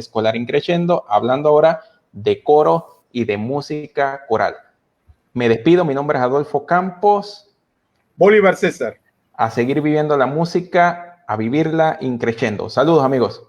hablando ahora de coro y de música coral. Me despido, mi nombre es Adolfo Campos. Bolívar César. A seguir viviendo la música, a vivirla increciendo. Saludos, amigos.